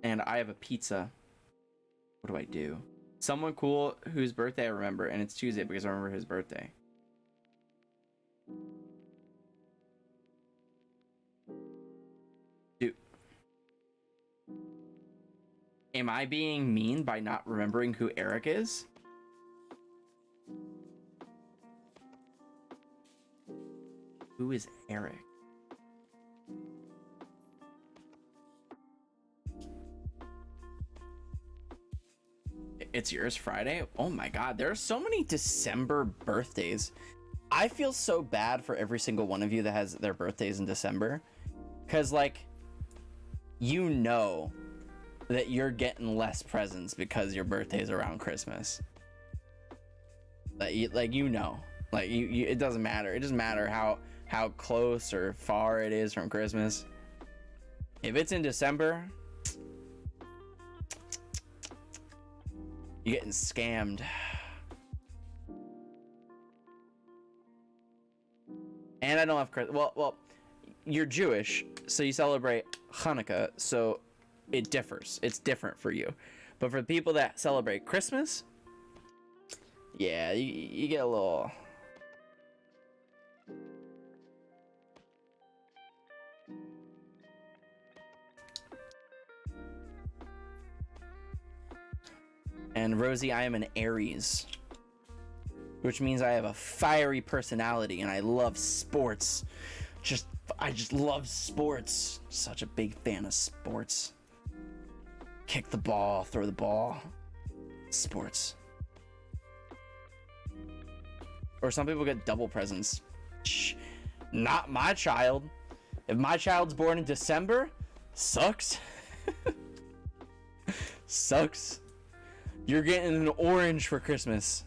and I have a pizza. What do I do? Someone cool whose birthday I remember, and it's Tuesday because I remember his birthday. Dude. Am I being mean by not remembering who Eric is? Who is Eric? It's yours Friday? Oh my God, there are so many December birthdays. I feel so bad for every single one of you that has their birthdays in December. Cause like, you know that you're getting less presents because your birthday's around Christmas. Like you know, it doesn't matter. It doesn't matter how close or far it is from Christmas. If it's in December, you're getting scammed. And I don't have Christmas. Well, you're Jewish, so you celebrate Hanukkah, so it differs. It's different for you. But for the people that celebrate Christmas, yeah, you get a little... And Rosie, I am an Aries, which means I have a fiery personality and I love sports. I just love sports. Such a big fan of sports. Kick the ball, throw the ball. Sports. Or some people get double presents. Shh, not my child. If my child's born in December, sucks. Sucks. You're getting an orange for Christmas.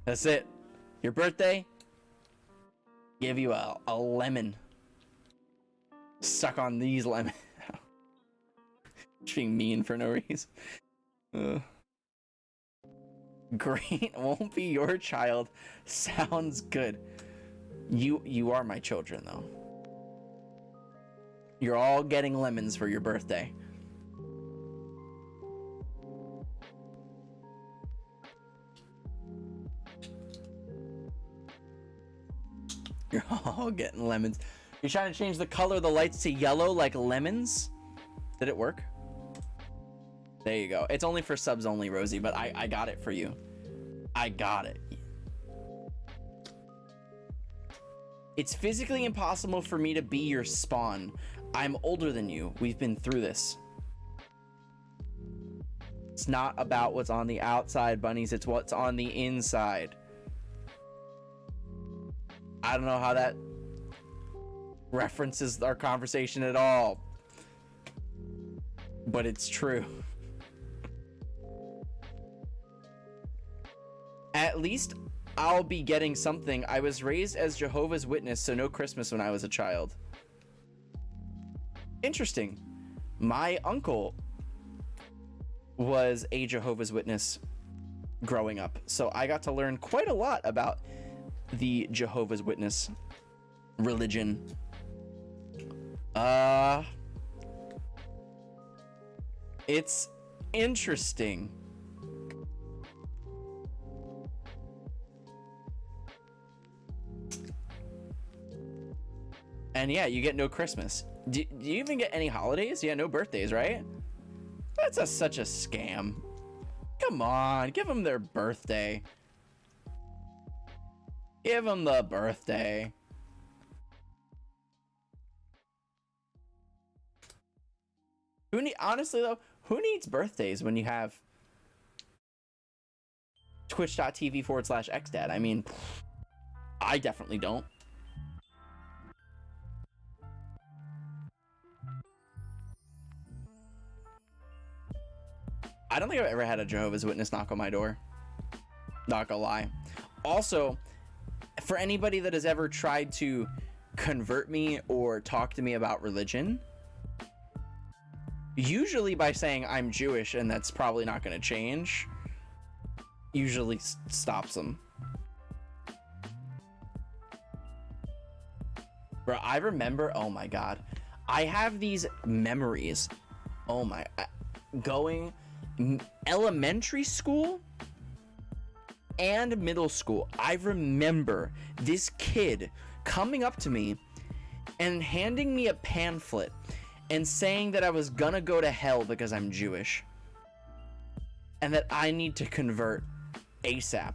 That's it. Your birthday, give you a lemon. Suck on these lemons. Just being mean for no reason. Great won't be your child. Sounds good. You are my children though. You're all getting lemons for your birthday. You're all getting lemons. You're trying to change the color of the lights to yellow like lemons? Did it work? There you go. It's only for subs only, Rosie, but I got it for you. I got it. It's physically impossible for me to be your spawn. I'm older than you. We've been through this. It's not about what's on the outside, bunnies. It's what's on the inside. I don't know how that references our conversation at all, but it's true. At least I'll be getting something. I was raised as Jehovah's Witness, so no Christmas when I was a child. Interesting. My uncle was a Jehovah's Witness growing up, so I got to learn quite a lot about the Jehovah's Witness religion. It's interesting. And yeah, you get no Christmas. Do you even get any holidays? Yeah, no birthdays, right? That's such a scam. Come on, give them their birthday. Give them the birthday. Honestly though, who needs birthdays when you have twitch.tv/xdad? I mean, I definitely don't. I don't think I've ever had a Jehovah's Witness knock on my door. Not gonna lie. Also, for anybody that has ever tried to convert me or talk to me about religion, usually by saying I'm Jewish and that's probably not going to change, usually stops them. Bro, I remember, oh my god, I have these memories. Oh my, going elementary school and middle school. I remember this kid coming up to me and handing me a pamphlet and saying that I was gonna go to hell because I'm Jewish and that I need to convert ASAP.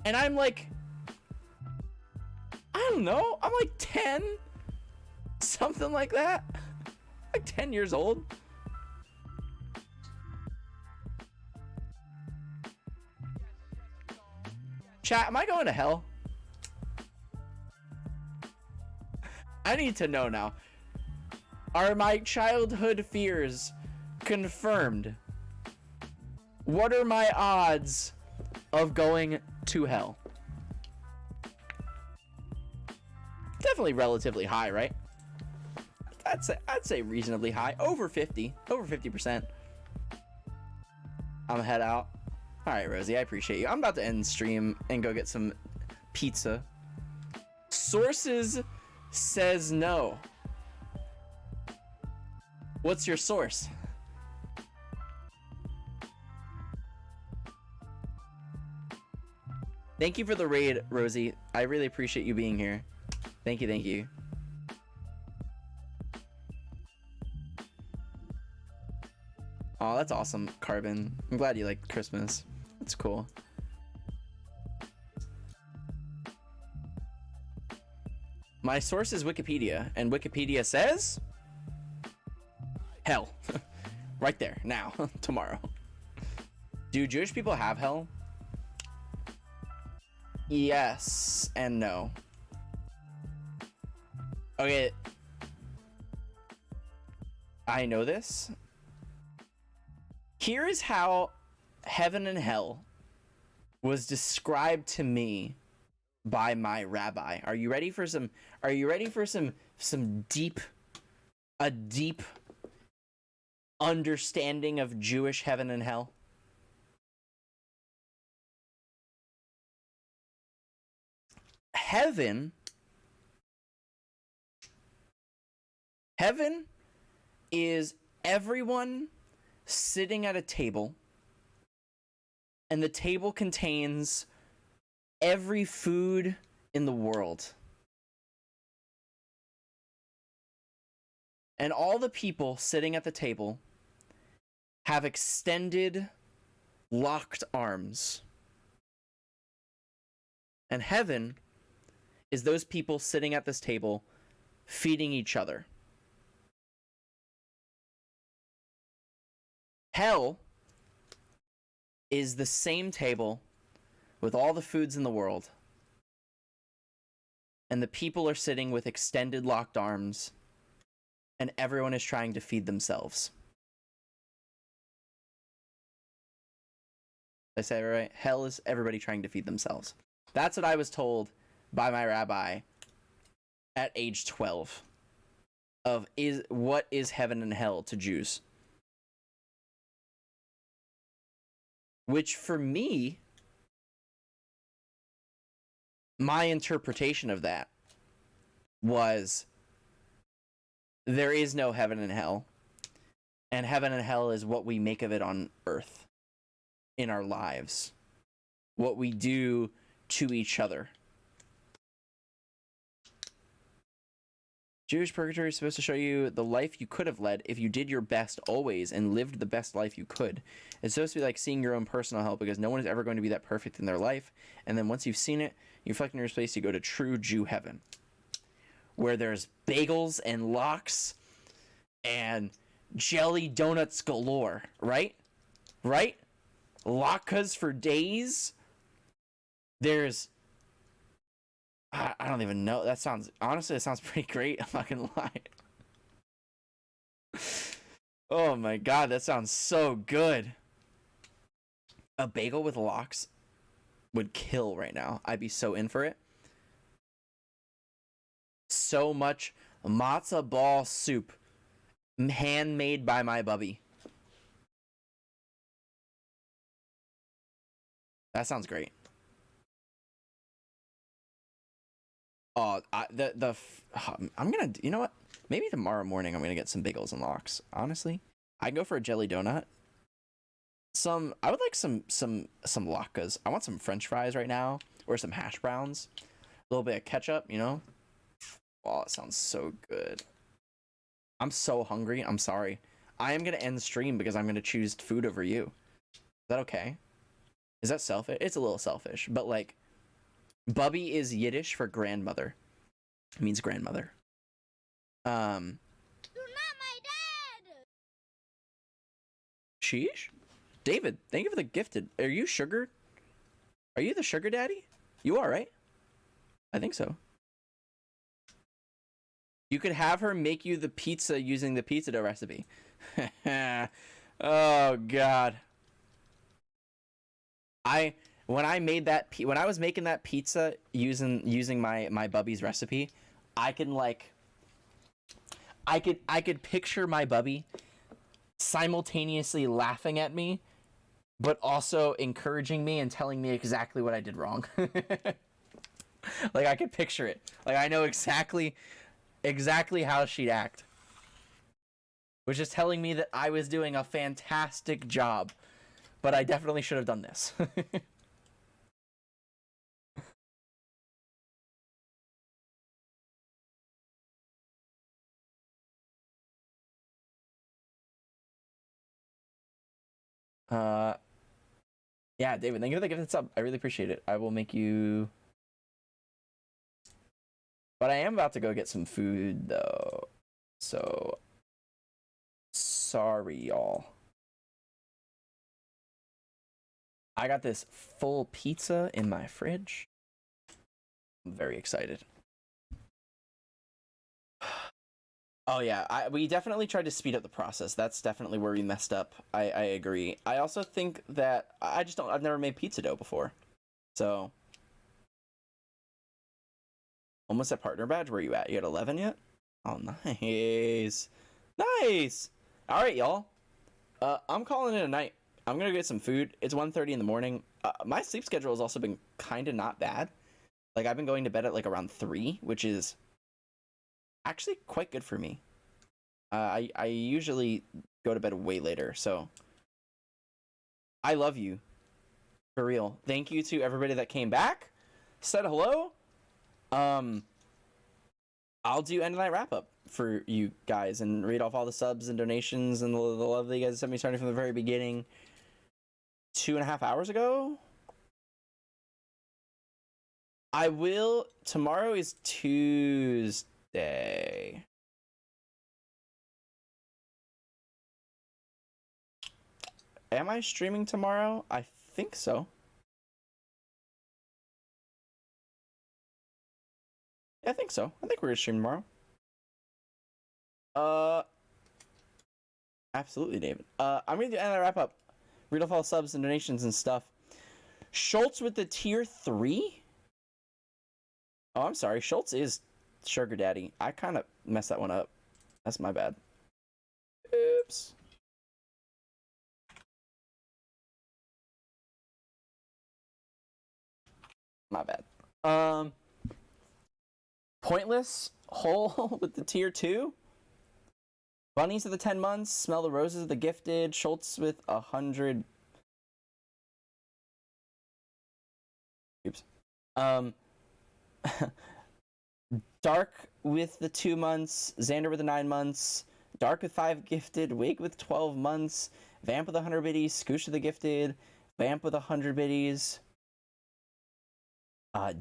And I'm like, I don't know, I'm like 10, something like that, like 10 years old. Chat, am I going to hell? I need to know now. Are my childhood fears confirmed? What are my odds of going to hell? Definitely relatively high, right? I'd say reasonably high. Over 50%. I'm gonna head out. All right, Rosie, I appreciate you. I'm about to end stream and go get some pizza. Sources says no. What's your source? Thank you for the raid, Rosie. I really appreciate you being here. Thank you, thank you. Oh, that's awesome, Carbon. I'm glad you like Christmas. That's cool. My source is Wikipedia, and Wikipedia says hell. Right there, now, tomorrow. Do Jewish people have hell? Yes and no. Okay. I know this. Here is how heaven and hell was described to me by my rabbi. Are you ready for some deep understanding of Jewish heaven and hell? Heaven is everyone sitting at a table, and the table contains every food in the world. And all the people sitting at the table have extended, locked arms. And heaven is those people sitting at this table feeding each other. Hell is the same table with all the foods in the world, and the people are sitting with extended, locked arms, and everyone is trying to feed themselves. Did I say it right? Hell is everybody trying to feed themselves. That's what I was told by my rabbi at age 12 of what is heaven and hell to Jews. Which for me, my interpretation of that was there is no heaven and hell, and heaven and hell is what we make of it on earth in our lives, what we do to each other. Jewish purgatory is supposed to show you the life you could have led if you did your best always and lived the best life you could. It's supposed to be like seeing your own personal hell, because no one is ever going to be that perfect in their life. And then once you've seen it, you reflect in your space, you go to true Jew heaven, where there's bagels and lox and jelly donuts galore, right? Right? Latkes for days. There's... I don't even know. That sounds... Honestly, it sounds pretty great. I'm not gonna lie. Oh my god, that sounds so good. A bagel with lox would kill right now. I'd be so in for it. So much matzo ball soup, handmade by my bubby. That sounds great. Oh, I'm gonna, you know what? Maybe tomorrow morning I'm gonna get some bagels and lox. Honestly, I'd go for a jelly donut. I would like some latkes. I want some French fries right now, or some hash browns. A little bit of ketchup, you know. Oh, it sounds so good. I'm so hungry. I'm sorry. I am gonna end the stream because I'm gonna choose food over you. Is that okay? Is that selfish? It's a little selfish, but like, Bubby is Yiddish for grandmother. It means grandmother. You're not my dad. Sheesh? David, thank you for the gifted. Are you sugar? Are you the sugar daddy? You are, right? I think so. You could have her make you the pizza using the pizza dough recipe. Oh god. When I was making that pizza using my bubby's recipe, I could picture my bubby simultaneously laughing at me, but also encouraging me and telling me exactly what I did wrong. Like, I could picture it. Like, I know exactly how she'd act. Which is telling me that I was doing a fantastic job, but I definitely should have done this. Yeah, David, thank you for the gift. I really appreciate it. I will make you But I am about to go get some food, though. So, sorry, y'all. I got this full pizza in my fridge. I'm very excited. Oh yeah, we definitely tried to speed up the process. That's definitely where we messed up. I agree. I also think that I've never made pizza dough before. So, almost at partner badge. Where you at? You at 11 yet? Oh, nice. Nice. All right, y'all. I'm calling it a night. I'm going to get some food. It's 1:30 in the morning. My sleep schedule has also been kind of not bad. Like, I've been going to bed at like around 3, which is actually quite good for me. I usually go to bed way later, so I love you. For real. Thank you to everybody that came back, said hello. I'll do end of night wrap up for you guys and read off all the subs and donations and the love that you guys sent me starting from the very beginning. 2.5 hours ago. I will. Tomorrow is Tuesday. Am I streaming tomorrow? I think so. Yeah, I think so. I think we're gonna stream tomorrow. Absolutely, David. I'm gonna do another wrap up. Read off all subs and donations and stuff. Schultz with the tier 3? Oh, I'm sorry. Schultz is Sugar Daddy. I kind of messed that one up. That's my bad. Oops. My bad. Pointless Hole with the tier 2. Bunnies of the 10 months. Smell the Roses of the Gifted. Schultz with 100. Oops. Dark with the 2 months. Xander with the 9 months. Dark with 5 gifted. Wake with 12 months. Vamp with 100 biddies. Scoosh with the gifted. Vamp with 100 biddies.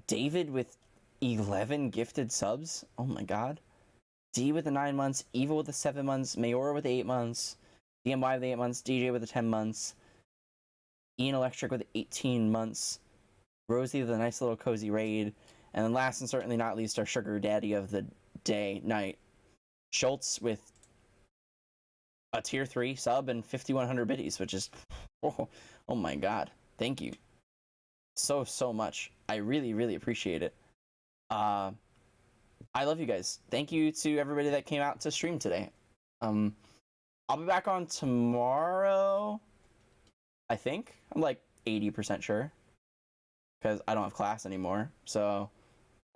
David with 11 gifted subs. Oh my god. D with the 9 months. Evil with the 7 months. Mayora with the 8 months. DMY with the 8 months. DJ with the 10 months. Ian Electric with 18 months. Rosie with a nice little cozy raid. And then last and certainly not least, our sugar daddy of the day, night, Schultz with a tier 3 sub and 5,100 biddies, which is, oh my god. Thank you so much. I really, really appreciate it. I love you guys. Thank you to everybody that came out to stream today. I'll be back on tomorrow, I think. I'm like 80% sure. Because I don't have class anymore. So,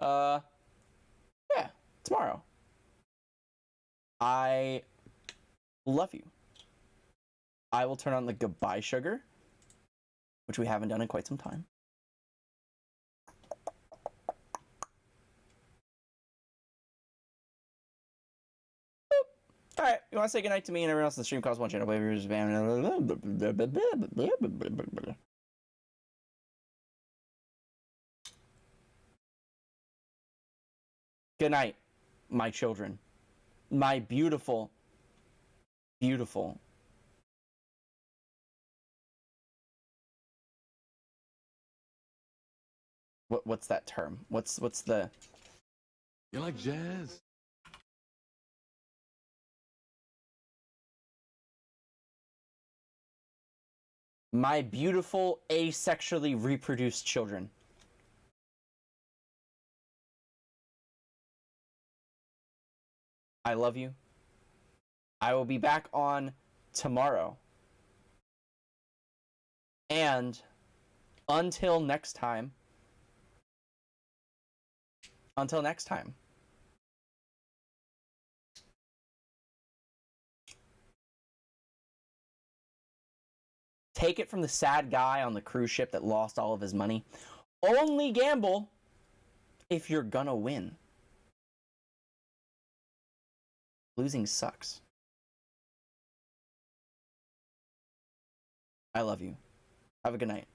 yeah, tomorrow. I love you. I will turn on the goodbye sugar, which we haven't done in quite some time. All right, you want to say goodnight to me and everyone else in the stream? Cause one channel, baby. Good night, my children. My beautiful, beautiful. What's that term? What's the? You like jazz? My beautiful asexually reproduced children. I love you. I will be back on tomorrow. And until next time. Take it from the sad guy on the cruise ship that lost all of his money. Only gamble if you're gonna win. Losing sucks. I love you. Have a good night.